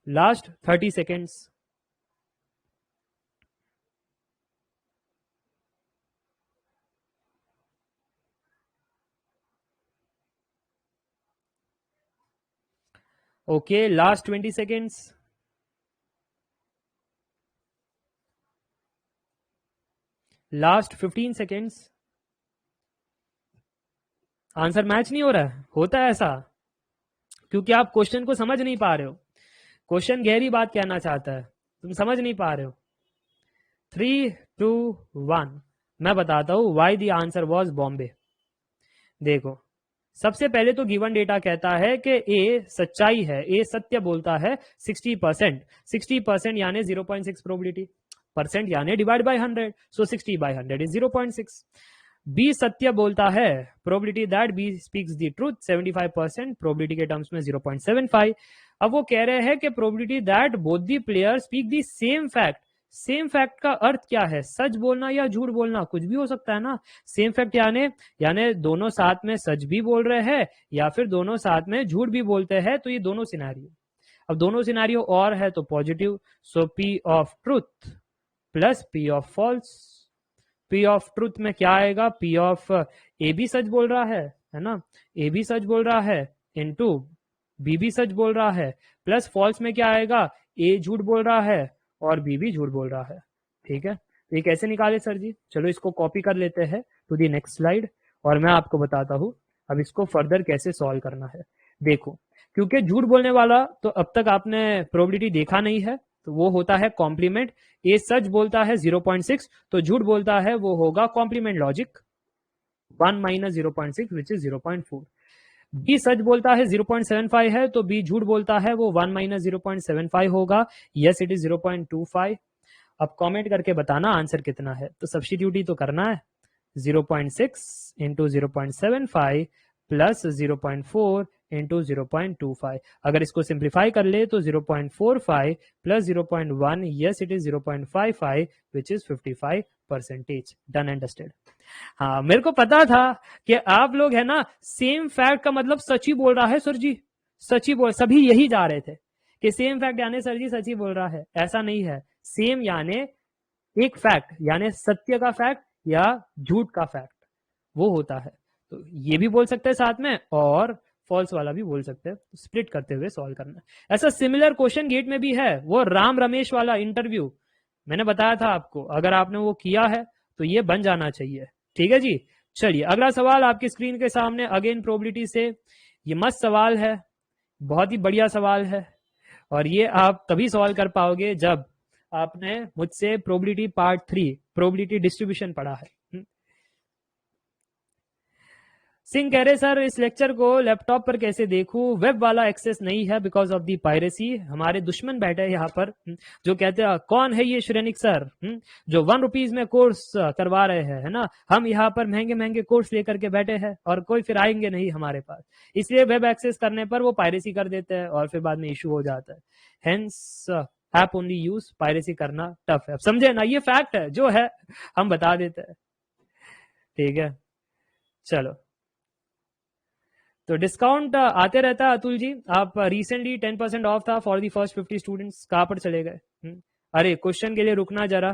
Last 30 seconds. Okay, last 20 seconds. Last 15 seconds. Answer match नहीं हो रहा है, होता है ऐसा क्योंकि आप क्वेश्चन को समझ नहीं पा रहे हो। क्वेश्चन गहरी बात कहना चाहता है, तुम समझ नहीं पा रहे हो। 3, 2, 1, मैं बताता हूं why the answer was Bombay. देखो, सबसे पहले तो गिवन डेटा कहता है कि ए सच्चाई है, ए सत्य बोलता है 60%। 60% यानी 0.6 प्रोबेबिलिटी, परसेंट यानी divide by 100, so 60 by 100 is 0.6। B सत्य बोलता है, probability that B speaks the truth 75%, probability के टर्म्स में 0.75। अब वो कह रहे हैं कि probability that both the player speak the same fact. Same fact का अर्थ क्या है? सच बोलना या झूठ बोलना, कुछ भी हो सकता है ना। सेम फैक्ट यानी दोनों साथ में सच भी बोल रहे हैं या फिर दोनों साथ में झूठ भी बोलते हैं, तो ये दोनों सिनेरियो। अब दोनों सिनेरियो और है तो positive, so P of truth plus P of false. P of truth में क्या आएगा? पी ऑफ ए भी सच बोल रहा है ना, ए भी सच बोल रहा है, इनटू बी भी सच बोल रहा है, प्लस फॉल्स में क्या आएगा? ए झूठ बोल रहा है और बी भी झूठ बोल रहा है। ठीक है, तो ये कैसे निकाले सर जी? चलो इसको कॉपी कर लेते हैं टू दी नेक्स्ट स्लाइड और मैं आपको बताता हूं अब इसको फर्दर कैसे सॉल्व करना है। देखो, क्योंकि झूठ बोलने वाला तो अब तक आपने प्रोबेबिलिटी देखा नहीं है, तो वो होता है कॉम्प्लीमेंट। ए सच बोलता है 0.6, तो झूठ बोलता है वो होगा complement logic 1 minus 0.6 which is 0.4। B सच बोलता है 0.75 है, तो बी झूठ बोलता है वो 1 माइनस 0.75 होगा। Yes it is 0.25। अब कमेंट करके बताना आंसर कितना है, तो सब्स्टिट्यूट ही तो करना है। 0.6 इंटू 0.75 प्लस 0.4 इंटू 0.25। अगर इसको सिंप्लीफाई कर ले तो 0.45 plus 0.1, yes it is 0.55 which is 55%। Done and dusted. हाँ, मेरे को पता था कि आप लोग है ना, सेम फैक्ट का मतलब सच ही बोल रहा है सर जी, सच ही बोल, सभी यही जा रहे थे कि सेम फैक्ट यानी सर जी सच ही बोल रहा है। ऐसा नहीं है, सेम यानी एक फैक्ट यानी सत्य का फैक्ट या झूठ का फैक्ट वो होता है। तो ये भी बोल सकते हैं साथ में और फॉल्स वाला भी बोल सकते हैं, स्प्लिट करते हुए सॉल्व करना। ऐसा सिमिलर क्वेश्चन गेट में भी है, वो राम रमेश वाला इंटरव्यू मैंने बताया था आपको, अगर आपने वो किया है तो ये बन जाना चाहिए। ठीक है जी, चलिए अगला सवाल आपकी स्क्रीन के सामने, अगेन प्रोबेबिलिटी से। ये मस्त सवाल है, बहुत ही बढ़िया सवाल है और ये आप तभी सॉल्व कर पाओगे जब आपने मुझसे प्रोबेबिलिटी पार्ट 3 प्रोबेबिलिटी डिस्ट्रीब्यूशन पढ़ा है। सिंह कह रहे सर इस लेक्चर को लैपटॉप पर कैसे देखूं, वेब वाला एक्सेस नहीं है बिकॉज ऑफ दी पायरेसी। हमारे दुश्मन बैठे हैं यहाँ पर जो कहते हैं कौन है ये श्रेनिक सर, जो 1 रुपीज में कोर्स करवा रहे हैं, है ना। हम यहाँ पर महंगे महंगे कोर्स लेकर के बैठे हैं और कोई फिर आएंगे नहीं हमारे पास, इसलिए वेब एक्सेस करने पर वो पायरेसी कर देते हैं और फिर बाद में इशू हो जाता है। Hence app only use, piracy करना टफ है। समझे ना, ये फैक्ट है जो है, हम बता देते हैं। ठीक है, चलो तो डिस्काउंट आते रहता है अतुल जी। आप रिसेंटली 10% ऑफ था फॉर दी फर्स्ट 50 स्टूडेंट्स, कहां पर चले गए? अरे क्वेश्चन के लिए रुकना जरा,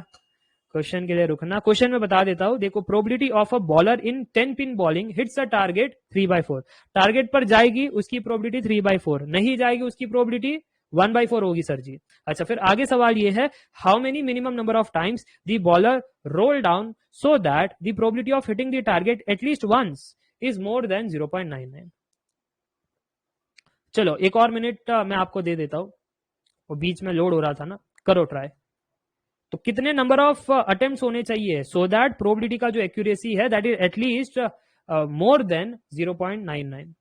क्वेश्चन के लिए रुकना। क्वेश्चन में बता देता हूं, देखो probability of a bowler in 10 pin bowling hits a target 3/4। Target पर जाएगी उसकी प्रोबेबिलिटी 3/4, नहीं जाएगी उसकी प्रोबेबिलिटी 1/4 होगी सर जी। अच्छा, फिर आगे सवाल ये है, how many minimum number of times the bowler roll down so that the probability of hitting the target at least once is more than 0.99। चलो एक और मिनट मैं आपको दे देता हूं, वो बीच में लोड हो रहा था ना, करो ट्राई। तो कितने नंबर ऑफ अटेम्प्ट होने चाहिए सो दैट प्रोबेबिलिटी का जो एक्यूरेसी है that is at least more than 0.99।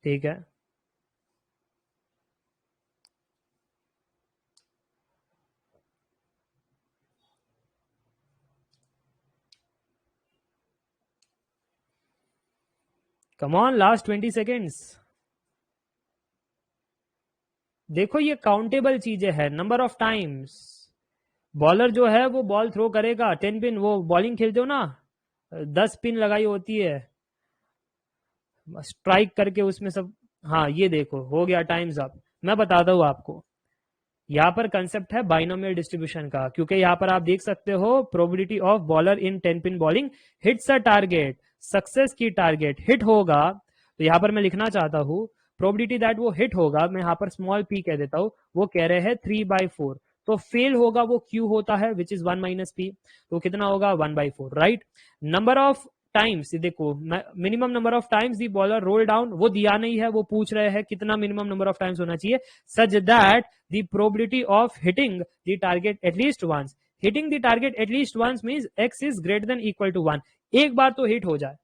ठीक है, कम ऑन, लास्ट 20 सेकेंड्स। देखो ये काउंटेबल चीजें है, नंबर ऑफ टाइम्स बॉलर जो है वो बॉल थ्रो करेगा 10 पिन, वो बॉलिंग खेलते हो ना 10 पिन लगाई होती है स्ट्राइक करके उसमें सब। हाँ ये देखो हो गया टाइम्स अप। मैं बताता हूँ आपको, यहाँ पर कंसेप्ट है बाइनोमियल डिस्ट्रीब्यूशन का, क्योंकि यहाँ पर आप देख सकते हो probability of bowler in 10 pin bowling hits a target, success की टारगेट हिट होगा। तो यहाँ पर मैं लिखना चाहता हूँ प्रोबेबिलिटी दैट वो हिट होगा, मैं यहाँ पर स्मॉल पी कह देता हूँ, वो कह रहे हैं 3/4। तो फेल होगा वो क्यू होता है विच इज 1 माइनस पी, तो कितना होगा 1/4, राइट। नंबर ऑफ टाइम्स, देखो minimum number of times the bowler roll down, वो दिया नहीं है, वो पूछ रहे हैं कितना मिनिमम नंबर ऑफ टाइम्स होना चाहिए, such that the probability of hitting the target at least once. Hitting the target at least once means x is greater than equal to 1. एक बार तो हिट हो जाए,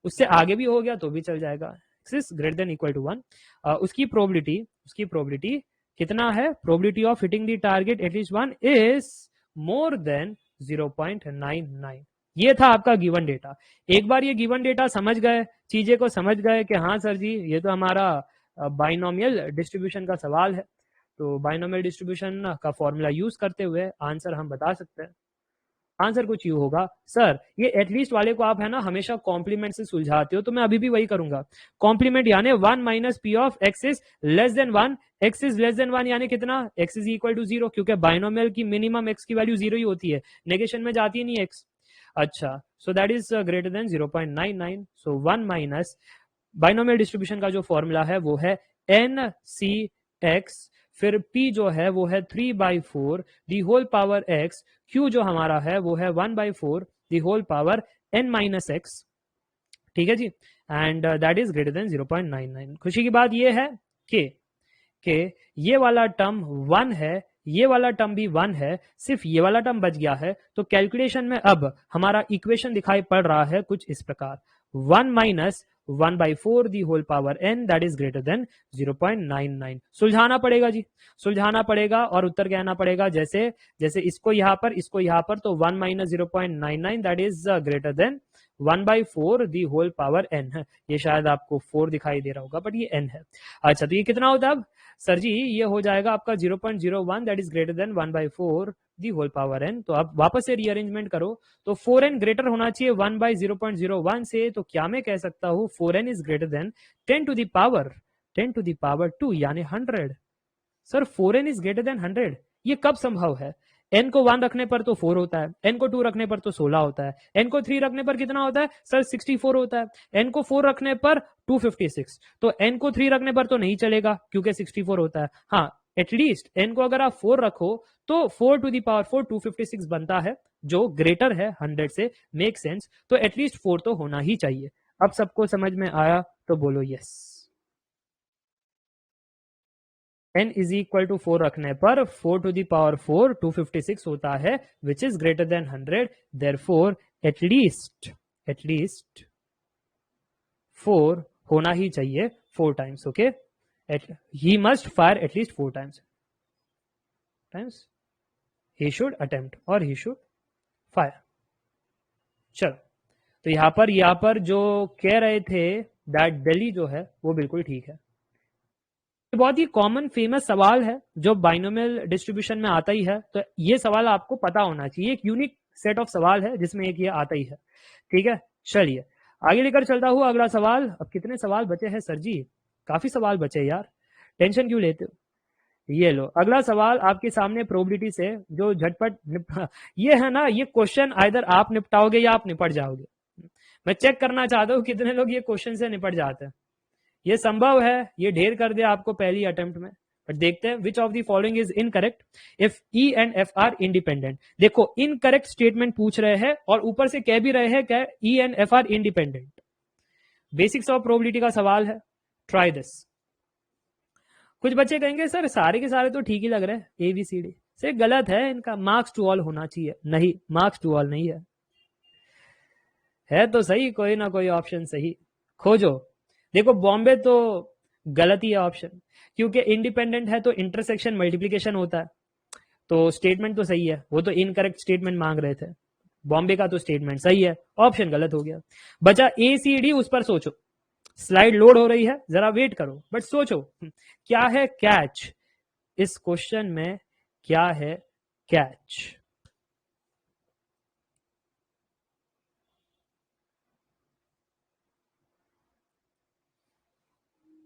उससे आगे भी हो गया तो भी चल जाएगा, x is greater than equal to 1. उसकी प्रोबेबिलिटी कितना है, probability of hitting the target at least 1 is more than 0.99. ये था आपका गिवन डेटा। एक बार ये गिवन डेटा समझ गए, चीजें को समझ गए कि हाँ सर जी ये तो हमारा बाइनोमियल डिस्ट्रीब्यूशन का सवाल है, तो बाइनोमियल डिस्ट्रीब्यूशन का फॉर्मूला यूज करते हुए आंसर हम बता सकते हैं। आंसर कुछ यू होगा, सर ये एटलीस्ट वाले को आप है ना हमेशा कॉम्प्लीमेंट से सुलझाते हो, तो मैं अभी भी वही करूंगा। कॉम्प्लीमेंट यानी 1 minus P of x is less than 1, x is less than 1 यानी कितना, एक्स इज इक्वल टू 0, क्योंकि बाइनोमियल की मिनिमम एक्स की वैल्यू 0 ही होती है, नेगेशन में जाती नहीं एक्स। अच्छा, so that is greater than 0.99, so 1 minus binomial distribution का जो फॉर्मूला है वो है एन सी एक्स, फिर P जो है वो है 3/4 the whole power x, Q जो हमारा है वो है 1/4 the whole power n minus X, ठीक है जी, and that is greater than 0.99। खुशी की बात ये है कि ये वाला टर्म 1 है, ये वाला टर्म भी 1 है, सिर्फ ये वाला टर्म बच गया है, तो कैलकुलेशन में अब हमारा इक्वेशन दिखाई पड़ रहा है कुछ इस प्रकार, 1 minus 1/4 the whole power n that is greater than 0.99। सुलझाना पड़ेगा जी, सुलझाना पड़ेगा और उत्तर कहना पड़ेगा, जैसे जैसे इसको यहां पर, इसको यहां पर, तो 1 minus 0.99 that is greater than 1/4 the whole power n है। ये शायद आपको 4 दिखाई दे रहा होगा बट ये n है। अच्छा तो ये कितना होता है अब, सर जी ये हो जाएगा आपका 0.01 that is greater than 1/4 the whole power n। तो आप वापस से रीअरेंजमेंट करो, तो 4n ग्रेटर होना चाहिए 1/0.01 से, तो क्या मैं कह सकता हूं 4n is greater than 10 to the power 2 यानी 100। Sir 4n is greater then 100, ये कब संभव है, n को 1 रखने पर तो 4 होता है, n को 2 रखने पर तो 16 होता है, n को 3 रखने पर कितना होता है सर 64 होता है, n को 4 रखने पर 256, तो n को 3 रखने पर तो नहीं चलेगा क्योंकि 64 होता है। हाँ एटलीस्ट n को अगर आप 4 रखो तो 4 टू दी पावर 4 256 बनता है, जो ग्रेटर है 100 से, मेक सेंस, तो एटलीस्ट 4 तो होना ही चाहिए। अब सबको समझ में आया तो बोलो yes. n is equal to 4 रखने पर 4 टू दी पावर 4 256 होता है which is greater then 100, therefore at least 4 होना ही चाहिए 4 times, okay, he must fire at least 4 times he should attempt और he should fire। चलो तो यहां पर जो कह रहे थे दैट दिल्ली जो है वो बिल्कुल ठीक है। बहुत ही कॉमन फेमस सवाल है जो बाइनोमियल डिस्ट्रीब्यूशन में आता ही है, तो ये सवाल आपको पता होना चाहिए, एक यूनिक सेट ऑफ सवाल है जिसमें एक ये आता ही है, ठीक है। चलिए आगे लेकर चलता हूं अगला सवाल। अब कितने सवाल बचे हैं सर जी, काफी सवाल बचे यार, टेंशन क्यों लेते हो। ये लो अगला सवाल आपके सामने प्रोबेबिलिटी से जो झटपट ये है ना, ये क्वेश्चन आइदर आप निपटाओगे या आप निपट जाओगे। मैं चेक करना चाहता हूं कितने लोग ये क्वेश्चन से निपट जाते हैं। ये संभव है ये ढेर कर दे आपको पहली अटेम्प्ट में, बट देखते हैं विच of the following is incorrect if E and F R independent. देखो इनकरेक्ट स्टेटमेंट पूछ रहे हैं और ऊपर से कह भी रहे हैं क्या E and F R independent. Basics of probability का सवाल है, ट्राई दिस। कुछ बच्चे कहेंगे सर सारे के सारे तो ठीक ही लग रहे हैं ABCD से, गलत है इनका, मार्क्स टू ऑल होना चाहिए, नहीं मार्क्स टू ऑल नहीं है तो सही कोई ना कोई ऑप्शन सही खोजो। देखो बॉम्बे तो गलत ही है ऑप्शन, क्योंकि इंडिपेंडेंट है तो इंटरसेक्शन मल्टीप्लीकेशन होता है, तो स्टेटमेंट तो सही है, वो तो इनकरेक्ट स्टेटमेंट मांग रहे थे, बॉम्बे का तो स्टेटमेंट सही है, ऑप्शन गलत हो गया। बचा ACD, उस पर सोचो, स्लाइड लोड हो रही है जरा वेट करो बट सोचो क्या है कैच, इस क्वेश्चन में क्या है कैच?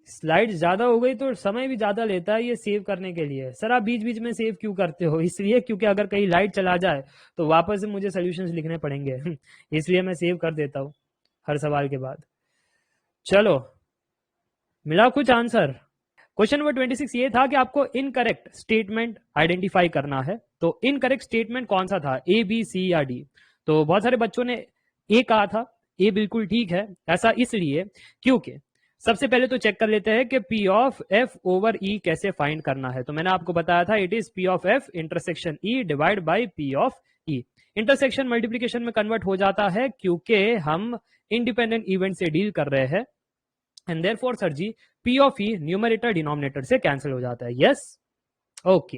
स्लाइड ज्यादा हो गई तो समय भी ज्यादा लेता है ये सेव करने के लिए। सर आप बीच बीच में सेव क्यों करते हो? इसलिए क्योंकि अगर कहीं लाइट चला जाए तो वापस से मुझे सॉल्यूशंस लिखने पड़ेंगे इसलिए मैं सेव कर देता हूँ हर सवाल के बाद। चलो मिला कुछ आंसर? क्वेश्चन नंबर 26 ये था कि आपको इनकरेक्ट स्टेटमेंट आइडेंटिफाई करना है। तो इनकरेक्ट स्टेटमेंट कौन सा था, ए बी सी या डी? तो बहुत सारे बच्चों ने ए कहा था। ए बिल्कुल ठीक है। ऐसा इसलिए क्योंकि सबसे पहले तो चेक कर लेते हैं कि पी ऑफ एफ ओवर ई कैसे फाइंड करना है। तो मैंने आपको बताया था it is P of F intersection E divide by P of E. Intersection multiplication में कन्वर्ट हो जाता है क्योंकि हम इंडिपेंडेंट इवेंट से डील कर रहे हैं and therefore sir ji P of E numerator denominator से कैंसिल हो जाता है। Yes okay.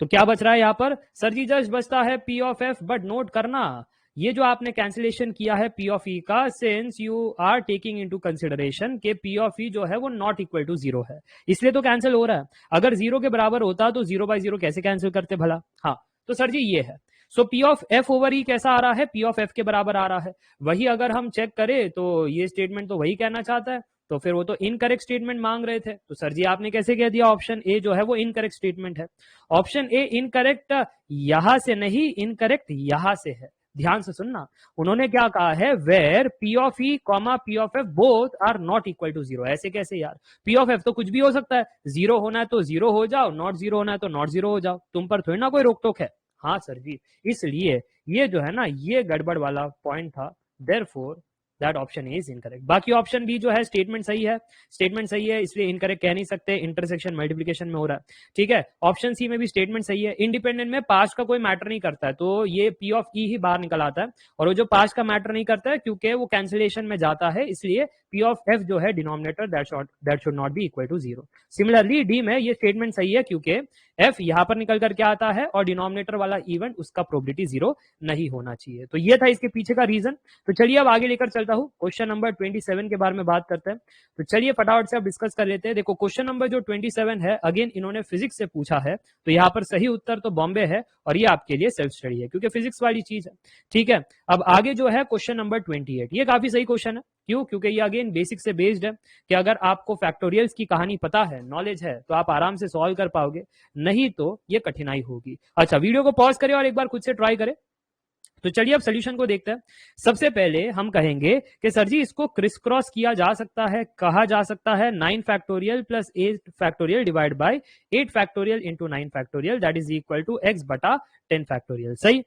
तो क्या बच रहा है यहाँ पर? सर जी जस्ट बचता है P of F. But note करना ये जो आपने कैंसिलेशन किया है पी ऑफ ई का, since you are taking into consideration के पी ऑफ ई जो है वो नॉट इक्वल टू जीरो है, इसलिए तो कैंसिल हो रहा है। अगर जीरो के बराबर होता तो जीरो बाय जीरो कैसे कैंसिल करते भला? हाँ तो सर जी ये है। सो पी ऑफ एफ ओवर ई कैसा आ रहा है? पी ऑफ एफ के बराबर आ रहा है। वही अगर हम चेक करें तो ये स्टेटमेंट तो वही कहना चाहता है, तो फिर वो तो इनकरेक्ट स्टेटमेंट मांग रहे थे। तो सर जी आपने कैसे कह दिया ऑप्शन ए जो है वो इनकरेक्ट स्टेटमेंट है? ऑप्शन ए इनकरेक्ट यहां से नहीं, इनकरेक्ट यहां से है। ध्यान से सुनना, उन्होंने क्या कहा है, where P of E comma P of F both are not equal to zero. ऐसे कैसे यार? पी ऑफ एफ तो कुछ भी हो सकता है, जीरो होना है तो जीरो हो जाओ, नॉट जीरो होना है तो नॉट जीरो हो जाओ, तुम पर थोड़ी ना कोई रोक टोक है। हाँ सर जी, इसलिए ये जो है ना ये गड़बड़ वाला पॉइंट था, therefore that option is incorrect. बाकी ऑप्शन बी जो है स्टेटमेंट सही है, स्टेटमेंट सही है इसलिए इनकरेक्ट कह नहीं सकते, इंटरसेक्शन मल्टीप्लिकेशन में हो रहा है। ठीक है, ऑप्शन सी में भी स्टेटमेंट सही है। इंडिपेंडेंट में पास्ट का कोई मैटर नहीं करता है तो ये पी ऑफ ई ही बाहर निकल आता है, और वो जो पास्ट का मैटर नहीं करता है क्योंकि वो कैंसिलेशन में जाता है, इसलिए पी ऑफ एफ जो है denominator that should not be equal to zero. Similarly D में ये स्टेटमेंट सही है क्योंकि एफ यहां पर निकल करके आता है और डिनोमिनेटर वाला इवेंट उसका प्रोबेबिलिटी जीरो नहीं होना चाहिए। तो ये था इसके पीछे का रीजन। तो चलिए अब आगे लेकर चलता हूं, क्वेश्चन नंबर 27 के बारे में बात करते हैं। तो चलिए फटाफट से अब डिस्कस कर लेते हैं। देखो क्वेश्चन नंबर जो 27 है अगेन इन्होंने फिजिक्स से पूछा है, तो यहाँ पर सही उत्तर तो बॉम्बे है और ये आपके लिए सेल्फ स्टडी है क्योंकि फिजिक्स वाली चीज है। ठीक है, अब आगे जो है क्वेश्चन नंबर 28, ये काफी सही क्वेश्चन है। क्यों? क्योंकि ये अगेन बेसिक से बेस्ड है कि अगर आपको फैक्टोरियल्स की कहानी पता है, नॉलेज है, तो आप आराम से सॉल्व कर पाओगे, नहीं तो ये कठिनाई होगी। अच्छा वीडियो को पॉज करें और एक बार खुद से ट्राई करें। तो चलिए अब सोल्यूशन को देखते हैं। सबसे पहले हम कहेंगे कि सर जी इसको क्रिस क्रॉस किया जा सकता है, कहा जा सकता है 9 factorial plus 8 factorial divide by 8 factorial into 9 factorial that is equal to x बटा 10 फैक्टोरियल। सही।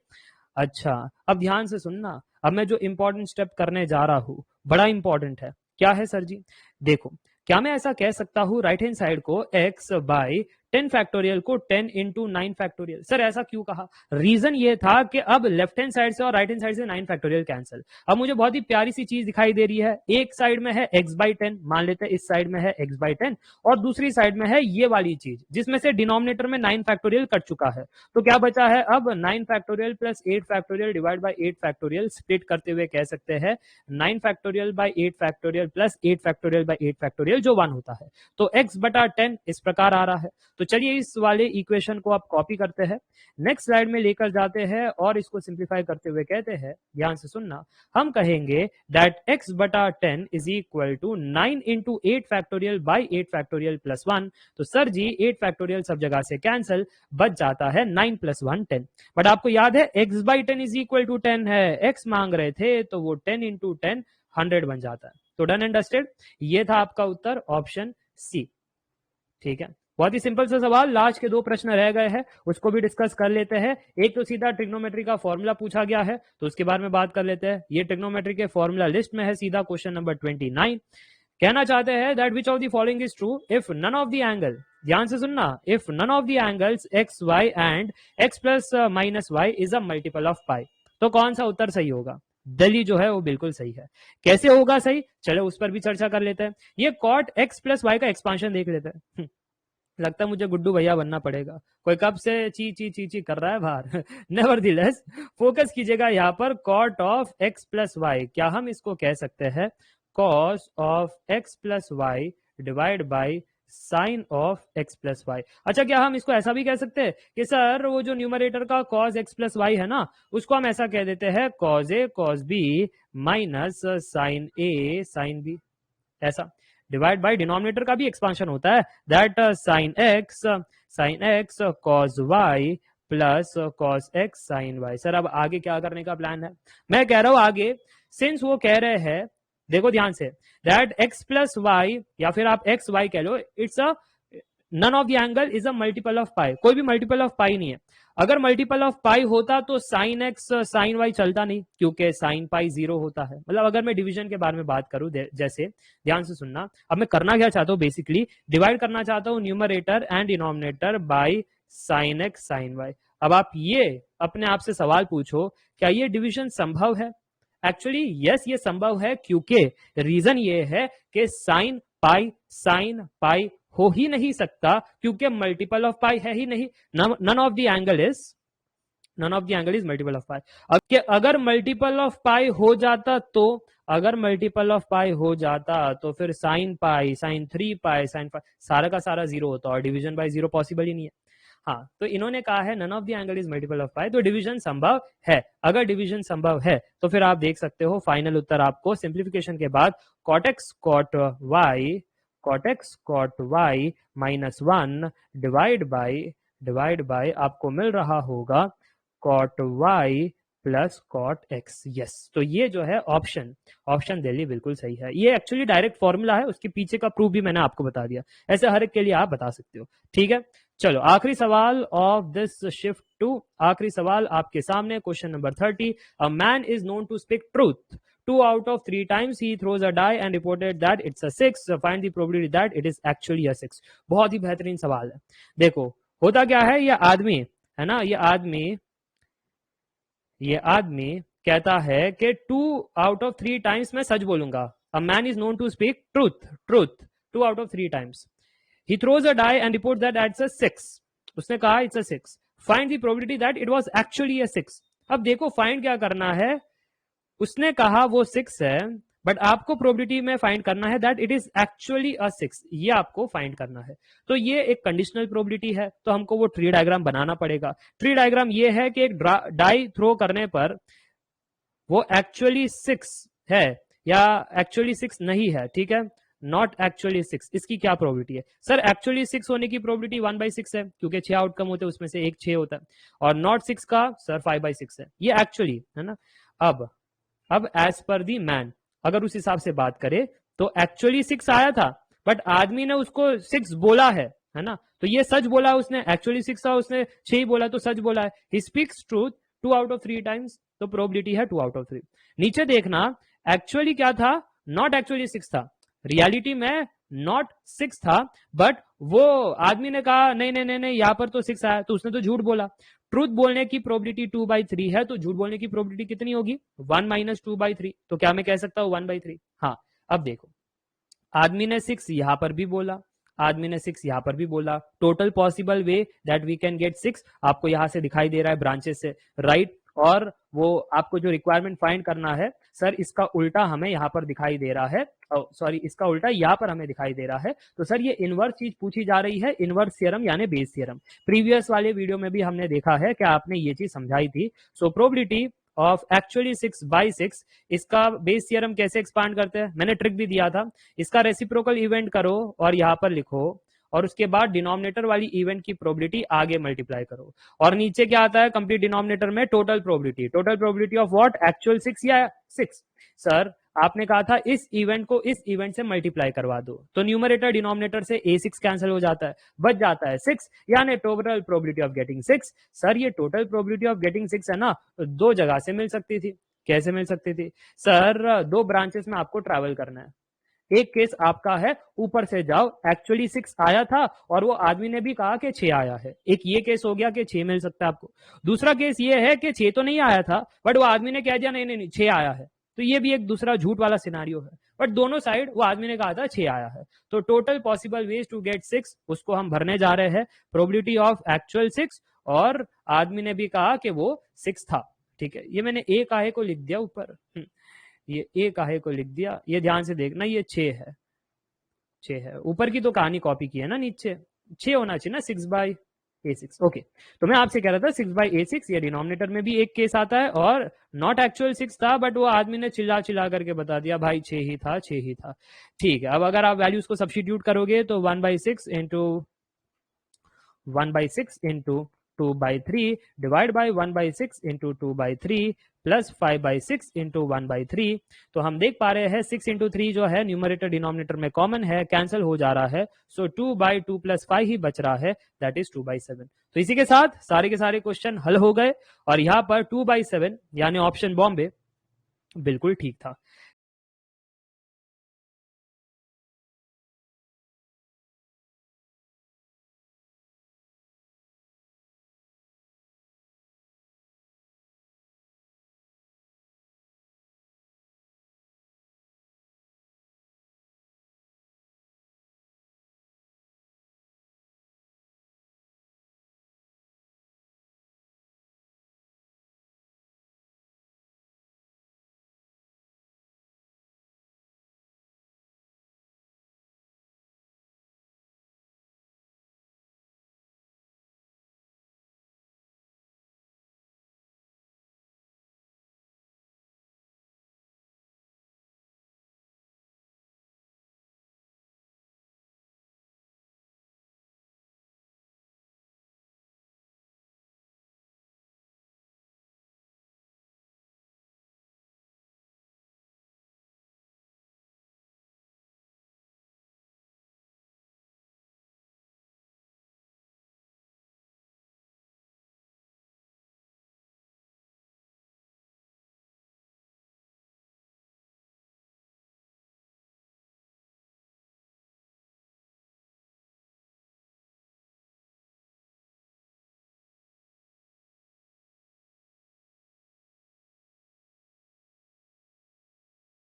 अच्छा अब ध्यान से सुनना, अब मैं जो इंपॉर्टेंट स्टेप करने जा रहा हूं बड़ा इंपॉर्टेंट है। क्या है सर जी? देखो क्या मैं ऐसा कह सकता हूं राइट हैंड साइड को x बाई 10 फैक्टोरियल को 10 इंटू 9 फैक्टोरियल? सर ऐसा क्यों कहा? रीजन ये था कि अब लेफ्ट हैंड साइड से और राइट हैंड साइड से 9 फैक्टोरियल कैंसिल। अब मुझे बहुत ही प्यारी सी चीज दिखाई दे रही है, एक साइड में है x बाई 10, मान लेते हैं इस साइड में है x बाई 10, और दूसरी साइड में है ये वाली चीज जिसमें से डिनोमिनेटर में 9 फैक्टोरियल कट चुका है। तो क्या बचा है अब 9 factorial plus 8 factorial divide by 8 factorial. Split करते हुए कह सकते हैं 9 factorial by 8 factorial plus 8 factorial by 8 factorial जो 1 होता है। तो x बटा 10 इस प्रकार आ रहा है। तो चलिए इस वाले इक्वेशन को आप कॉपी करते हैं, नेक्स्ट स्लाइड में लेकर जाते हैं और इसको सिंप्लीफाई करते हुए कहते हैं, ध्यान से सुनना, हम कहेंगे दैट x बटा 10 is equal to 9 into 8 factorial by 8 factorial plus 1। तो सर जी 8 फैक्टोरियल सब जगह से कैंसिल, बच जाता है 9 प्लस 1 10। बट आपको याद है x by 10 is equal to 10 है, x मांग रहे थे तो वो 10 इंटू 10 100 बन जाता है। तो डन अंडरस्टैंड, ये था आपका उत्तर ऑप्शन सी। ठीक है, बहुत ही सिंपल सा सवाल। लास्ट के 2 प्रश्न रह गए हैं, उसको भी डिस्कस कर लेते हैं। एक तो सीधा ट्रिग्नोमेट्री का फॉर्मूला पूछा गया है तो उसके बारे में बात कर लेते हैं। ये ट्रिग्नोमेट्री के फॉर्मूला लिस्ट में है, सीधा क्वेश्चन नंबर 29। कहना चाहते हैं that which of the following is true if none of the angle, ध्यान से सुनना, if none of the angles X Y and X plus minus Y is a multiple of pi. तो कौन सा उत्तर सही होगा? दली जो है वो बिल्कुल सही है। कैसे होगा सही, चलो उस पर भी चर्चा कर लेते हैं। ये कॉट एक्स प्लस वाई का एक्सपांशन देख लेते हैं। लगता है मुझे गुड्डू भैया बनना पड़ेगा, कोई कब से ची ची ची ची कर रहा है बाहर। नेवरदिलेस फोकस कीजिएगा यहाँ पर, cot of X plus Y, क्या हम इसको कह सकते हैं cos of X plus Y divide by sine of X plus Y. अच्छा, क्या हम इसको ऐसा भी कह सकते हैं कि सर वो जो न्यूमरेटर का कॉस एक्स प्लस वाई है ना, उसको हम ऐसा कह देते हैं cos A cos B minus sine A sine B, ऐसा। डिवाइड बाय डिनोमिनेटर का भी एक्सपांशन होता है, that sine X cos Y plus cos X sine Y. Sir अब आगे क्या करने का प्लान है? मैं कह रहा हूं आगे, सिंस वो कह रहे हैं, देखो ध्यान से, दैट एक्स प्लस वाई या फिर आप एक्स वाई कह लो, it's a none of the angle is a multiple of pi. कोई भी मल्टीपल ऑफ पाई नहीं है। अगर मल्टीपल ऑफ पाई होता तो साइन एक्स साइन वाई चलता नहीं, क्योंकि साइन पाई 0 होता है। मतलब अगर मैं डिवीजन के बारे में बात करूं, जैसे ध्यान से सुनना, अब मैं करना क्या चाहता हूं, बेसिकली डिवाइड करना चाहता हूं numerator and denominator by sine X sine Y. अब आप ये अपने आप से सवाल पूछो, क्या ये डिवीजन संभव है? एक्चुअली यस, ये संभव है, क्योंकि रीजन ये है कि साइन पाई हो ही नहीं सकता, क्योंकि मल्टीपल ऑफ पाई है ही नहीं। None of the angle is multiple of pi. अगर मल्टीपल ऑफ पाई हो जाता तो, अगर मल्टीपल ऑफ पाई हो जाता तो फिर sine pi sine 3 pi sine pi सारा का सारा 0 होता, और डिवीजन बाय 0 पॉसिबल ही नहीं है। हाँ, तो इन्होंने कहा है none of the angle is multiple of pi, तो डिवीजन संभव है। अगर डिवीजन संभव है तो फिर आप देख सकते हो फाइनल उत्तर आपको सिंप्लीफिकेशन के बाद cot x cot y minus 1 divide by आपको मिल रहा होगा cot y plus cot x। Yes, तो ये जो है ऑप्शन दिल्ली बिल्कुल सही है। ये एक्चुअली डायरेक्ट फॉर्मूला है, उसके पीछे का प्रूफ भी मैंने आपको बता दिया। ऐसे हर एक के लिए आप बता सकते हो, ठीक है। चलो आखिरी सवाल ऑफ दिस शिफ्ट 2, आखिरी सवाल आपके सामने, question number 30। A man is known to speak truth 2 out of 3 times he throws a die and reported that it's a 6. Find the probability that it is actually a 6। बहुत ही बेहतरीन सवाल है। देखो होता क्या है, ये आदमी है ना, ये आदमी कहता है कि 2 out of 3 times मैं सच बोलूंगा। A man is known to speak truth 2 out of 3 times। He throws a die and reports that it's a 6। उसने कहा it's a 6। Find the probability that it was actually a 6। अब देखो find क्या करना है, उसने कहा वो 6 है, बट आपको प्रोबेबिलिटी में फाइंड करना है दैट इट इज एक्चुअली अ 6, ये आपको फाइंड करना है। तो ये एक कंडीशनल प्रोबेबिलिटी है, तो हमको वो ट्री डायग्राम बनाना पड़ेगा। ट्री डायग्राम ये है कि एक डाई थ्रो करने पर वो एक्चुअली 6 है या एक्चुअली 6 नहीं है, ठीक है, नॉट एक्चुअली 6, इसकी क्या प्रोबेबिलिटी है? सर एक्चुअली 6 होने की प्रोबेबिलिटी 1/6 है, क्योंकि 6 आउटकम होते हैं उसमें से एक 6 होता है, और नॉट 6 का सर 5/6 है, ये एक्चुअली है ना। अब एज पर दी मैन अगर उस हिसाब से बात करें तो एक्चुअली 6 आया था, बट आदमी ने उसको 6 बोला है ना, तो ये सच बोला उसने, एक्चुअली 6 था, उसने 6 ही बोला तो सच बोला है। He speaks truth 2 out of 3 times, तो प्रोबेबिलिटी है 2 out of 3। नीचे देखना, एक्चुअली क्या था, नॉट एक्चुअली 6 था, रियलिटी में नॉट 6 था, बट वो आदमी ने कहा नहीं नहीं नहीं नहीं यहाँ पर तो 6 आया, तो उसने तो झूठ बोला। ट्रूथ बोलने की प्रोबेबिलिटी 2/3 है, तो झूठ बोलने की प्रोबेबिलिटी कितनी होगी, 1 - 2/3। तो क्या मैं कह सकता हूं 1/3? हाँ, अब देखो आदमी ने 6 यहां पर भी बोला, आदमी ने 6 यहां पर भी बोला, total possible way that we can get 6 आपको यहां से दिखाई दे रहा है ब्रांचेस से, राइट। और वो आपको जो रिक्वायरमेंट फाइंड करना है, सर इसका उल्टा हमें यहां पर दिखाई दे रहा है, सॉरी इसका उल्टा यहां पर हमें दिखाई दे रहा है। तो सर ये इनवर्स चीज पूछी जा रही है, इनवर्स थ्योरम यानी बेस थ्योरम। प्रीवियस वाले वीडियो में भी हमने देखा है कि आपने ये चीज समझाई थी। सो प्रोबेबिलिटी ऑफ एक्चुअली 6/6, इसका बेस थ्योरम कैसे एक्सपांड करते हैं, मैंने ट्रिक भी दिया था। इसका रेसिप्रोकल इवेंट करो और यहां पर लिखो, और उसके बाद डिनोमिनेटर वाली इवेंट की प्रोबेबिलिटी आगे मल्टीप्लाई करो, और नीचे क्या आता है कंप्लीट डिनोमिनेटर में total probability of what, actual 6 या 6। सर आपने कहा था इस इवेंट को इस इवेंट से मल्टीप्लाई करवा दो, तो न्यूमरेटर डिनोमिनेटर से a6 कैंसिल हो जाता है, बच जाता है 6, यानी total probability of getting 6। Sir ये टोटल प्रोबेबिलिटी ऑफ गेटिंग 6 है ना, तो 2 जगह से मिल सकती थी। कैसे मिल सकती थी? सर 2 ब्रांचेस में आपको ट्रैवल करना है। एक केस आपका है ऊपर से जाओ, एक्चुअली 6 आया था और वो आदमी ने भी कहा कि 6 आया है, एक ये केस हो गया कि 6 मिल सकता है आपको। दूसरा केस ये है कि 6 तो नहीं आया था, बट वो आदमी ने कह दिया नहीं नहीं नहीं 6 आया है, तो ये भी एक दूसरा झूठ वाला सिनारियो है। बट दोनों साइड वो आदमी ने कहा था 6 आया है, तो total possible ways to get 6 उसको हम भरने जा रहे हैं, प्रोबेबिलिटी ऑफ एक्चुअल 6, और आदमी ने भी कहा कि वो 6 था। ठीक है, ये मैंने एक आहे को लिख दिया ऊपर, ये एक आहे को लिख दिया, ये ध्यान से देखना, ये 6 है, 6 है। ऊपर की तो कहानी कॉपी की है ना, नीचे 6 होना चाहिए ना, 6/A6। ओके, तो मैं आपसे कह रहा था 6/A6, ये डिनोमिनेटर में भी एक केस आता है, और नॉट एक्चुअल 6 था, बट वो आदमी ने चिल्ला चिल्ला करके बता दिया भाई 6 ही था, 6 ही था। ठीक है, अब अगर आप वैल्यूज को सब्स्टिट्यूट करोगे तो 1/6 into 1/6 into 2/3 divide by 1/6 into 2/3 plus 5/6 into 1/3। तो हम देख पा रहे हैं 6 इंटू 3 जो है न्यूमरेटर डिनोमिनेटर में कॉमन है, कैंसिल हो जा रहा है, सो 2/2 प्लस 5 ही बच रहा है, दैट इज 2/7। तो इसी के साथ सारे के सारे क्वेश्चन हल हो गए, और यहाँ पर 2/7 यानी ऑप्शन बॉम्बे बिल्कुल ठीक था।